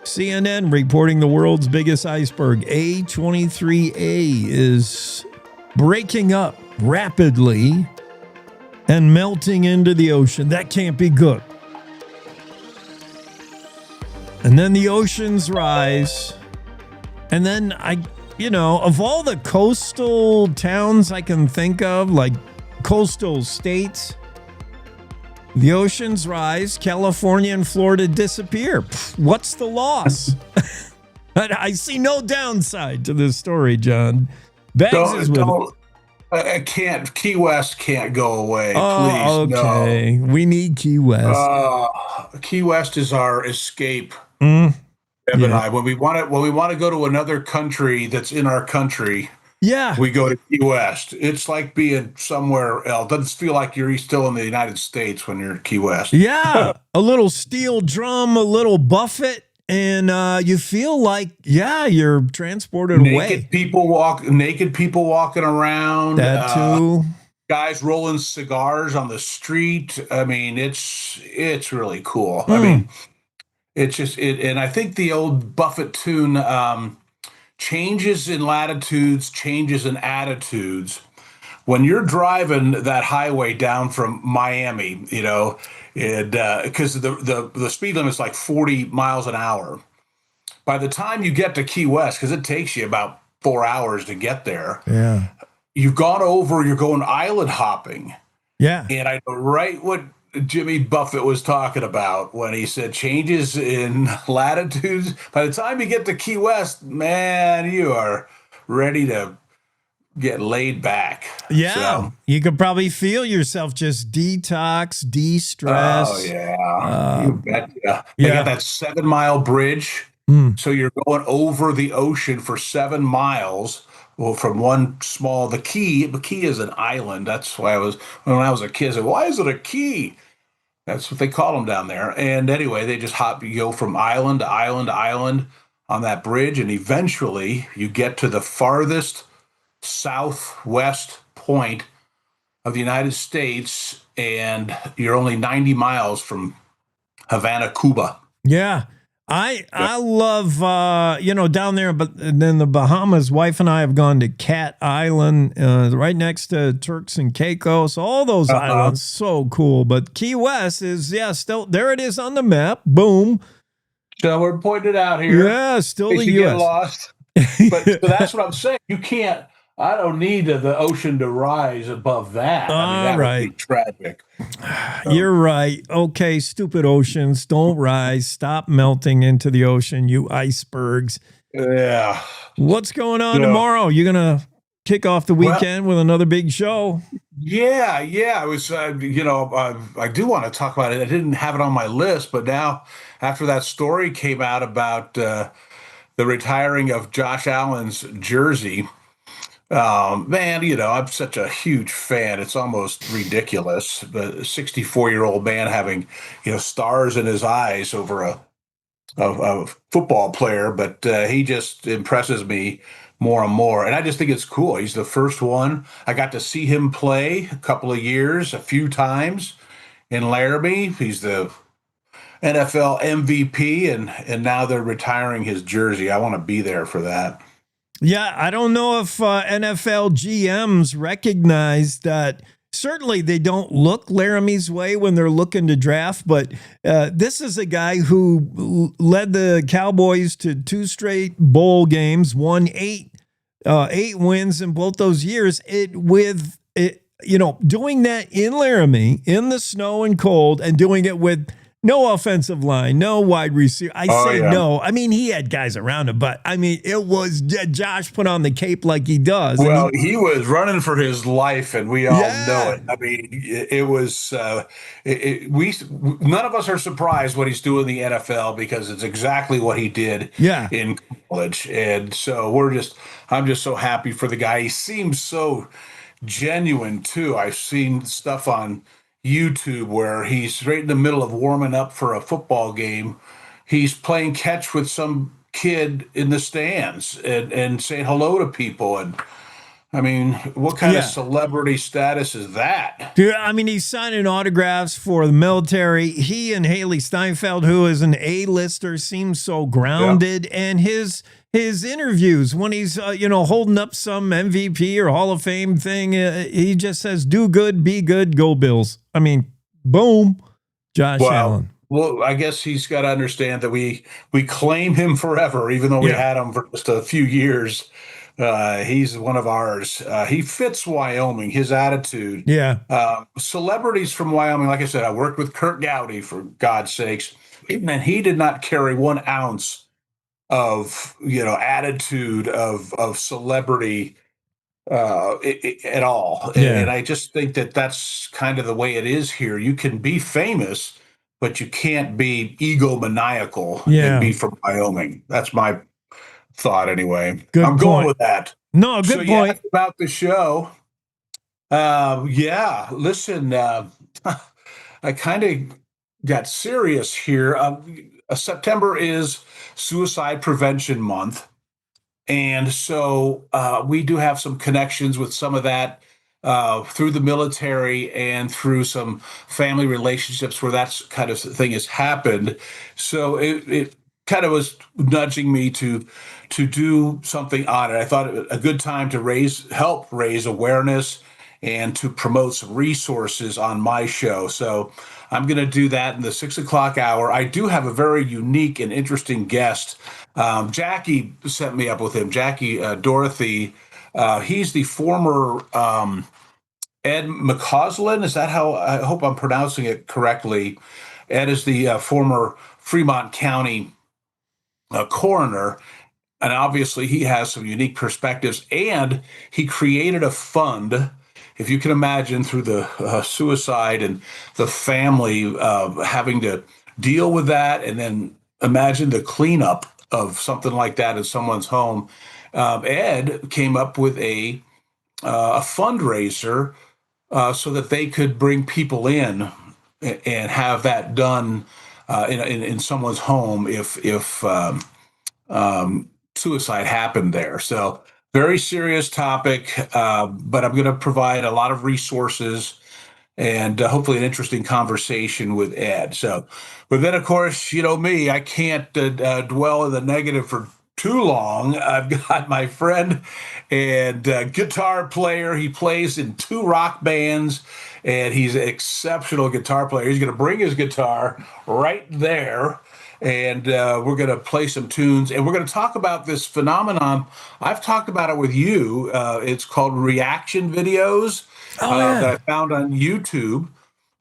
CNN reporting the world's biggest iceberg, A23A, is breaking up rapidly and melting into the ocean. That can't be good. And then the oceans rise. And then of all the coastal towns I can think of, like coastal states, the oceans rise, California and Florida disappear. What's the loss? I see no downside to this story, John. Bags is with it. I can't. Key West can't go away. Oh, please, okay. no. We need Key West. Key West is our escape. Mm. Deb and I, when we want to go to another country that's in our country, we go to Key West. It's like being somewhere else. Doesn't feel like you're still in the United States when you're in Key West. Yeah, a little steel drum, a little buffet. And you feel like, you're transported away. Naked people walking around. That too. Guys rolling cigars on the street. I mean, it's really cool. I mean, it's just it. And I think the old Buffett tune, changes in latitudes, changes in attitudes. When you're driving that highway down from Miami, because the speed limit is like 40 miles an hour. By the time you get to Key West, because it takes you about 4 hours to get there, you're going island hopping. Yeah. And I know right what Jimmy Buffett was talking about when he said changes in latitudes. By the time you get to Key West, man, you are ready to get laid back. Yeah, So, you could probably feel yourself just detox, de-stress. oh yeah, you bet. Yeah, they yeah. got that 7-mile bridge, so you're going over the ocean for 7 miles. Well, from one small, the key is an island. That's why when I was a kid, I said, why is it a key? That's what they call them down there. And anyway, they just you go from island to island to island on that bridge, and eventually you get to the farthest southwest point of the United States, and you're only 90 miles from Havana, Cuba. Yeah. I love, down there, but then the Bahamas, wife and I have gone to Cat Island, right next to Turks and Caicos, all those islands, so cool. But Key West is, still, there it is on the map. Boom. So we're pointing it out here. Yeah, still the you U.S. get lost. But so that's what I'm saying. You can't, I don't need the ocean to rise above that. That would be tragic. You're right. Okay, stupid oceans, don't rise. Stop melting into the ocean, you icebergs. Yeah. What's going on tomorrow? You going to kick off the weekend with another big show? Yeah. I was, I do want to talk about it. I didn't have it on my list, but now after that story came out about the retiring of Josh Allen's jersey, man, I'm such a huge fan. It's almost ridiculous. But a 64-year-old man having, stars in his eyes over a football player, but he just impresses me more and more. And I just think it's cool. He's the first one. I got to see him play a few times in Laramie. He's the NFL MVP, and now they're retiring his jersey. I want to be there for that. Yeah, I don't know if NFL GMs recognize that. Certainly, they don't look Laramie's way when they're looking to draft, but this is a guy who led the Cowboys to 2 straight bowl games, won 8 wins in both those years. Doing that in Laramie, in the snow and cold, and doing it with no offensive line, no wide receiver. No. I mean, he had guys around him, but I mean, it was Josh put on the cape like he does. Well, he was running for his life, and we all know it. I mean, it was. None of us are surprised what he's doing in the NFL because it's exactly what he did in college, and so I'm just so happy for the guy. He seems so genuine too. I've seen stuff on YouTube where he's right in the middle of warming up for a football game. He's playing catch with some kid in the stands and saying hello to people. And I mean, what kind of celebrity status is that? Dude, I mean, he's signing autographs for the military. He and Haley Steinfeld, who is an A-lister, seems so grounded. And his interviews when he's holding up some MVP or Hall of Fame thing, he just says, "Do good, be good, go Bills." I mean, boom, Josh Allen. Well, I guess he's got to understand that we claim him forever, even though we had him for just a few years. He's one of ours. He fits Wyoming, his attitude. Yeah. Celebrities from Wyoming, like I said, I worked with Kurt Gowdy, for God's sakes, and he did not carry 1 ounce of attitude of celebrity at all. And I just think that that's kind of the way it is here. You can be famous, but you can't be egomaniacal and be from Wyoming. That's my thought anyway. I'm going with that. No, good point. About the show. Listen, I kind of got serious here. September is Suicide Prevention Month. And so we do have some connections with some of that through the military and through some family relationships where that kind of thing has happened. So it kind of was nudging me to do something on it. I thought it was a good time to help raise awareness and to promote some resources on my show. So I'm going to do that in the 6 o'clock hour. I do have a very unique and interesting guest. Jackie set me up with him. Jackie Dorothy. He's the former Ed McCausland. Is that how? I hope I'm pronouncing it correctly. Ed is the former Fremont County coroner. and obviously he has some unique perspectives, and he created a fund. If you can imagine, through the suicide and the family having to deal with that, and then imagine the cleanup of something like that in someone's home. Ed came up with a fundraiser so that they could bring people in and have that done in someone's home if suicide happened there. So very serious topic, but I'm going to provide a lot of resources and hopefully an interesting conversation with Ed. So, but then of course, you know me, I can't dwell in the negative for too long. I've got my friend and guitar player. He plays in 2 rock bands, and he's an exceptional guitar player. He's going to bring his guitar right there, and we're going to play some tunes, and we're going to talk about this phenomenon. I've talked about it with you. It's called reaction videos that I found on YouTube,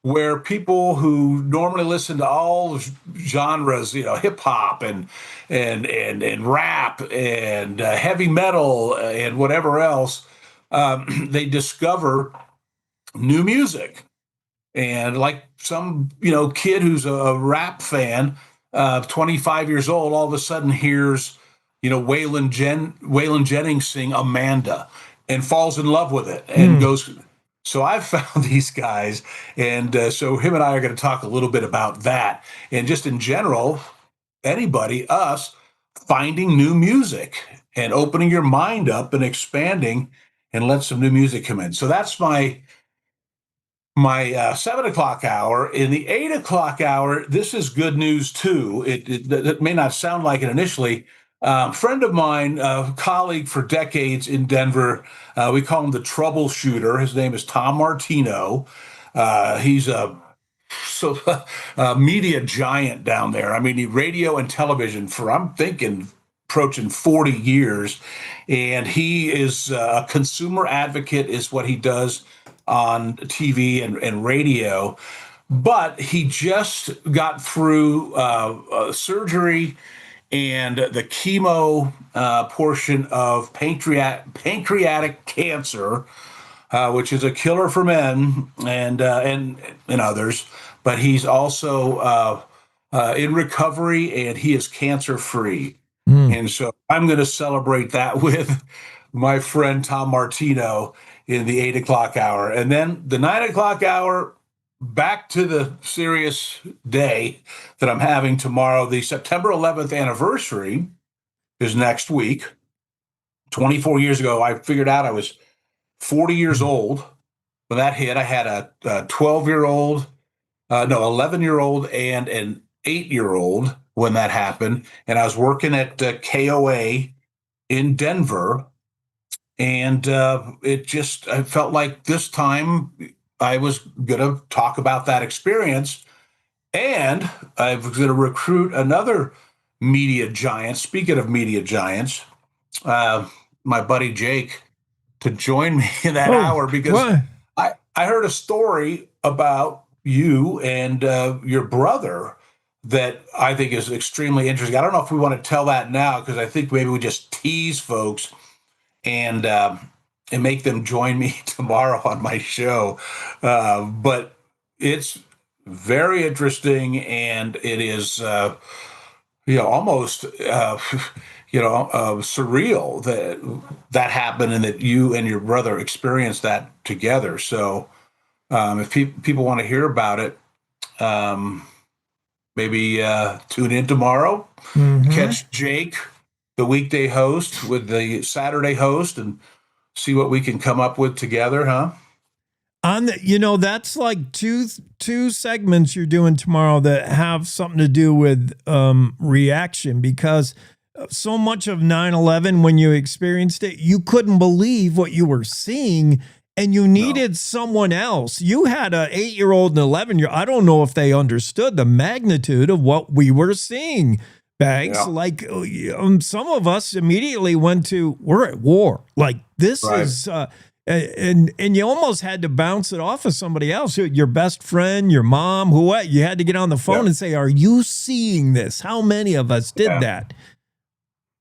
where people who normally listen to all genres, you know, hip hop and rap and heavy metal and whatever else, they discover new music. And like some, you know, kid who's a rap fan, 25 years old, all of a sudden hears, you know, Waylon Jennings sing Amanda and falls in love with it and goes. So I've found these guys, and so him and I are going to talk a little bit about that, and just in general, anybody, us, finding new music and opening your mind up and expanding and let some new music come in. So that's my 7 o'clock hour. In the 8 o'clock hour, this is good news too. It may not sound like it initially. Friend of mine, colleague for decades in Denver, we call him the troubleshooter. His name is Tom Martino. He's a media giant down there. I mean, radio and television for, I'm thinking, approaching 40 years. And he is a consumer advocate is what he does on TV and radio. But he just got through surgery and the chemo portion of pancreatic cancer, which is a killer for men and others. But he's also in recovery, and he is cancer-free. And so I'm going to celebrate that with my friend Tom Martino in the 8 o'clock hour. And then the 9 o'clock hour, back to the serious day that I'm having tomorrow. The September 11th anniversary is next week. 24 years ago, I figured out I was 40 years old when that hit. I had a 12-year-old, 11-year-old and an 8-year-old when that happened. And I was working at KOA in Denver. And I felt like this time I was going to talk about that experience, and I was going to recruit another media giant. Speaking of media giants, my buddy Jake, to join me in that hour, because I heard a story about you and your brother that I think is extremely interesting. I don't know if we want to tell that now, because I think maybe we just tease folks and make them join me tomorrow on my show. But it's very interesting, and it is, almost, surreal that happened and that you and your brother experienced that together. So if people want to hear about it, maybe tune in tomorrow, catch Jake, the weekday host, with the Saturday host, and see what we can come up with together, huh? That's like two segments you're doing tomorrow that have something to do with reaction, because so much of 9/11, when you experienced it, you couldn't believe what you were seeing, and you needed someone else. You had an 8-year-old and 11-year-old. I don't know if they understood the magnitude of what we were seeing. Bags, like some of us immediately went to, we're at war. Like this is, and you almost had to bounce it off of somebody else, your best friend, your mom, you had to get on the phone and say, are you seeing this? How many of us did that?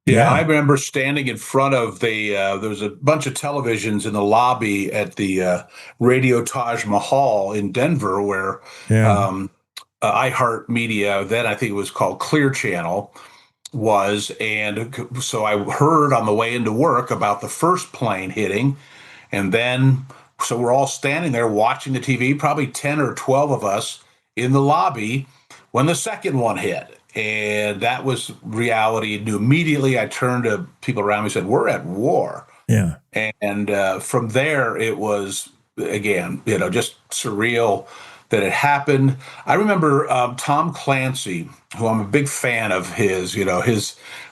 Yeah, I remember standing in front of there was a bunch of televisions in the lobby at the Radio Taj Mahal in Denver, where iHeartMedia, then I think it was called Clear Channel, was. And so I heard on the way into work about the first plane hitting. And then, so we're all standing there watching the TV, probably 10 or 12 of us in the lobby when the second one hit. And that was reality. And immediately I turned to people around me and said, we're at war. Yeah. And from there, it was, again, just surreal that it happened. I remember Tom Clancy, who I'm a big fan of his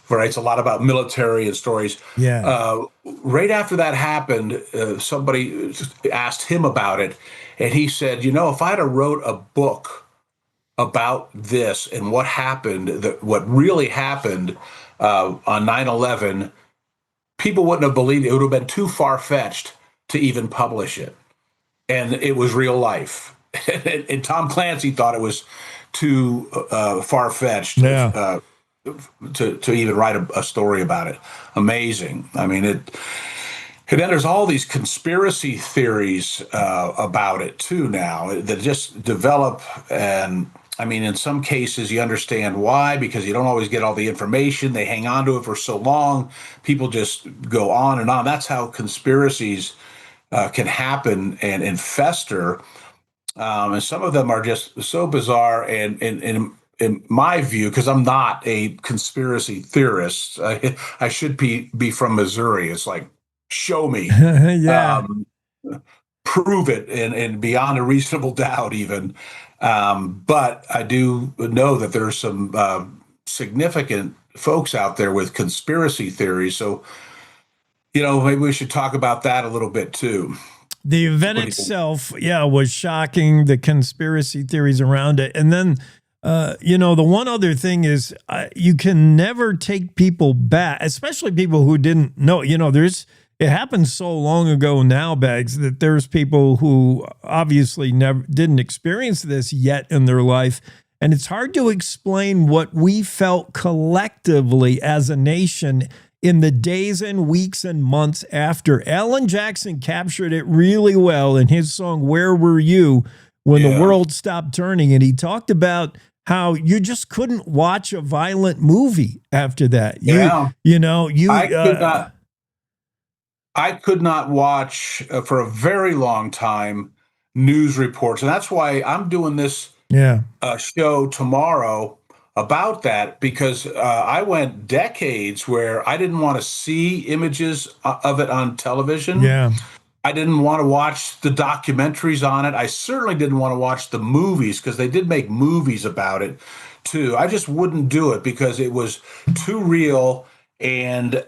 writes a lot about military and stories. Yeah. Right after that happened, somebody asked him about it. And he said, if I'd have wrote a book about this and what happened, what really happened on 9/11, people wouldn't have believed it. It would have been too far-fetched to even publish it. And it was real life. And Tom Clancy thought it was too far-fetched to even write a story about it. Amazing. I mean, and then there's all these conspiracy theories about it too now that just develop. And I mean, in some cases, you understand why, because you don't always get all the information. They hang on to it for so long. People just go on and on. That's how conspiracies can happen and fester. And some of them are just so bizarre. And in my view, because I'm not a conspiracy theorist, I should be from Missouri. It's like, show me. Prove it, and beyond a reasonable doubt even. But I do know that there's some significant folks out there with conspiracy theories. So, maybe we should talk about that a little bit too. The event itself, was shocking, the conspiracy theories around it. And then, the one other thing is you can never take people back, especially people who didn't know. It happened so long ago now, Bags, that there's people who obviously never didn't experience this yet in their life. And it's hard to explain what we felt collectively as a nation in the days and weeks and months after. Alan Jackson captured it really well in his song, Where Were You, When the World Stopped Turning? And he talked about how you just couldn't watch a violent movie after that. I could not watch for a very long time news reports. And that's why I'm doing this show tomorrow about that, because I went decades where I didn't want to see images of it on television. Yeah. I didn't want to watch the documentaries on it. I certainly didn't want to watch the movies, because they did make movies about it too. I just wouldn't do it because it was too real, and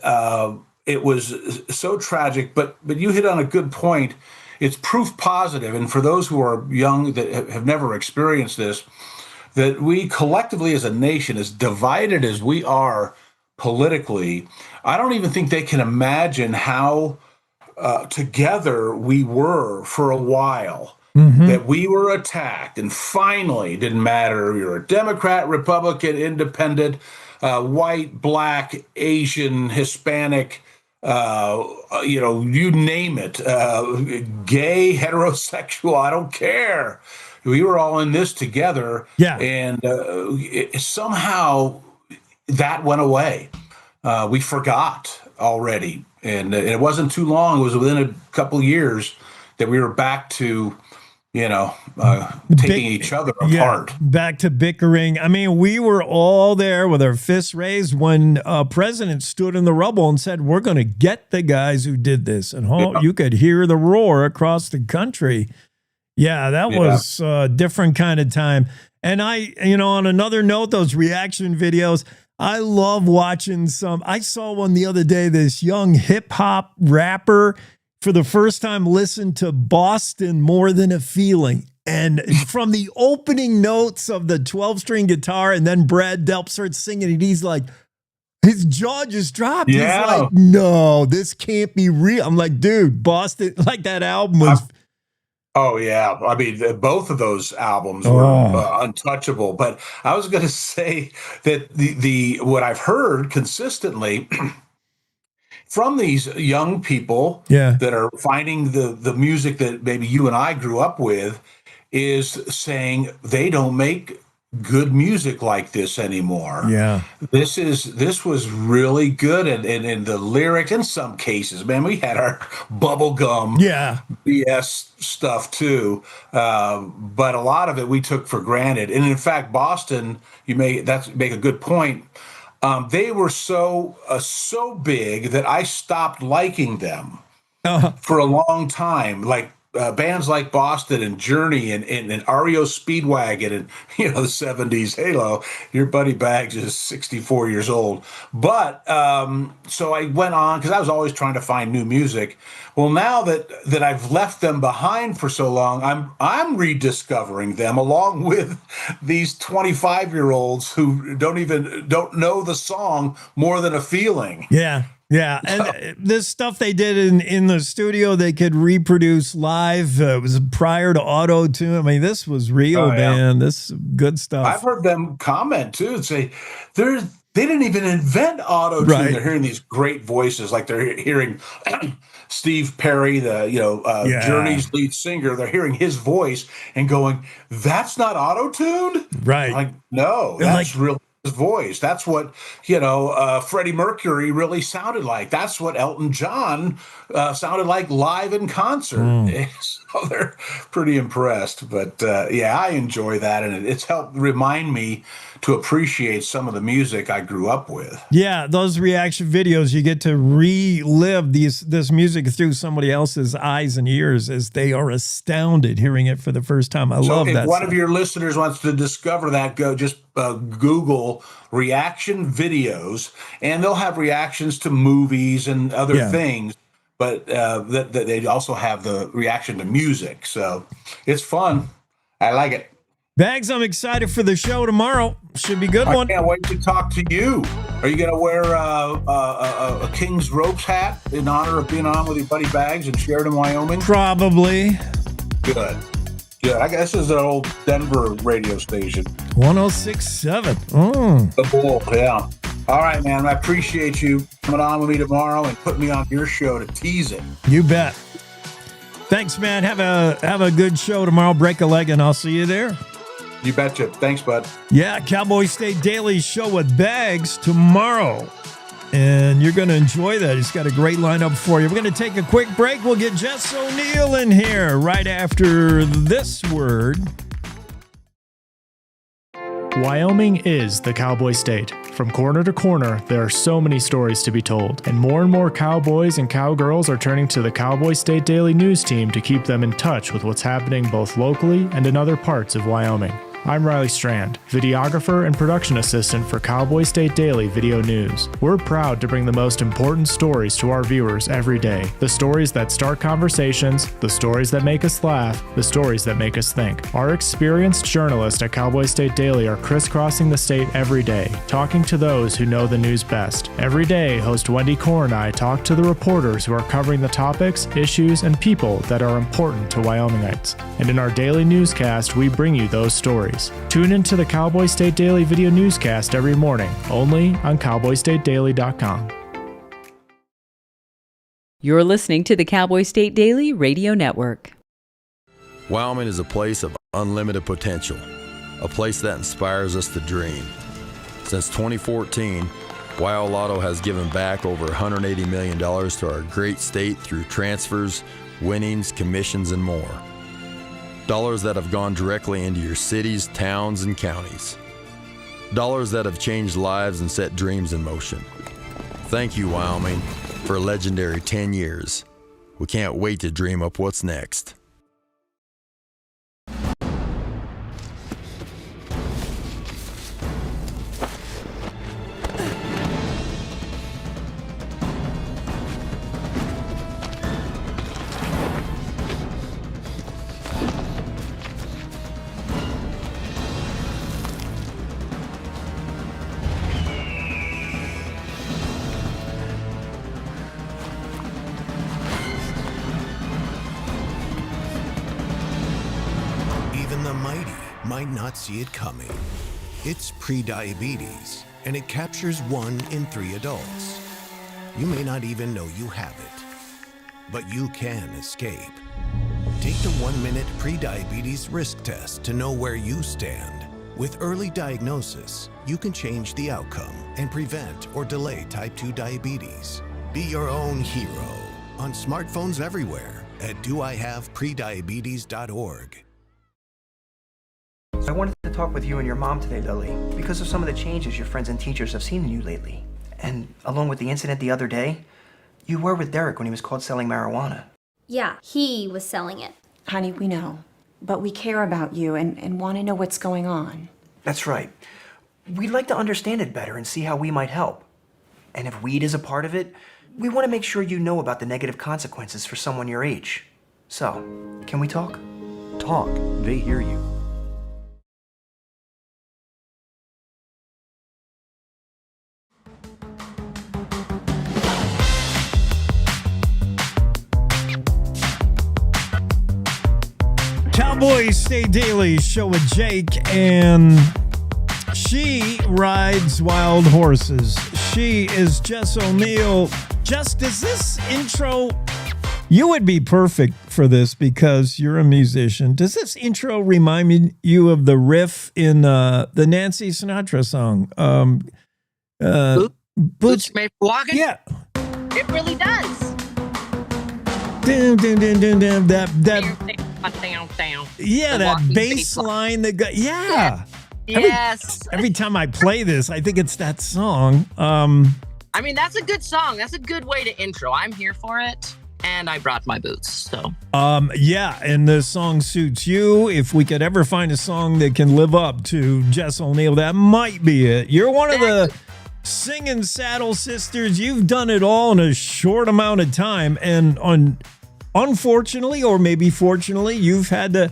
it was so tragic. But you hit on a good point. It's proof positive. And for those who are young that have never experienced this, that we collectively as a nation, as divided as we are politically, I don't even think they can imagine how together we were for a while. That we were attacked, and finally, didn't matter, you're a Democrat, Republican, independent, white, black, Asian, Hispanic, you name it, gay, heterosexual, I don't care. We were all in this together. Yeah. And somehow that went away. We forgot already. And it wasn't too long. It was within a couple of years that we were back to, taking each other apart. Back to bickering. I mean, we were all there with our fists raised when president stood in the rubble and said, we're going to get the guys who did this. And you could hear the roar across the country. Yeah, that was a different kind of time. And on another note, those reaction videos, I love watching some. I saw one the other day, this young hip hop rapper for the first time listened to Boston More Than a Feeling. And from the opening notes of the 12-string guitar, and then Brad Delp starts singing, and he's like, his jaw just dropped. Yeah. He's like, no, this can't be real. I'm like, dude, Boston, like that album was Oh yeah, I mean both of those albums were untouchable. But I was going to say that the what I've heard consistently from these young people that are finding the music that maybe you and I grew up with is saying they don't make good music like this anymore. Yeah. This was really good, and the lyrics in some cases, man, we had our bubblegum BS stuff too. But a lot of it we took for granted. And in fact, Boston, make a good point. They were so big that I stopped liking them for a long time. Like bands like Boston and Journey and REO Speedwagon and the 70s. Halo, your buddy Baggs is 64 years old. But so I went on because I was always trying to find new music. Well, now that I've left them behind for so long, I'm rediscovering them along with these 25-year-olds who don't know the song more than a feeling. Yeah. Yeah, and this stuff they did in the studio, they could reproduce live. It was prior to auto-tune. I mean, this was real, man. This is good stuff. I've heard them comment, too, and say, they didn't even invent auto-tune. Right. They're hearing these great voices, like they're hearing Steve Perry, Journey's lead singer. They're hearing his voice and going, that's not auto-tuned? Right. Like, no, that's real. His voice. That's what Freddie Mercury really sounded like. That's what Elton John sounded like live in concert. So they're pretty impressed. But I enjoy that, and it's helped remind me to appreciate some of the music I grew up with. Yeah, those reaction videos, you get to relive this music through somebody else's eyes and ears as they are astounded hearing it for the first time. I love that. If one of your listeners wants to discover that, go just Google reaction videos, and they'll have reactions to movies and other things. But that they also have the reaction to music. So it's fun. I like it. Bags, I'm excited for the show tomorrow. Should be a good one. I can't wait to talk to you. Are you going to wear a King's Ropes hat in honor of being on with your buddy Bags in Sheridan, Wyoming? Probably. Good. I guess this is an old Denver radio station. 106.7. The Bull, yeah. All right, man. I appreciate you coming on with me tomorrow and putting me on your show to tease it. You bet. Thanks, man. Have a good show tomorrow. Break a leg, and I'll see you there. You betcha. Thanks, bud. Yeah, Cowboy State Daily show with Bags tomorrow. And you're going to enjoy that. He's got a great lineup for you. We're going to take a quick break. We'll get Jess O'Neal in here right after this word. Wyoming is the Cowboy State. From corner to corner, there are so many stories to be told, and more cowboys and cowgirls are turning to the Cowboy State Daily news team to keep them in touch with what's happening both locally and in other parts of Wyoming. I'm Riley Strand, videographer and production assistant for Cowboy State Daily Video News. We're proud to bring the most important stories to our viewers every day. The stories that start conversations, the stories that make us laugh, the stories that make us think. Our experienced journalists at Cowboy State Daily are crisscrossing the state every day, talking to those who know the news best. Every day, host Wendy Core and I talk to the reporters who are covering the topics, issues, and people that are important to Wyomingites. And in our daily newscast, we bring you those stories. Tune into the Cowboy State Daily video newscast every morning, only on cowboystatedaily.com. You're listening to the Cowboy State Daily Radio Network. Wyoming is a place of unlimited potential, a place that inspires us to dream. Since 2014, Wyo Lotto has given back over $180 million to our great state through transfers, winnings, commissions, and more. Dollars that have gone directly into your cities, towns, and counties. Dollars that have changed lives and set dreams in motion. Thank you, Wyoming, for a legendary 10 years. We can't wait to dream up what's next. the mighty might not see it coming. It's prediabetes, and it captures 1 in 3 adults. You may not even know you have it, but you can escape. Take the 1-minute prediabetes risk test to know where you stand. With early diagnosis, you can change the outcome and prevent or delay type 2 diabetes. Be your own hero on smartphones everywhere at doihaveprediabetes.org. I wanted to talk with you and your mom today, Lily, because of some of the changes your friends and teachers have seen in you lately. And along with the incident the other day, you were with Derek when he was caught selling marijuana. Yeah, he was selling it. Honey, we know. But we care about you and want to know what's going on. That's right. We'd like to understand it better and see how we might help. And if weed is a part of it, we want to make sure you know about the negative consequences for someone your age. So, can we talk? Talk. They hear you. Cowboy State Daily show with Jake, and she rides wild horses. She is Jess O'Neal. Jess, does this intro, you would be perfect for this because you're a musician. Does this intro remind you of the riff in the Nancy Sinatra song? Boots made for walking? Yeah. It really does. Dun, dun, dun, dun, dun, that The that walking bass line that got, yeah. Yes. Every time I play this, I think it's that song. I mean, that's a good song. That's a good way to intro. I'm here for it. And I brought my boots, so. Yeah, and the song suits you. If we could ever find a song that can live up to Jess O'Neal, that might be it. You're one of the singing Saddle Sisters. You've done it all in a short amount of time, and unfortunately, or maybe fortunately, you've had to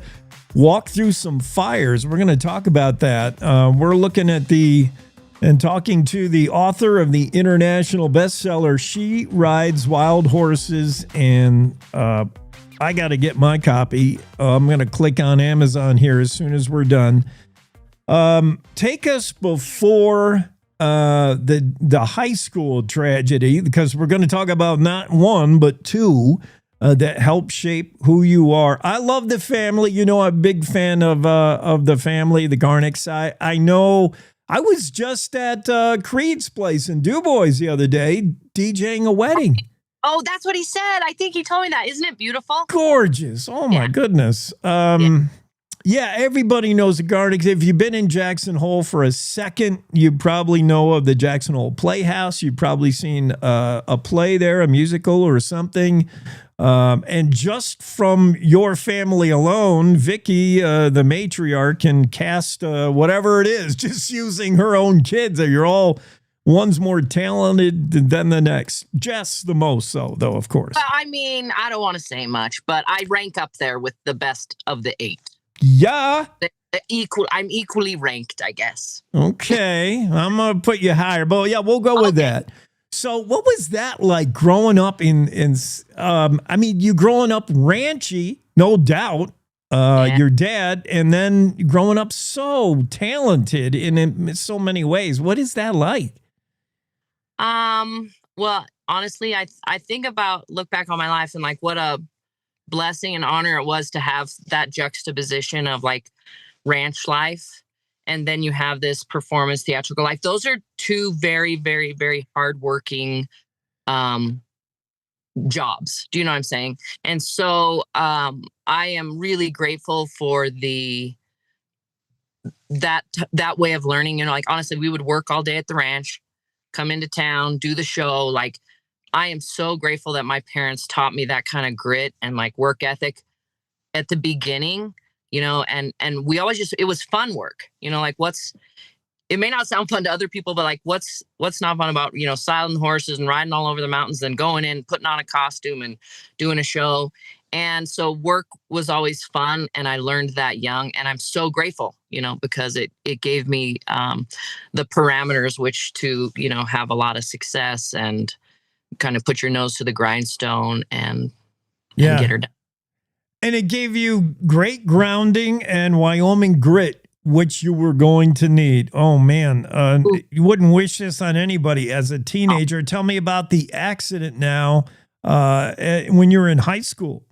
walk through some fires. We're going to talk about that. We're looking at and talking to the author of the international bestseller, She Rides Wild Horses, and I got to get my copy. I'm going to click on Amazon here as soon as we're done. Take us before the high school tragedy, because we're going to talk about not one, but two that help shape who you are. I love the family. You know, I'm a big fan of the family, the Garnicks. I know I was just at Creed's place in DuBois the other day, DJing a wedding. Oh, that's what he said. I think he told me that. Isn't it beautiful? Gorgeous. Oh, my goodness. Yeah, everybody knows the Garnicks. If you've been in Jackson Hole for a second, you probably know of the Jackson Hole Playhouse. You've probably seen a play there, a musical or something. And just from your family alone, Vicky, the matriarch, can cast whatever it is, just using her own kids. You're all one's more talented than the next. Jess, the most so, though, of course. I mean, I don't want to say much, but I rank up there with the best of the 8. Yeah. I'm equally ranked, I guess. Okay. I'm going to put you higher, but yeah, we'll go with that. So what was that like growing up I mean, you growing up ranchy, no doubt, your dad, and then growing up so talented in so many ways. What is that like? Well, honestly, I look back on my life and like what a blessing and honor it was to have that juxtaposition of like ranch life. And then you have this performance theatrical life. Those are two very, very, very hardworking jobs. Do you know what I'm saying? And so I am really grateful for that way of learning. You know, like honestly, we would work all day at the ranch, come into town, do the show. Like I am so grateful that my parents taught me that kind of grit and like work ethic at the beginning. You know, and we always it was fun work, you know, like it may not sound fun to other people, but like what's not fun about, you know, saddling horses and riding all over the mountains and going in, putting on a costume and doing a show. And so work was always fun. And I learned that young, and I'm so grateful, you know, because it gave me the parameters which to, you know, have a lot of success and kind of put your nose to the grindstone and get her done. And it gave you great grounding and Wyoming grit, which you were going to need. Oh, man. You wouldn't wish this on anybody as a teenager. Tell me about the accident now when you were in high school.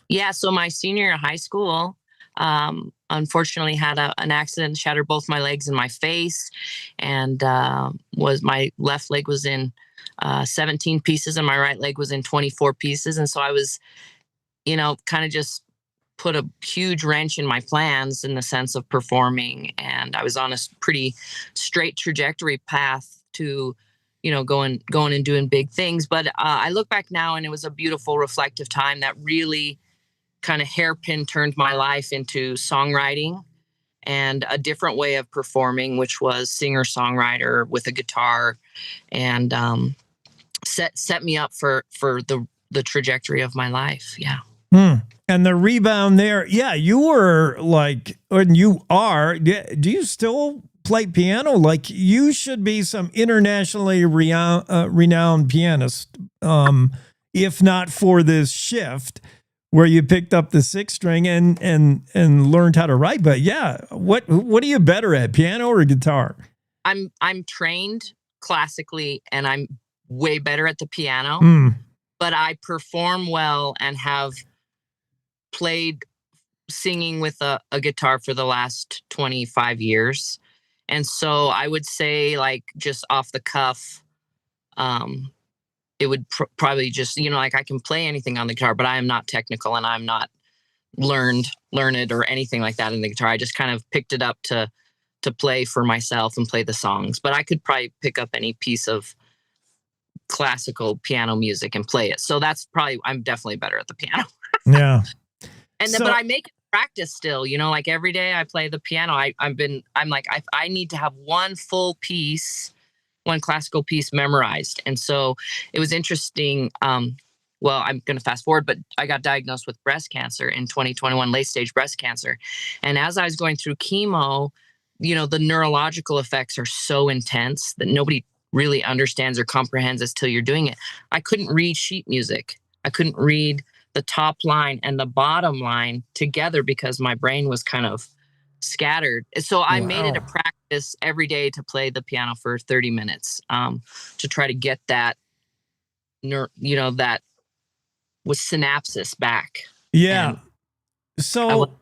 Yeah, so my senior year of high school, unfortunately had an accident, shattered both my legs and my face, and my left leg was in 17 pieces and my right leg was in 24 pieces. And so I was, kind of just put a huge wrench in my plans in the sense of performing. And I was on a pretty straight trajectory path to, going and doing big things. But I look back now and it was a beautiful reflective time that really kind of hairpin turned my life into songwriting and a different way of performing, which was singer-songwriter with a guitar, and set me up for the trajectory of my life. Yeah. And the rebound there, yeah, you were like, and you are, do you still play piano? Like, you should be some internationally renowned pianist, if not for this shift where you picked up the sixth string and learned how to write. But yeah, what are you better at, piano or guitar? I'm trained classically and I'm way better at the piano, but I perform well and have played singing with a guitar for the last 25 years. And so I would say, like, just off the cuff, it would probably just, like, I can play anything on the guitar, but I am not technical and I'm not learned or anything like that in the guitar. I just kind of picked it up to play for myself and play the songs. But I could probably pick up any piece of classical piano music and play it. So I'm definitely better at the piano. Yeah. But I make it practice still, like every day I play the piano. I need to have one full piece, one classical piece memorized. And so it was interesting. Well, I'm going to fast forward, but I got diagnosed with breast cancer in 2021, late stage breast cancer. And as I was going through chemo, the neurological effects are so intense that nobody really understands or comprehends until you're doing it. I couldn't read sheet music. I couldn't read the top line and the bottom line together because my brain was kind of scattered. So I made it a practice every day to play the piano for 30 minutes to try to get that, that was synapses back. Yeah. So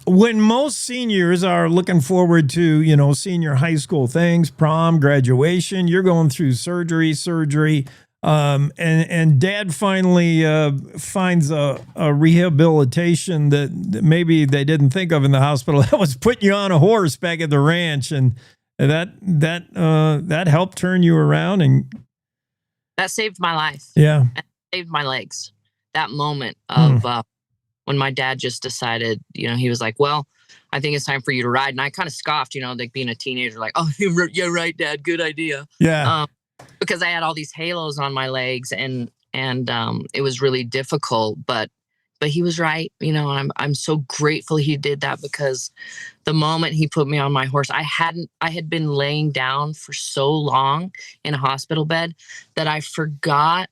when most seniors are looking forward to, senior high school things, prom, graduation, you're going through surgery, and dad finally finds a rehabilitation that maybe they didn't think of in the hospital. That was putting you on a horse back at the ranch, and that helped turn you around, and that saved my life. Yeah, and saved my legs. That moment of when my dad just decided, he was like, "Well, I think it's time for you to ride," and I kind of scoffed, like being a teenager, like, "Oh, yeah, right, Dad, good idea." Yeah. Because I had all these halos on my legs and it was really difficult, but he was right, and I'm so grateful he did that, because the moment he put me on my horse, I had been laying down for so long in a hospital bed that I forgot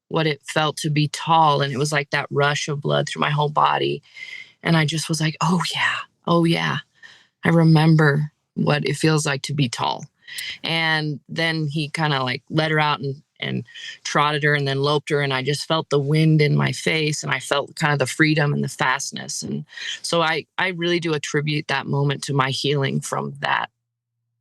what it felt to be tall. And it was like that rush of blood through my whole body. And I just was like, oh yeah, I remember what it feels like to be tall. And then he kind of like let her out and trotted her and then loped her. And I just felt the wind in my face, and I felt kind of the freedom and the fastness. And so I really do attribute that moment to my healing from that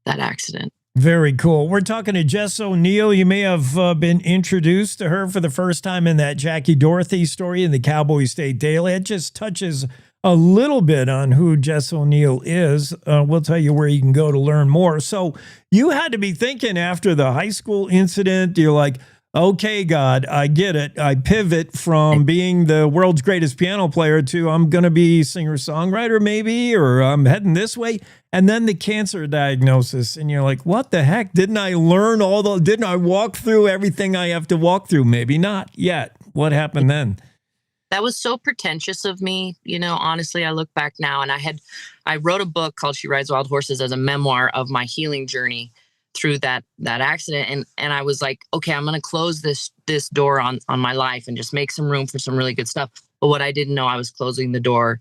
accident. Very cool. We're talking to Jess O'Neal. You may have been introduced to her for the first time in that Jackie Dorothy story in the Cowboy State Daily. It just touches a little bit on who Jess O'Neal is. We'll tell you where you can go to learn more. So you had to be thinking after the high school incident, you're like, okay, God, I get it. I pivot from being the world's greatest piano player to I'm going to be singer-songwriter maybe, or I'm heading this way. And then the cancer diagnosis. And you're like, what the heck? Didn't I walk through everything I have to walk through? Maybe not yet. What happened then? That was so pretentious of me. Honestly, I look back now, and I wrote a book called She Rides Wild Horses as a memoir of my healing journey through that accident. And I was like, okay, I'm going to close this door on my life and just make some room for some really good stuff. But what I didn't know, I was closing the door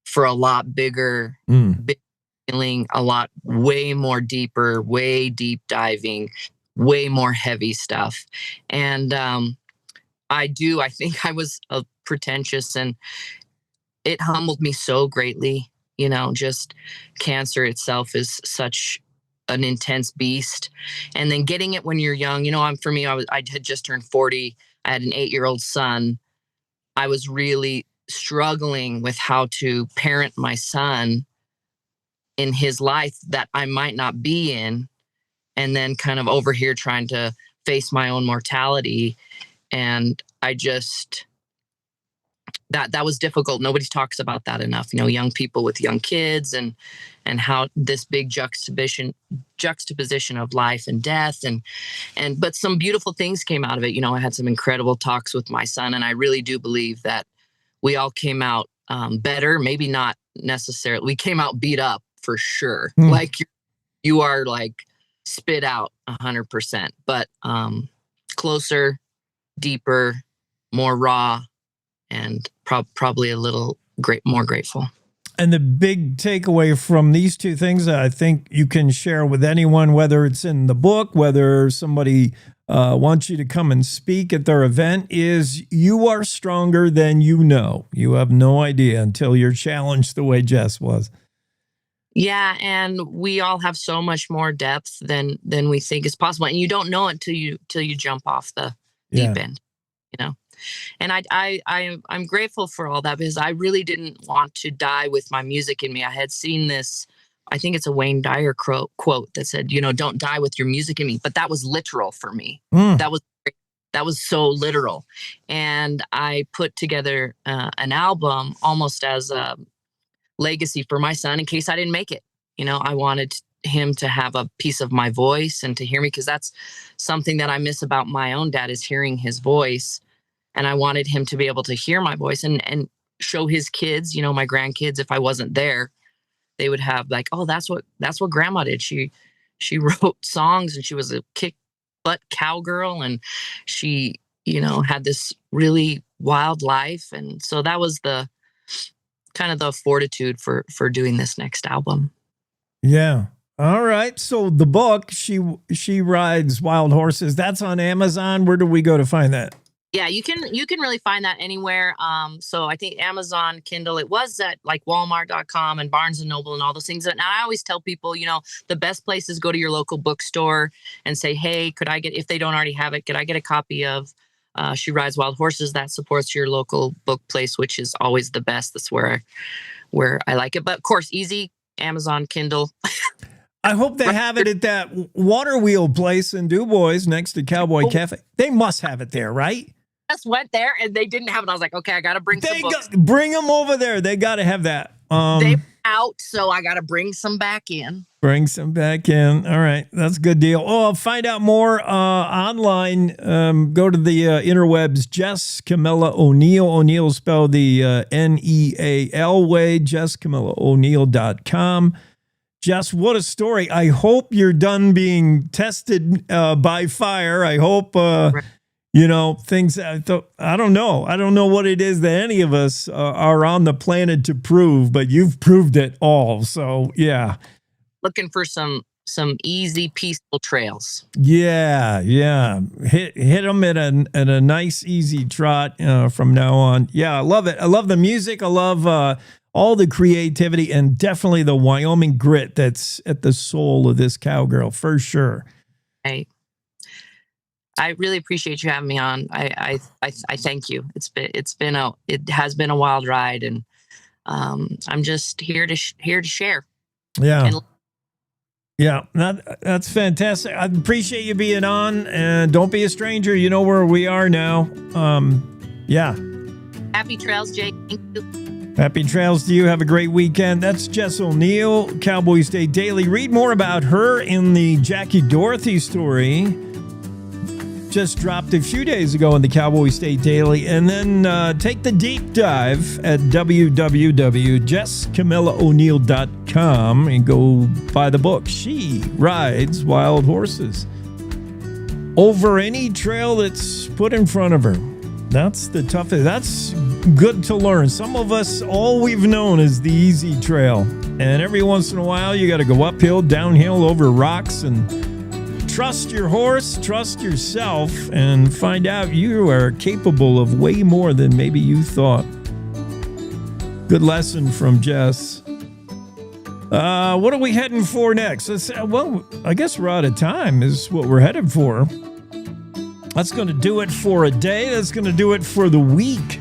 for a lot bigger, big feeling, a lot way more deeper, way deep diving, way more heavy stuff. And I think I was pretentious, and it humbled me so greatly. Just cancer itself is such an intense beast. And then getting it when you're young, I had just turned 40. I had an 8-year-old son. I was really struggling with how to parent my son in his life that I might not be in. And then kind of over here trying to face my own mortality. And I just, that was difficult. Nobody talks about that enough. Young people with young kids and how this big juxtaposition of life and death but some beautiful things came out of it. I had some incredible talks with my son, and I really do believe that we all came out better. Maybe not necessarily. We came out beat up for sure. Like you are like spit out 100%, but closer, deeper, more raw, and probably a little more grateful. And the big takeaway from these two things that I think you can share with anyone, whether it's in the book, whether somebody wants you to come and speak at their event, is you are stronger than you know. You have no idea until you're challenged the way Jess was. Yeah, and we all have so much more depth than we think is possible, and you don't know it till you jump off the deep end. And I'm grateful for all that, because I really didn't want to die with my music in me. I had seen this, I think it's a Wayne Dyer quote that said, don't die with your music in me. But that was literal for me. That was so literal. And I put together an album almost as a legacy for my son in case I didn't make it. I wanted him to have a piece of my voice and to hear me, because that's something that I miss about my own dad, is hearing his voice. And I wanted him to be able to hear my voice and show his kids, my grandkids, if I wasn't there, they would have like, oh, that's what grandma did. She wrote songs, and she was a kick butt cowgirl, and she, had this really wild life. And so that was the kind of the fortitude for doing this next album. Yeah. All right. So the book, She Rides Wild Horses, that's on Amazon. Where do we go to find that? Yeah, you can really find that anywhere. So I think Amazon, Kindle, it was at like Walmart.com and Barnes & Noble and all those things. And I always tell people, the best place is go to your local bookstore and say, hey, if they don't already have it, could I get a copy of She Rides Wild Horses? That supports your local book place, which is always the best. That's where I like it. But of course, easy, Amazon, Kindle. I hope they have it at that water wheel place in DuBois next to Cowboy Cafe. They must have it there, right? Just went there and they didn't have it. I was like, okay, I got to bring some books. Bring them over there. They got to have that. They were out, so I got to bring some back in. Bring some back in. All right. That's a good deal. Oh, find out more online. Go to the interwebs. Jess Camilla O'Neal. O'Neal spelled the Neal way. JessCamillaO'Neal.com. Jess, what a story. I hope you're done being tested by fire. I hope, things, I don't know. I don't know what it is that any of us are on the planet to prove, but you've proved it all. So, yeah. Looking for some easy, peaceful trails. Yeah. Hit them at a nice, easy trot from now on. Yeah, I love it. I love the music. I love all the creativity, and definitely the Wyoming grit that's at the soul of this cowgirl, for sure. I really appreciate you having me on. I thank you. It has been a wild ride, and I'm just here to share. Yeah. Yeah, that's fantastic. I appreciate you being on, and don't be a stranger. You know where we are now. Yeah. Happy trails, Jake. Thank you. Happy trails to you. Have a great weekend. That's Jess O'Neal, Cowboy State Daily. Read more about her in the Jackie Dorothy story. Just dropped a few days ago in the Cowboy State Daily. And then take the deep dive at www.JessCamillaO'Neal.com and go buy the book, She Rides Wild Horses. Over any trail that's put in front of her. That's the toughest. That's good to learn. Some of us, all we've known is the easy trail. And every once in a while, you got to go uphill, downhill, over rocks, and trust your horse, trust yourself, and find out you are capable of way more than maybe you thought. Good lesson from Jess. What are we heading for next? Well, I guess we're out of time is what we're headed for. That's going to do it for a day. That's going to do it for the week.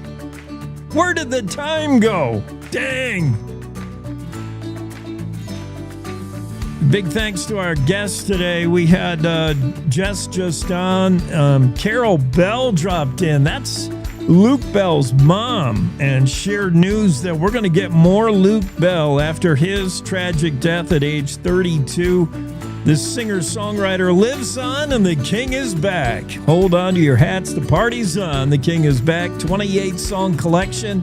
Where did the time go? Dang. Big thanks to our guests today. We had Jess just on. Carol Bell dropped in. That's Luke Bell's mom, and shared news that we're going to get more Luke Bell after his tragic death at age 32. This singer-songwriter lives on, and the king is back. Hold on to your hats. The party's on. The king is back. 28-song collection.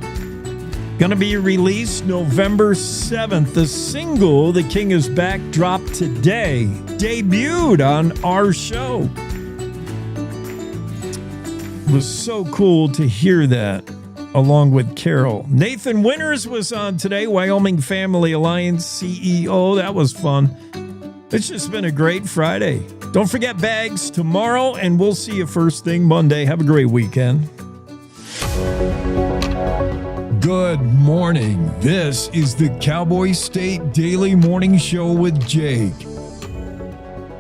Going to be released November 7th. The single, The King is Back, dropped today. Debuted on our show. It was so cool to hear that, along with Carol. Nathan Winters was on today, Wyoming Family Alliance CEO. That was fun. It's just been a great Friday. Don't forget bags tomorrow, and we'll see you first thing Monday. Have a great weekend. Good morning. This is the Cowboy State Daily Morning Show with Jake.